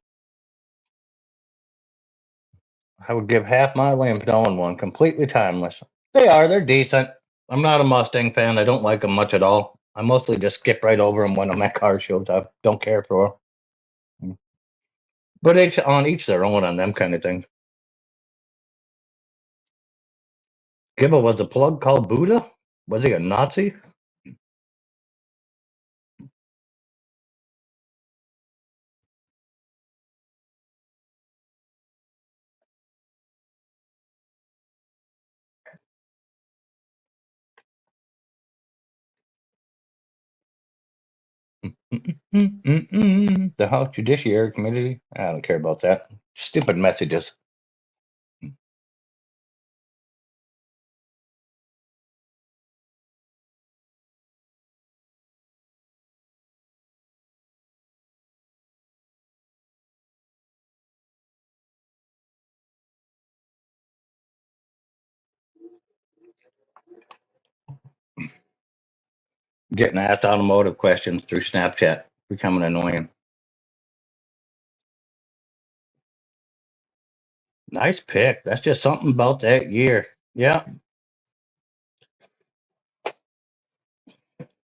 I would give half my limbs to own one. Completely timeless. They're decent. I'm not a Mustang fan. I don't like them much at all. I mostly just skip right over them when I'm at car shows. I don't care for them. But each their own on them kind of things. Gibbo was a plug called Buddha? Was he a Nazi? The House Judiciary Committee? I don't care about that. Stupid messages. Getting asked automotive questions through Snapchat. Becoming annoying. Nice pick. That's just something about that year. Yeah.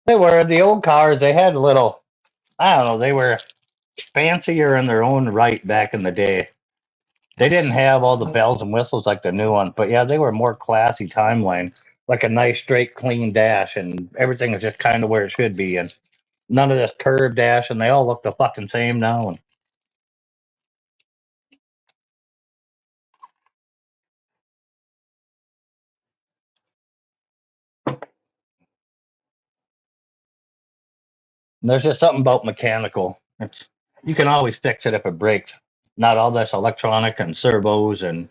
They were. The old cars, they had a little, I don't know, they were fancier in their own right back in the day. They didn't have all the bells and whistles like the new ones, but yeah, they were more classy timeline, like a nice straight clean dash, and everything is just kind of where it should be, and none of this curved dash, and they all look the fucking same now. And there's just something about mechanical. It's you can always fix it if it breaks. Not all this electronic and servos and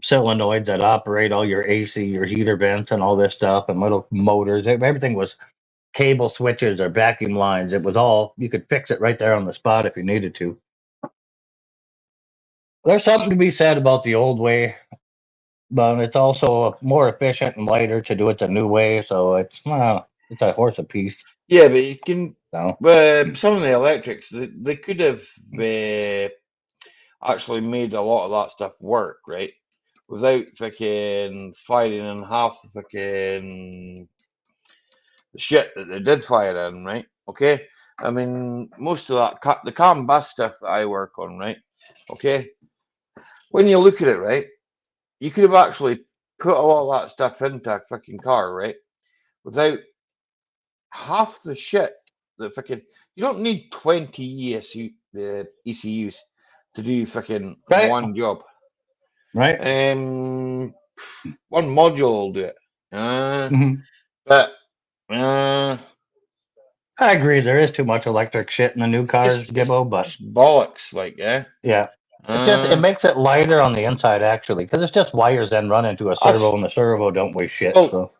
solenoids that operate all your AC, your heater vents, and all this stuff, and little motors. Everything was cable switches or vacuum lines. It was all, you could fix it right there on the spot if you needed to. There's something to be said about the old way, but it's also more efficient and lighter to do it the new way. So it's a horse apiece.
Yeah, but you can.
So
Some of the electrics, they could have actually made a lot of that stuff work, right? Without fucking firing in half the fucking shit that they did fire in, right? Okay. I mean, most of that, the CAN bus stuff that I work on, right? Okay. When you look at it, right, you could have actually put all that stuff into a fucking car, right? Without half the shit that fucking, you don't need 20 ECUs to do fucking
right,
one job.
right.
One module will do it. But
I agree. There is too much electric shit in the new cars,
it's
Gibbo. But
just bollocks, like, yeah.
yeah, it makes it lighter on the inside actually, because it's just wires then run into a servo, and the servo don't weigh shit.
Well,
So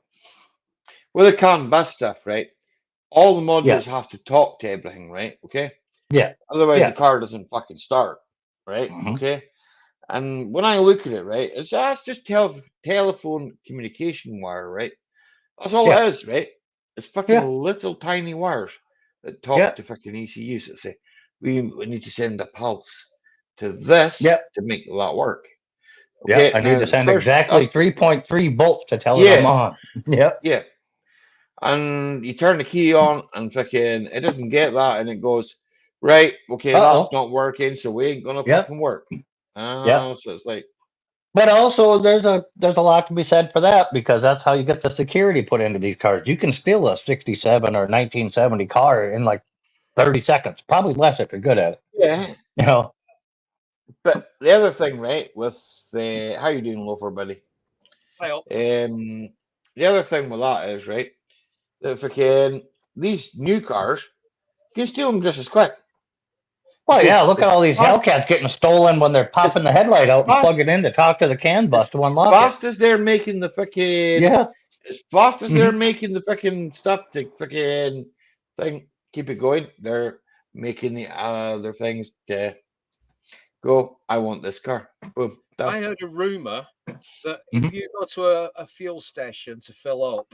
with the CAN bus stuff, right? All the modules
yeah,
have to talk to everything, right? Okay.
yeah,
Otherwise, the
yeah.
car doesn't fucking start, right? Okay. And when I look at it, right, that's just telephone communication wire, right? That's all
Yeah.
it is, right? It's fucking little tiny wires that talk to fucking ECUs that say, we need to send a pulse to this to make that work. Okay,
I need to send exactly 3.3 volts to tell it I'm on.
Yeah. And you turn the key on and fucking it doesn't get that and it goes, right, okay, that's not working, so we ain't gonna fucking work. So it's like,
but also there's a lot to be said for that, because that's how you get the security put into these cars. You can steal a 67 or 1970 car in like 30 seconds, probably less if you're good at it.
yeah.
You know.
But the other thing, right, with how you doing, Loafer, buddy? The other thing with that is, right, that fucking these new cars, you can steal them just as quick.
Well, yeah, look at
as
all these
fast,
Hellcats getting stolen when they're
as
popping the headlight out and
fast,
plug it in to talk to the CAN bus
as
to unlock it.
fast as they're making the fucking,
Yeah.
as fast as they're
Hmm.
making the fucking stuff to fucking thing, keep it going. They're making the other things to go. I want this car. Boom. Done.
I heard a rumor that
Mhm.
if you go to a fuel station to fill up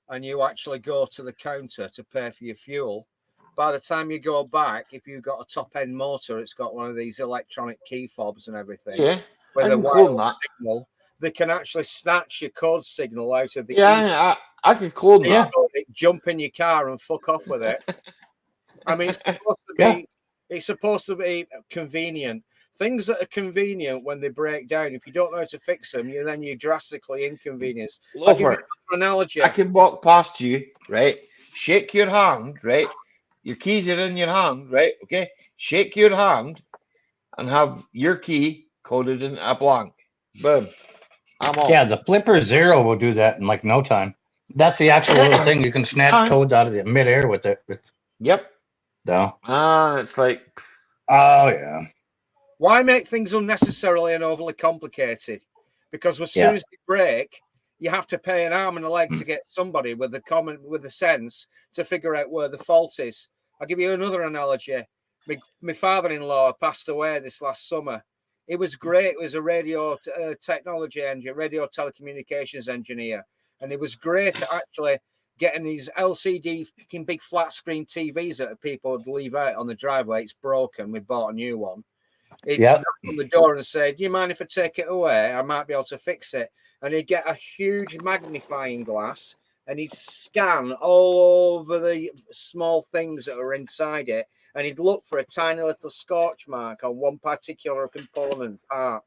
and you actually go to the counter to pay for your fuel, by the time you go back, if you've got a top end motor, it's got one of these electronic key fobs and everything
Yeah, I
with a
can clone
wireless
that.
signal. They can actually snatch your code signal out of the
Yeah, I can clone
Yeah.
that.
jump in your car and fuck off with it. I mean,
Yeah.
it's supposed to be convenient. Things that are convenient when they break down, if you don't know how to fix them, you're drastically inconvenienced. I'll give you
Loafer,
an analogy.
I can walk past you, right? Shake your hand, right? Your keys are in your hand, right? Okay. Shake your hand and have your key coded in a blank. Boom. I'm off.
Yeah, the Flipper Zero will do that in like no time. That's the actual little thing. You can snatch codes out of the midair with it.
Yep.
So.
It's like.
Oh, yeah.
Why make things unnecessarily and overly complicated? Because as soon as they break, you have to pay an arm and a leg to get somebody with the sense to figure out where the fault is. I'll give you another analogy. My father-in-law passed away this last summer. It was great. It was a radio technology engineer, radio telecommunications engineer, and it was great at actually getting these LCD big flat screen TVs that people would leave out on the driveway. It's broken. We bought a new one. He'd knock on the door and say, "Do you mind if I take it away? I might be able to fix it." And he'd get a huge magnifying glass and he'd scan all over the small things that are inside it. And he'd look for a tiny little scorch mark on one particular component part.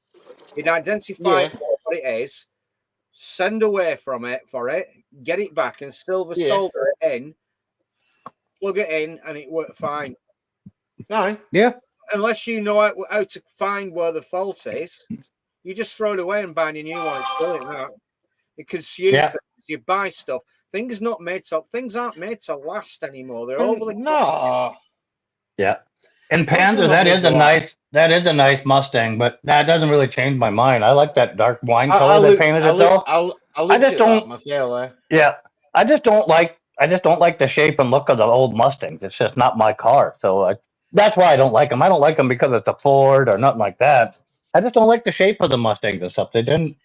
He'd identify what it is, send away from it for it, get it back and silver solder it in, plug it in, and it worked fine.
No.
Yeah.
Unless you know how to find where the fault is, you just throw it away and buy a new one. It's brilliant that. You consume things, you buy stuff. Things aren't made to last anymore. They're overly
Yeah. And Panda, that is a nice Mustang, but that doesn't really change my mind. I like that dark wine color they painted it though.
I just don't myself.
Yeah. I just don't like the shape and look of the old Mustangs. It's just not my car. So that's why I don't like them. I don't like them because it's a Ford or nothing like that. I just don't like the shape of the Mustangs and stuff. They didn't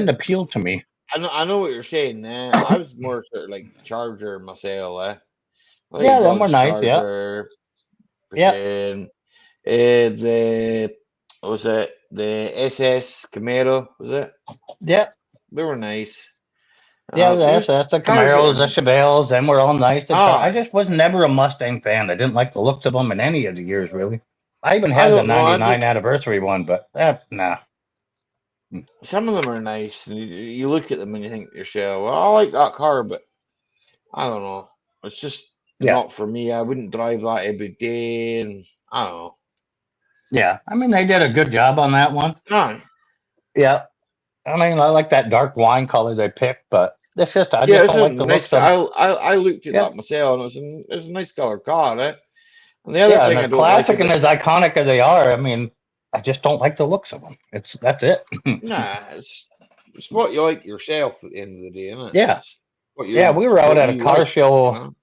appeal to me.
I know what you're saying. I was more sort of like Charger myself. Like
Yeah, them were nice.
Charger,
yeah.
The what was it? The SS Camaro, was it?
Yeah.
They were nice.
Yeah, the SS, the Camaros, the Chevelles, them were all nice. I just was never a Mustang fan. I didn't like the looks of them in any of the years, really. I even had the 99 anniversary one, but nah.
Some of them are nice. And you look at them and you think to yourself, well, I like that car, but I don't know. It's just not for me. I wouldn't drive that every day, and I don't know.
Yeah, I mean, they did a good job on that one. Yeah. I mean, I like that dark wine color they picked, but it's just, I just don't like the looks of it.
I looked at that myself, and it's a nice color car, eh? And the other thing I don't
classic
like
and as iconic as they are, I mean, I just don't like the looks of them. That's it.
Nah, it's what you like yourself at the end of the day, isn't it?
Yeah. We were out at a car show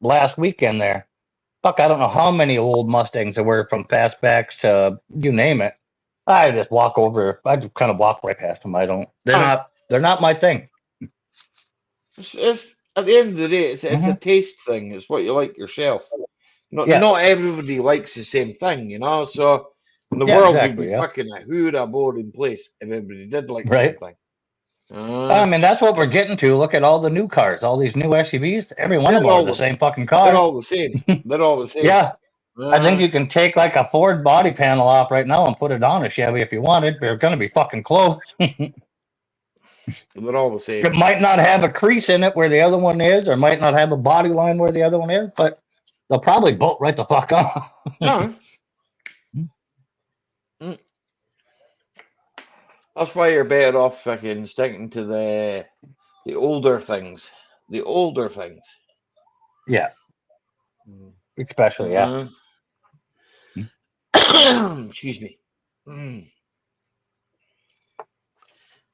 last weekend there. Fuck, I don't know how many old Mustangs there were from fastbacks to you name it. I just walk over. I just kind of walk right past them. They're not my thing.
It's at the end of the day, it's a taste thing. It's what you like yourself. Not everybody likes the same thing, you know. So the world would be fucking a hoorah boring place if everybody did like the same thing.
I mean, that's what we're getting to. Look at all the new cars, all these new SUVs. Every one of them are the same fucking car.
They're all the same. They're all the same.
Yeah. I think you can take like a Ford body panel off right now and put it on a Chevy if you wanted. They're going to be fucking close.
They're all the same.
It might not have a crease in it where the other one is, or might not have a body line where the other one is, but they'll probably bolt right the fuck on.
That's why you're better off fucking sticking to the older things. The older things.
Yeah. Especially,
Excuse me.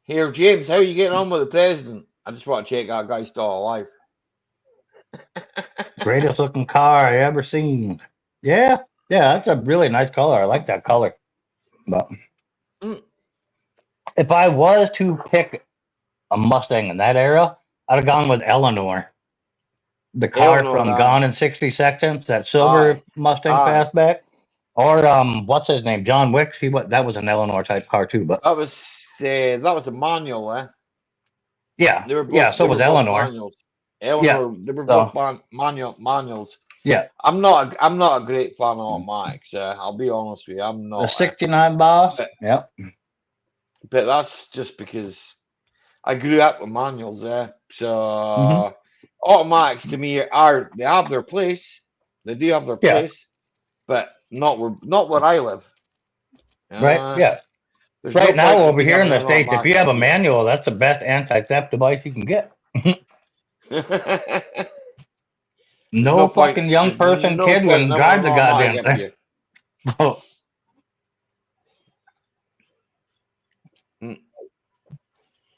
Here, James, how are you getting on with the president? I just want to check that guy's still alive.
Greatest looking car I ever seen. Yeah, that's a really nice color. I like that color. But if I was to pick a Mustang in that era, I'd have gone with Eleanor. The car
Eleanor,
from
aye.
Gone in 60 Seconds, that silver
Aye.
Mustang
Aye.
fastback. Or what's his name? John Wicks. That was an Eleanor type car too. But
That was a manual, eh?
yeah,
They were both,
yeah. So
they
was
were both
Eleanor.
manuals. Eleanor, they were
So
both manuals.
yeah,
I'm not a great fan of automatics. I'll be honest with you, I'm
the
not.
69 Boss.
But,
Yeah.
but that's just because I grew up with manuals, So automatics to me they have their place. They do have their place, but not where I live.
Right. Yeah.
There's
Right
no
now
point in
over
me
here in
having
the
an
States, if
automatic
you have a
up here.
manual, that's the best anti-theft device you can get. No fucking young person,
no
kid
point in
can
having
drive
an
the
automatic
goddamn
up
thing.
here.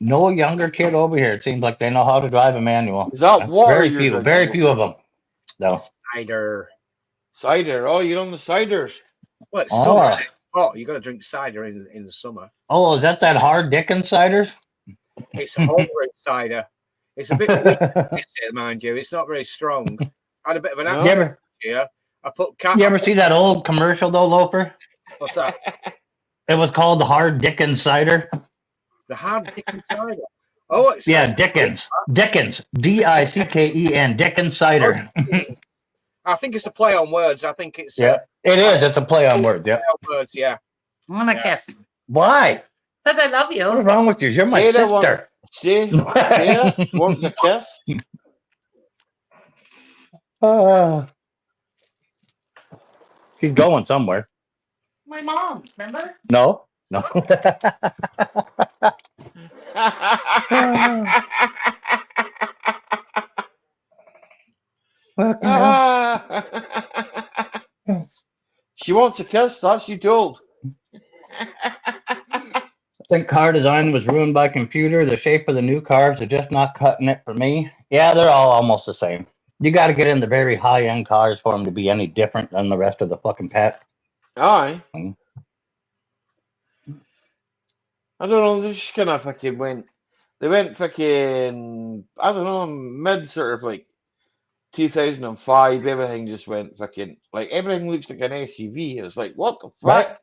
No younger kid over here. It seems like they know how to drive a manual.
Is that water
Very
you're
few.
drinking?
Very few of them. No.
Cider.
Cider. Oh, you're on the ciders.
Well, it's summer. Oh, you got to drink cider in the summer.
Oh, is that hard Dickens ciders?
It's homebrew cider. It's a bit weak, mind you. It's not very strong. I had a bit of an accident here. I put
You ever see that old commercial though, Loafer?
What's that?
It was called the Hard Dickens cider.
The hard Dickens cider. Oh, it's
Dickens. Dickens. Dicken. Dickens cider.
I think it's a play on words. I think it's
it is. It's a play on words. Yeah.
Play on words. Yeah.
I want to kiss.
Why?
Because I love you.
What's wrong with you? You're my sister.
Sarah wants a kiss.
She's going somewhere.
My mom's, remember?
No.
She wants a kiss. That's she told.
I think car design was ruined by computer. The shape of the new cars are just not cutting it for me. Yeah, they're all almost the same. You got to get in the very high-end cars for them to be any different than the rest of the fucking pack.
Aye. I don't know. They just kind of fucking went. They went fucking. I don't know. Mid sort of like 2005. Everything just went fucking like everything looks like an SUV. And it's like what the fuck?
Right.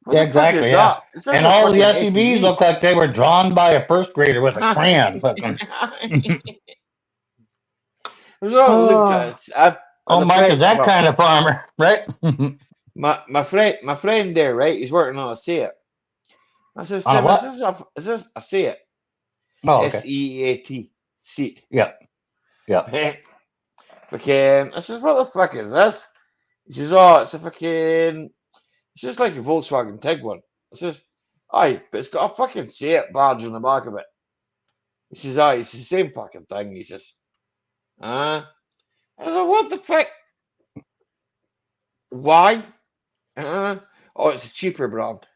What the fuck is that?
And all the SUVs look like they were drawn by a first grader with a crayon. Mike is that kind of farmer, right?
my friend there, right? He's working on a Seat. I says, Tim, is this a Seat?
Oh, okay.
SEAT. Seat.
Yeah.
Fucking. I says, what the fuck is this? He says, oh, it's a fucking. It's just like a Volkswagen Tiguan. I says, aye, but it's got a fucking Seat badge on the back of it. He says, aye, it's the same fucking thing. He says, I don't know what the fuck. Why? Oh, it's a cheaper brand.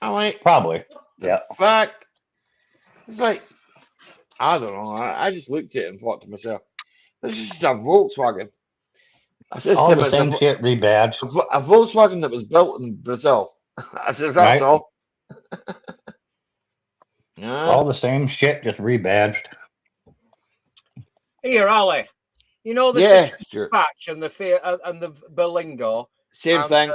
I'm like,
probably. Yeah.
Fuck. It's like, I don't know. I just looked at it and thought to myself, this is just a Volkswagen. I said,
all the same shit rebadged.
A Volkswagen that was built in Brazil. I said, that's all.
All the same shit, just rebadged.
Here, Ali. You know the patch and the Berlingo.
Same thing.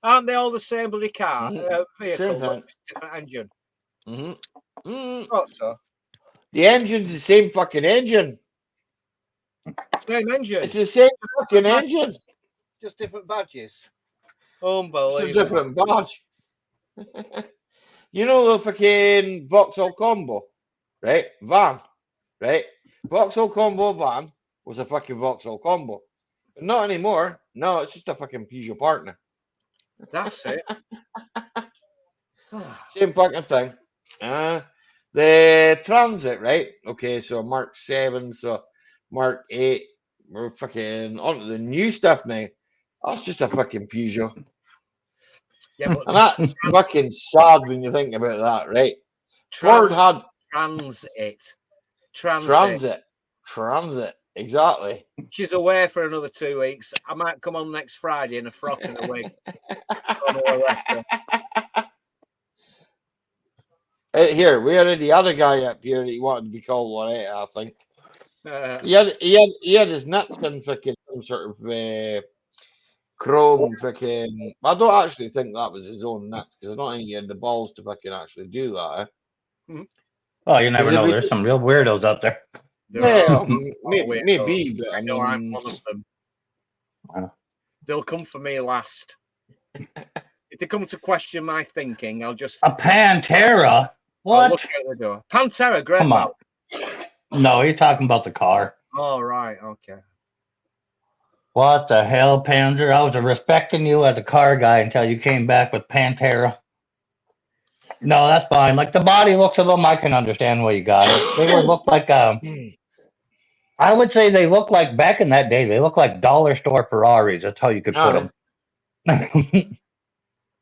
Aren't they all the same bloody car vehicle, but different engine?
Thought so. The engine's the same fucking engine.
Same engine.
It's the same fucking engine.
Just different badges. Unbelievable.
It's a different badge. You know the fucking Vauxhall Combo, right? Van, right? Vauxhall Combo van was a fucking Vauxhall Combo. But not anymore. No, it's just a fucking Peugeot partner.
That's it.
Same fucking thing. The Transit, right? Okay, so Mark 7, so Mark 8. We're fucking on to the new stuff now. That's just a fucking Peugeot.
Yeah, but
And that's fucking sad when you think about that, right? Ford had
transit.
Exactly.
She's away for another 2 weeks. I might come on next Friday in a frock and a wig.
Here, we already had a guy up here that he wanted to be called Loretta, I think. He had his nuts in fucking some sort of chrome fucking. I don't actually think that was his own nuts because I don't think he had the balls to fucking actually do that.
Oh, you never know. There's some real weirdos out there.
Yeah, maybe, but I
know I'm
mean,
one of them. They'll come for me last. If they come to question my thinking, I'll just
a Pantera. What?
I'll look out the door. Pantera, great.
Come on. No, you're talking about the car.
Oh, right. Okay.
What the hell, Panzer? I was respecting you as a car guy until you came back with Pantera. No, that's fine. Like the body looks of them, I can understand why you got it. They would look like I would say they look like back in that day. They look like dollar store Ferraris. That's how you could put them.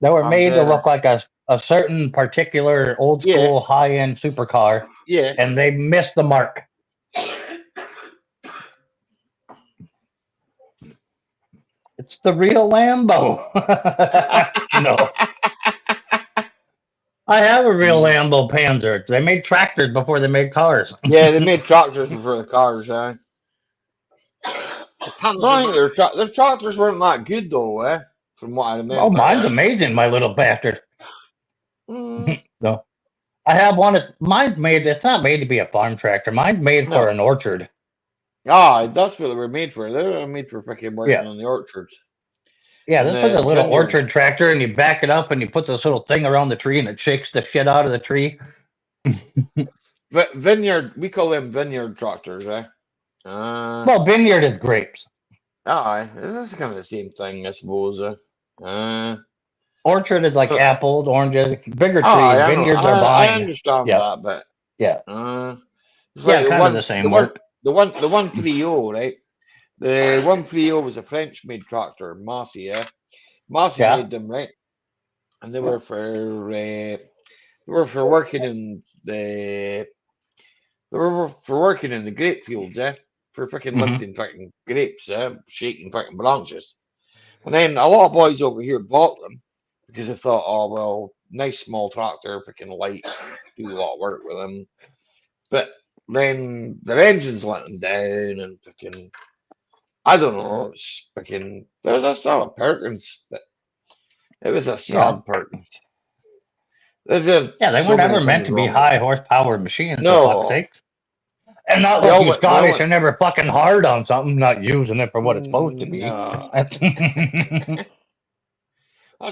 They were made to look like a certain particular old school high end supercar.
Yeah,
and they missed the mark. It's the real Lambo. No. I have a real Lambo Panzer. They made tractors before they made cars.
Yeah, they made tractors before the cars, eh? Their tractors weren't that good, though, eh? From what I remember.
Oh, mine's amazing, my little bastard. No. I have one. Mine's made. It's not made to be a farm tractor. Mine's made for an orchard.
Ah, that's what they were made for. They were made for fucking working on the orchards.
Yeah, this was a little orchard tractor, and you back it up, and you put this little thing around the tree, and it shakes the shit out of the tree.
Vineyard, we call them vineyard tractors, eh?
Well, vineyard is grapes.
Aye, this is kind of the same thing, I suppose.
Orchard is like apples, oranges, bigger trees. Vineyards are vine.
I understand that, but
it's like kind of the same work.
The 130, right? The 130 was a French-made tractor, Massey, yeah. Massey made them, right? And they were for working in the grape fields, eh? For fucking lifting fucking grapes, shaking fucking branches. And then a lot of boys over here bought them because they thought, oh well, nice small tractor, fucking light, do a lot of work with them. But then their engines let them down and fucking, I don't know, it's fucking, there was a sort of Perkins, but it was a sad Perkins. They
were never meant to be high horsepower machines,
no.
For fuck's sake. And not like you Scottish are never fucking hard on something, not using it for what it's supposed to be.
No. That's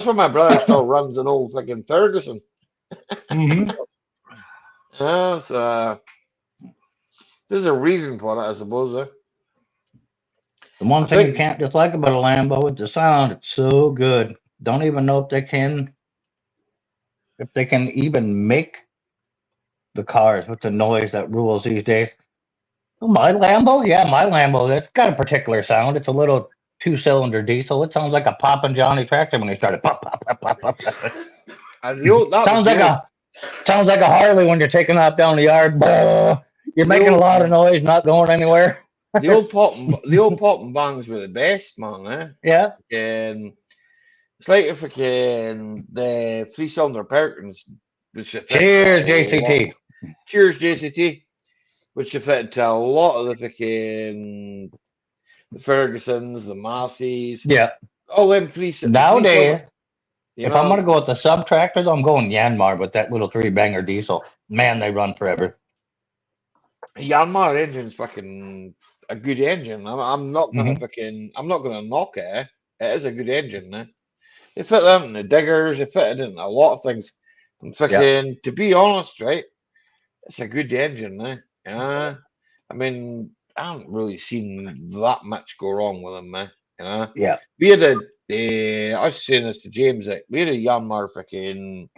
why my brother still runs an old fucking Ferguson. So there's a reason for that, I suppose.
The one thing you can't dislike about a Lambo is the sound. It's so good. Don't even know if they can even make the cars with the noise that rules these days. Oh, my Lambo? Yeah, my Lambo. It's got a particular sound. It's a little 2-cylinder diesel. It sounds like a Poppin' Johnny tractor when they started pop, pop, pop, pop, pop. Sounds like a Harley when you're taking off down the yard. You're making a lot of noise, not going anywhere.
The old pop and bangs were the best, man. Eh?
Yeah.
It's like if the 3-cylinder Perkins.
Cheers, JCT.
Cheers, JCT. Which fit to a lot of the fucking the Fergusons, the Masseys.
Yeah.
All them
nowadays. If I'm gonna go with the sub tractors, I'm going Yanmar with that little 3-banger diesel. Man, they run forever.
Yanmar engine's fucking a good engine. I'm not gonna I'm not gonna knock it. Eh? It is a good engine. Eh? They fit them in the diggers. They fit it in a lot of things. And fucking, to be honest, right, it's a good engine. Eh? I mean, I haven't really seen that much go wrong with them. Eh?
Yeah.
We had I was saying this to James. Like, we had a Yanmar fucking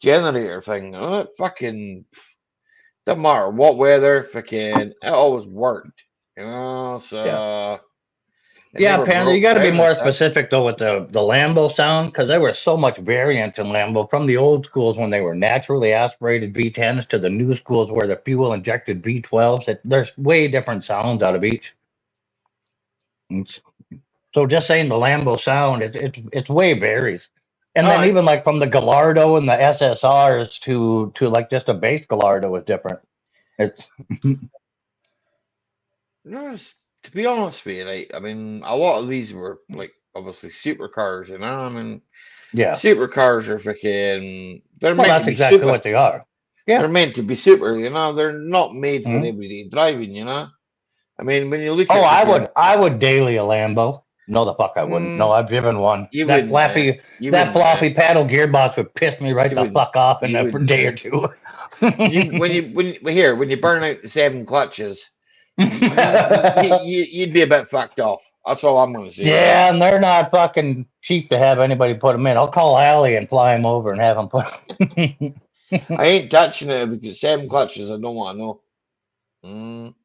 generator thing. And it fucking doesn't matter what weather. Fucking, it always worked. So It
Yeah,
never
Panda, you
broke
got to be
down
more
as such.
specific though with the Lambo sound because there was so much variance in Lambo from the old schools when they were naturally aspirated V10s to the new schools where the fuel injected V12s. There's way different sounds out of each. So just saying the Lambo sound, it's way varies. And then
Aye.
even like from the Gallardo and the SSRs to like just a base Gallardo is different. It's
To be honest with you, right? I mean, a lot of these were like obviously supercars, you know. I mean,
yeah.
supercars are freaking. They're
Well,
meant
that's
to be
exactly
super.
what they are.
They're
Yeah.
meant to be super, you know. They're not made for
Mhm.
everyday driving, you know. I mean, when you look
Oh,
at
I would daily a Lambo. No, the fuck I wouldn't. No, I've driven one.
you
That
wouldn't,
flappy,
you
that
wouldn't,
floppy paddle gearbox would piss me right
you
the
wouldn't,
fuck off in
you
a
wouldn't.
day or two.
When you burn out the 7 you'd be a bit fucked off. That's all I'm gonna say.
Yeah, and they're not fucking cheap to have anybody put them in. I'll call Allie and fly him over and have him put.
I ain't touching it because 7 clutches. I don't want to know.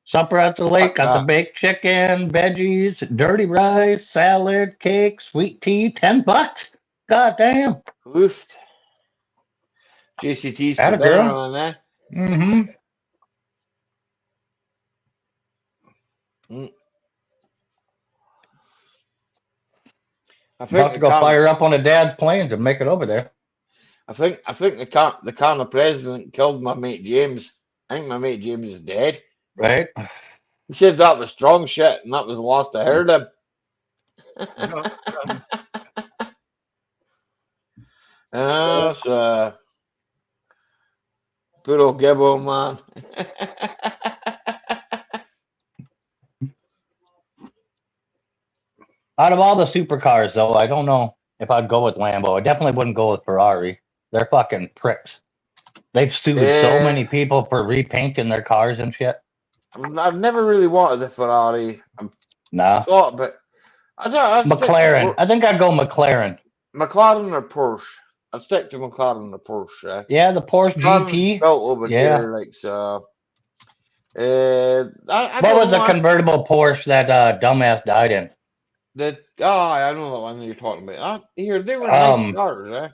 Supper at the lake, got the
that.
baked chicken, veggies, dirty rice, salad, cake, sweet tea, $10. God damn.
Oofed. JCT's for
Atta
dinner
girl.
on there.
Mm-hmm.
I think
About to go fire up one of Dad's planes and make it over there.
I think the Canada president killed my mate James. I think my mate James is dead.
Right.
He said that was strong shit, and that was the last I heard him. So good old Gibbo, man.
Out of all the supercars, though, I don't know if I'd go with Lambo. I definitely wouldn't go with Ferrari. They're fucking pricks. They've sued so many people for repainting their cars and shit.
I've never really wanted a Ferrari.
Nah.
Thought, but I don't.
McLaren. I think I'd go McLaren.
McLaren or Porsche. I'd stick to McLaren or Porsche.
Yeah, the Porsche GT.
Built over here, like so. What
was the convertible Porsche that dumbass died in?
I know the one that you're talking about. Here, they were nice cars, eh?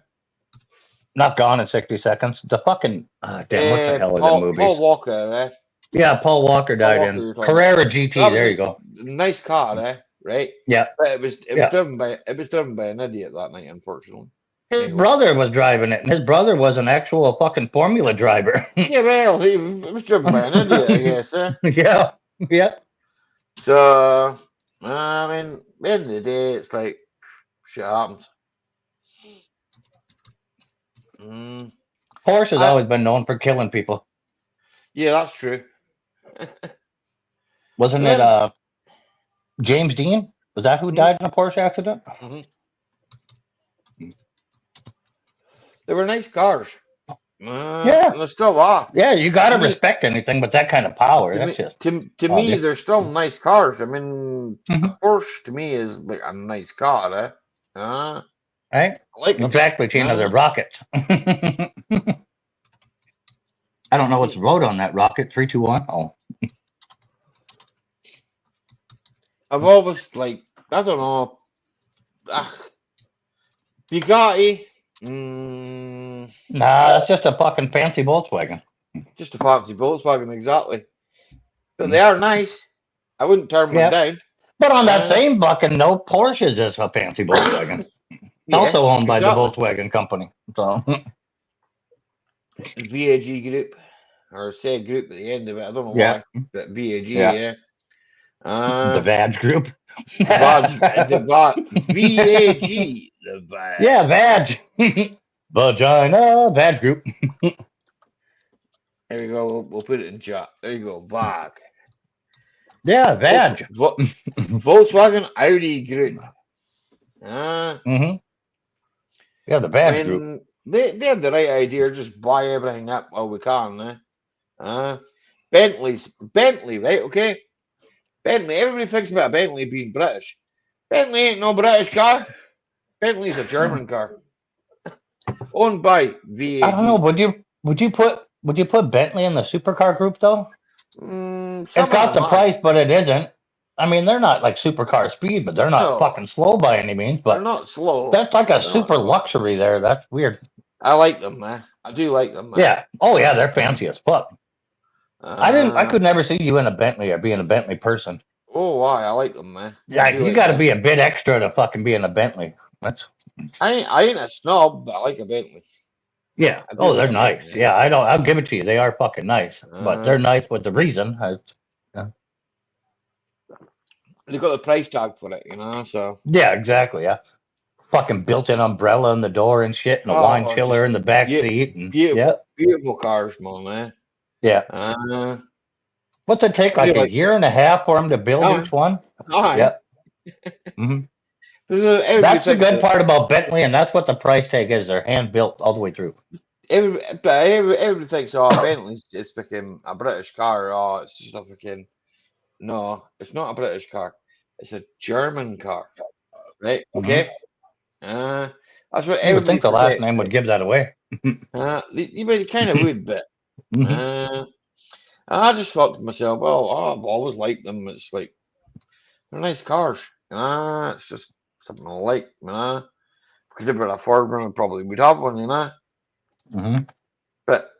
Not Gone in 60 Seconds. The fucking damn, what the hell are the movies?
Paul Walker, eh?
Yeah, Paul Walker died in Carrera GT. There you go.
Nice car, eh? Right?
Yeah.
But it was driven by an idiot that night, unfortunately.
His brother was driving it, and his brother was an actual fucking formula driver.
Yeah, well, he was driven by an idiot, I guess, eh?
Yeah.
So, I mean, at the end of the day, it's like, shit happens.
Porsche has always been known for killing people.
Yeah, that's true.
Wasn't it James Dean? Was that who died in a Porsche accident?
They were nice cars.
Yeah,
they still are.
Yeah, you got to respect anything, but that kind of power. That's just
to me, they're still nice cars. I mean, a Porsche to me is like a nice car, eh?
Right?
Like
exactly, Tina. They're rockets. I don't know what's wrote on that rocket. 3, 2, 1. Oh.
I've always I don't know. Bugatti.
Nah, that's just a fucking fancy Volkswagen.
Just a fancy Volkswagen, exactly. But they are nice. I wouldn't turn one down.
But on that same fucking note, Porsche is just a fancy Volkswagen. It's also owned by the Volkswagen company. So
VAG Group, or say Group at the end of it. I don't know why, but VAG,
the VAG Group.
the VAG. The VAG.
Yeah, VAG. Vagina VAG Group.
There we go. We'll put it in chat. There you go. VAG.
Yeah, VAG.
Volkswagen Audi Group.
Yeah, the VAG Group.
They have the right idea. Just buy everything up while we can. Bentley, right? Okay. Bentley. Everybody thinks about Bentley being British. Bentley ain't no British car. Bentley's a German car. Owned by VAG.
I don't know. Would you put Bentley in the supercar group though? It's got the price, but it isn't. I mean, they're not like supercar speed, but they're not
No.
fucking slow by any means.
They're
But
not slow.
that's like a
They're not
super
slow.
luxury there. That's weird.
I like them, man. I do like them, man.
Yeah. Oh yeah, they're fancy as fuck. I could never see you in a Bentley or being a Bentley person.
Oh, why? I like them, man.
Yeah, you got to be a bit extra to fucking be in a Bentley. That's.
I ain't a snob, but I like a Bentley.
Yeah. Oh, they're nice. Bentley, yeah, I don't. I'll give it to you. They are fucking nice, but they're nice with the reason. Yeah.
They got the price tag for it, you know. So.
Yeah, exactly. Yeah. Fucking built-in umbrella in the door and shit, and a wine chiller in the back seat. And,
beautiful cars, man.
Yeah. What's it take? Like a year and a half for them to build each one? Yeah. Mm-hmm. That's the good part about Bentley, and that's what the price tag is. They're hand built all the way through.
Everybody thinks, Bentley's it's fucking a British car. Oh, it's just a fucking. No, it's not a British car. It's a German car, right? Okay.
Mm-hmm.
That's what
you would think the last name would give that away.
You kind of would, but I just thought to myself, well, I've always liked them. It's like they're nice cars. It's just something I like. Could have afford one, I probably would have one,
Mm-hmm.
But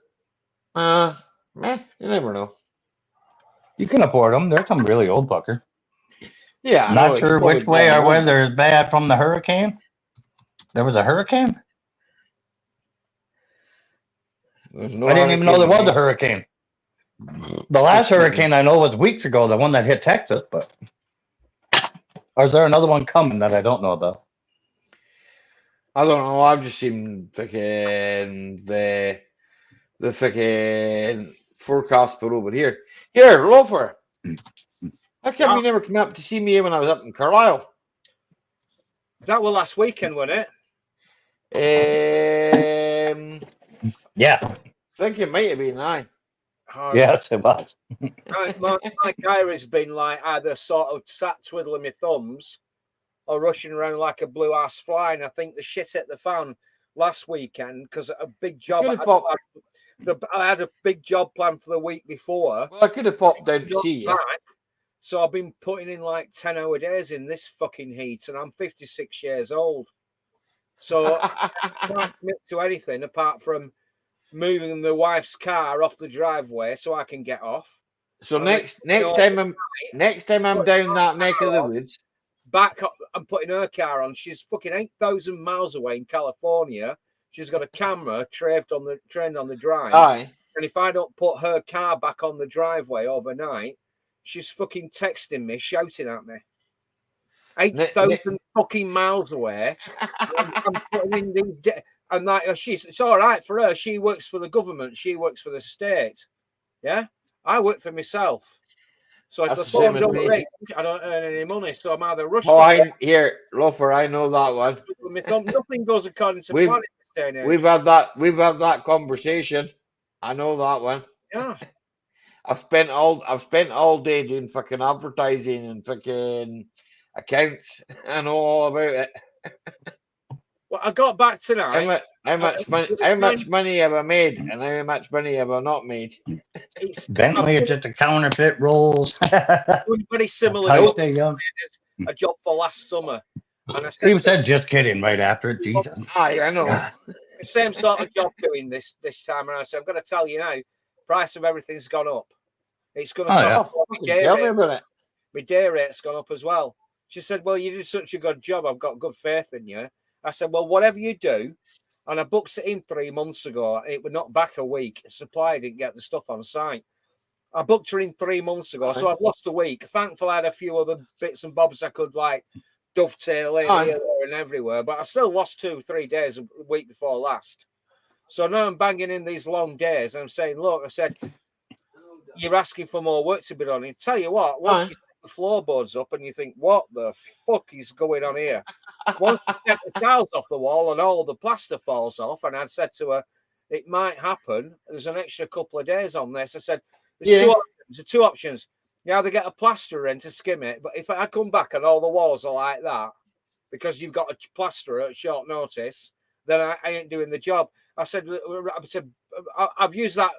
you never know.
You can afford them. They're some really old fucker.
Yeah,
not sure which way or whether it's bad from the hurricane. There was a hurricane? I didn't even know there was a hurricane. The last hurricane I know was weeks ago, the one that hit Texas, but or is there another one coming that I don't know about?
I don't know. I've just seen fucking the fucking forecast for over here. Here, Loafer. How come you never come up to see me when I was up in Carlisle?
That was last weekend, wasn't
it?
Yeah.
I think it might have been, aye.
Yes, it was.
my diary's been like either sort of sat twiddling my thumbs or rushing around like a blue ass fly. And I think the shit hit the fan last weekend because a big job. I had a big job planned for the week before.
Well, I could have popped down to see you.
So I've been putting in like 10-hour days in this fucking heat, and I'm 56 years old. So I can't commit to anything apart from moving the wife's car off the driveway so I can get off.
So next time I'm down that neck of the woods,
back up, I'm putting her car on. She's fucking 8,000 miles away in California. She's got a camera trained on the drive.
Aye.
And if I don't put her car back on the driveway overnight, she's fucking texting me, shouting at me. 8,000 fucking miles away. I'm putting in these and like it's all right for her. She works for the government. She works for the state. Yeah, I work for myself. So if the phone don't ring, I don't earn any money. So I'm either rushing.
Loafer, I know that one.
Nothing goes according to plan.
We've had that conversation. I know that one.
Yeah.
I've spent all day doing fucking advertising and fucking accounts. I know all about it.
Well, I got back tonight.
How much money have I made, and how much money have I not made?
Bentley is just a counterfeit rolls.
Very similar. A job for last summer, and I said,
he said, "Just kidding." Right after it, Jesus.
I know.
The same sort of job doing this time around. So I'm going to tell you now, price of everything's gone up. It's going to cost.
Tell me about it.
My day rate's gone up as well. She said, "Well, you did such a good job. I've got good faith in you." I said, "Well, whatever you do," and I booked it in 3 months ago. It would not back a week. Supplier didn't get the stuff on site. I booked her in 3 months ago, so I've lost a week. Thankfully, I had a few other bits and bobs I could like dovetail here, there, and everywhere, but I still lost 2-3 days a week before last. So now I'm banging in these long days. And I'm saying, look, I said, you're asking for more work to be done. And tell you what, once you take the floorboards up and you think, what the fuck is going on here? Once you take the tiles off the wall and all the plaster falls off, and I said to her, it might happen. There's an extra couple of days on this. I said, there's two options. You either get a plasterer in to skim it, but if I come back and all the walls are like that, because you've got a plasterer at short notice, then I ain't doing the job. I said, I've used that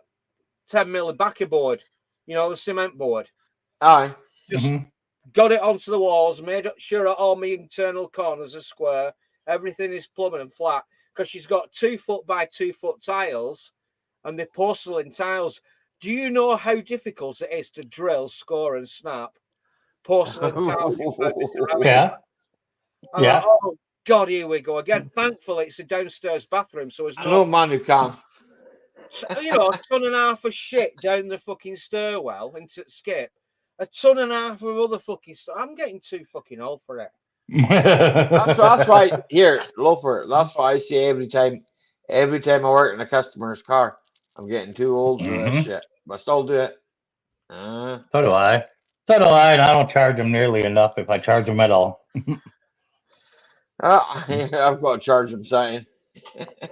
10 mil backer board, the cement board.
Aye.
Just got it onto the walls, made sure all my internal corners are square, everything is plumb and flat, because she's got 2 foot by 2 foot tiles, and they're porcelain tiles. Do you know how difficult it is to drill, score, and snap porcelain tiles?
Yeah. Yeah.
Like, oh God, here we go again. Thankfully, it's a downstairs bathroom, so it's
I know a man who can.
you know, a ton and a half of shit down the fucking stairwell into skip. A ton and a half of other fucking stuff. I'm getting too fucking old for it.
That's why here, Loafer. That's what I say every time. Every time I work in a customer's car, I'm getting too old for this shit, but I still do it.
So do I. So do I, and I don't charge them nearly enough if I charge them at all.
I've got to charge them something.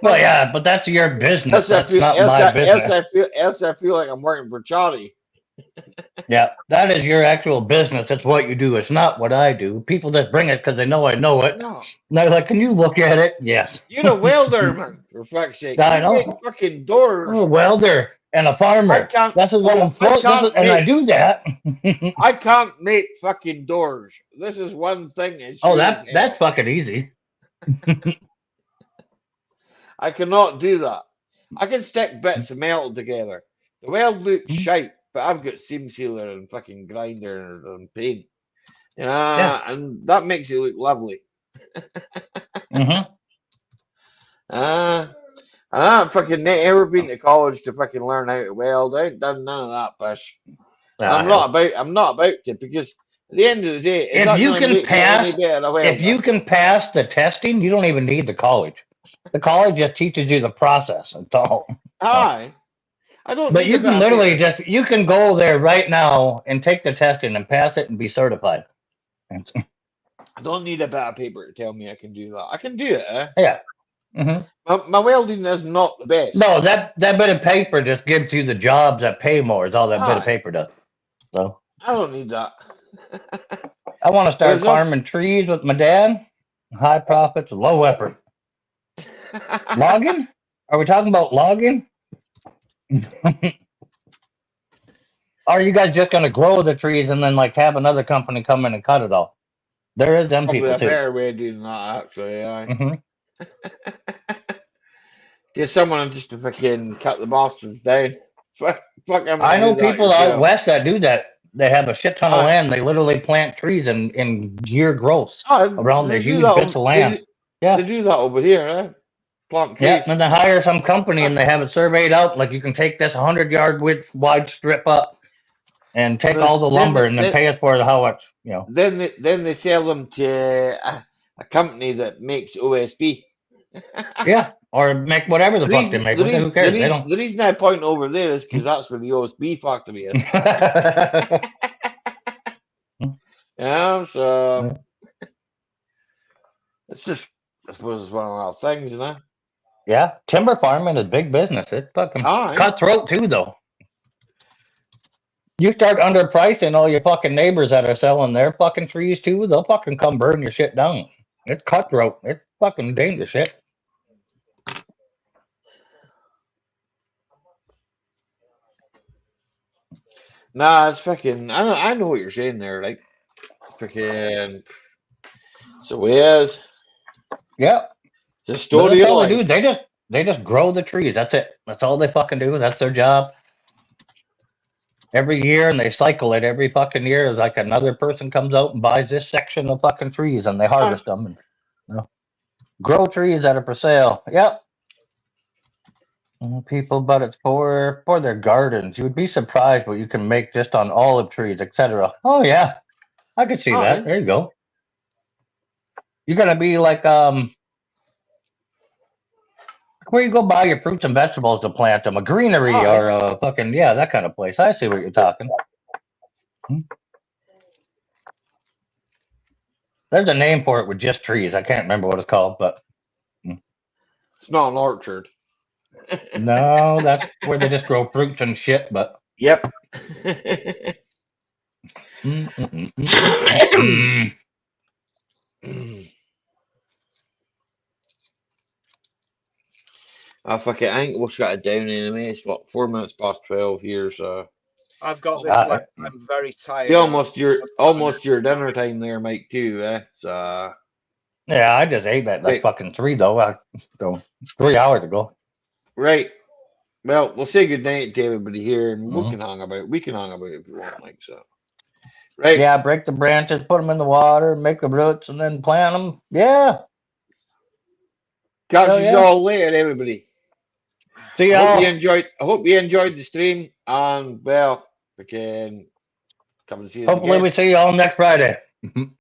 Well, yeah, but that's your business. That's not my business.
Else I feel like I'm working for Charlie.
Yeah, that is your actual business. It's what you do. It's not what I do. People just bring it because they know I know it.
No.
And they're like, "Can you look at it?" Yes.
You're a welder, man. For fuck's sake.
I
You
know.
make fucking doors.
I'm a welder and a farmer. That's what I'm for. And I do that.
I can't make fucking doors. This is one thing.
That's fucking easy.
I cannot do that. I can stick bits of metal together. The weld looks shite, but I've got seam sealer and fucking grinder and paint. You know, and that makes it look lovely. I haven't fucking ever been to college to fucking learn how to weld. I ain't done none of that push. I'm not about to, because at the end of the day,
if you can pass the testing, you don't even need the college. The college just teaches you the process. That's all.
Aye. I don't.
But you can literally you can go there right now and take the testing and pass it and be certified.
I don't need a bit of paper to tell me I can do that. I can do it.
Yeah.
My welding is not the best.
No, that bit of paper just gives you the jobs that pay more. Is all that bit of paper does. So
I don't need that.
I want to start farming trees with my dad. High profits, low effort. Logging? Are we talking about logging? Are you guys just going to grow the trees and then like have another company come in and cut it all? There is them people too.
Probably a better way of doing that, actually. Get someone just to fucking cut the bastards down. Fuck
I know people out west that do that. They have a shit ton of land. They literally plant trees in year growths around the huge bits of land.
They do that over here, plant trees.
Yeah, and they hire some company and they have it surveyed out. Like you can take this 100-yard wide strip up and take all the lumber and then pay us for how much, you know.
Then they sell them to a company that makes OSB.
Yeah, or make whatever the fuck they make. Who cares?
The reason I point over there is because that's where the OSB factory is. Yeah, so it's just, I suppose it's one of those things, you know.
Yeah, timber farming is big business. It's fucking cutthroat too, though. You start underpricing all your fucking neighbors that are selling their fucking trees too, they'll fucking come burn your shit down. It's cutthroat. It's fucking dangerous shit.
Nah, it's fucking. I know what you're saying there, like fucking. So it is.
Yep.
The story
all they do. They just grow the trees. That's it. That's all they fucking do. That's their job. Every year, and they cycle it every fucking year. Like another person comes out and buys this section of fucking trees, and they harvest them and grow trees that are for sale. Yep. People, but it's for their gardens. You would be surprised what you can make just on olive trees, etc. Oh yeah, I could see that. There you go. You're gonna be like where you go buy your fruits and vegetables to plant them, a greenery or a fucking that kind of place. I see what you're talking. There's a name for it with just trees. I can't remember what it's called, but
it's not an orchard.
No, that's where they just grow fruits and shit, but
yep. Fuck it, I think we'll shut it down anyway. It's what, 4 minutes past 12 here, so
I've got this left. I'm very tired.
You almost your dinner time there, Mike, too, eh? So
Yeah, I just ate at like
right.
fucking 3 though. So 3 hours ago.
Right. Well, we'll say good night to everybody here, and we
Mhm.
can hang about. We can hang about if you want, Mike. So, right.
Yeah, break the branches, put them in the water, make the roots, and then plant them. Yeah.
Catch
Hell
you
yeah.
all later, everybody.
See
I hope you
y'all.
enjoyed. I hope you enjoyed the stream, and well, we can come and see us
Hopefully
again.
we see y'all next Friday.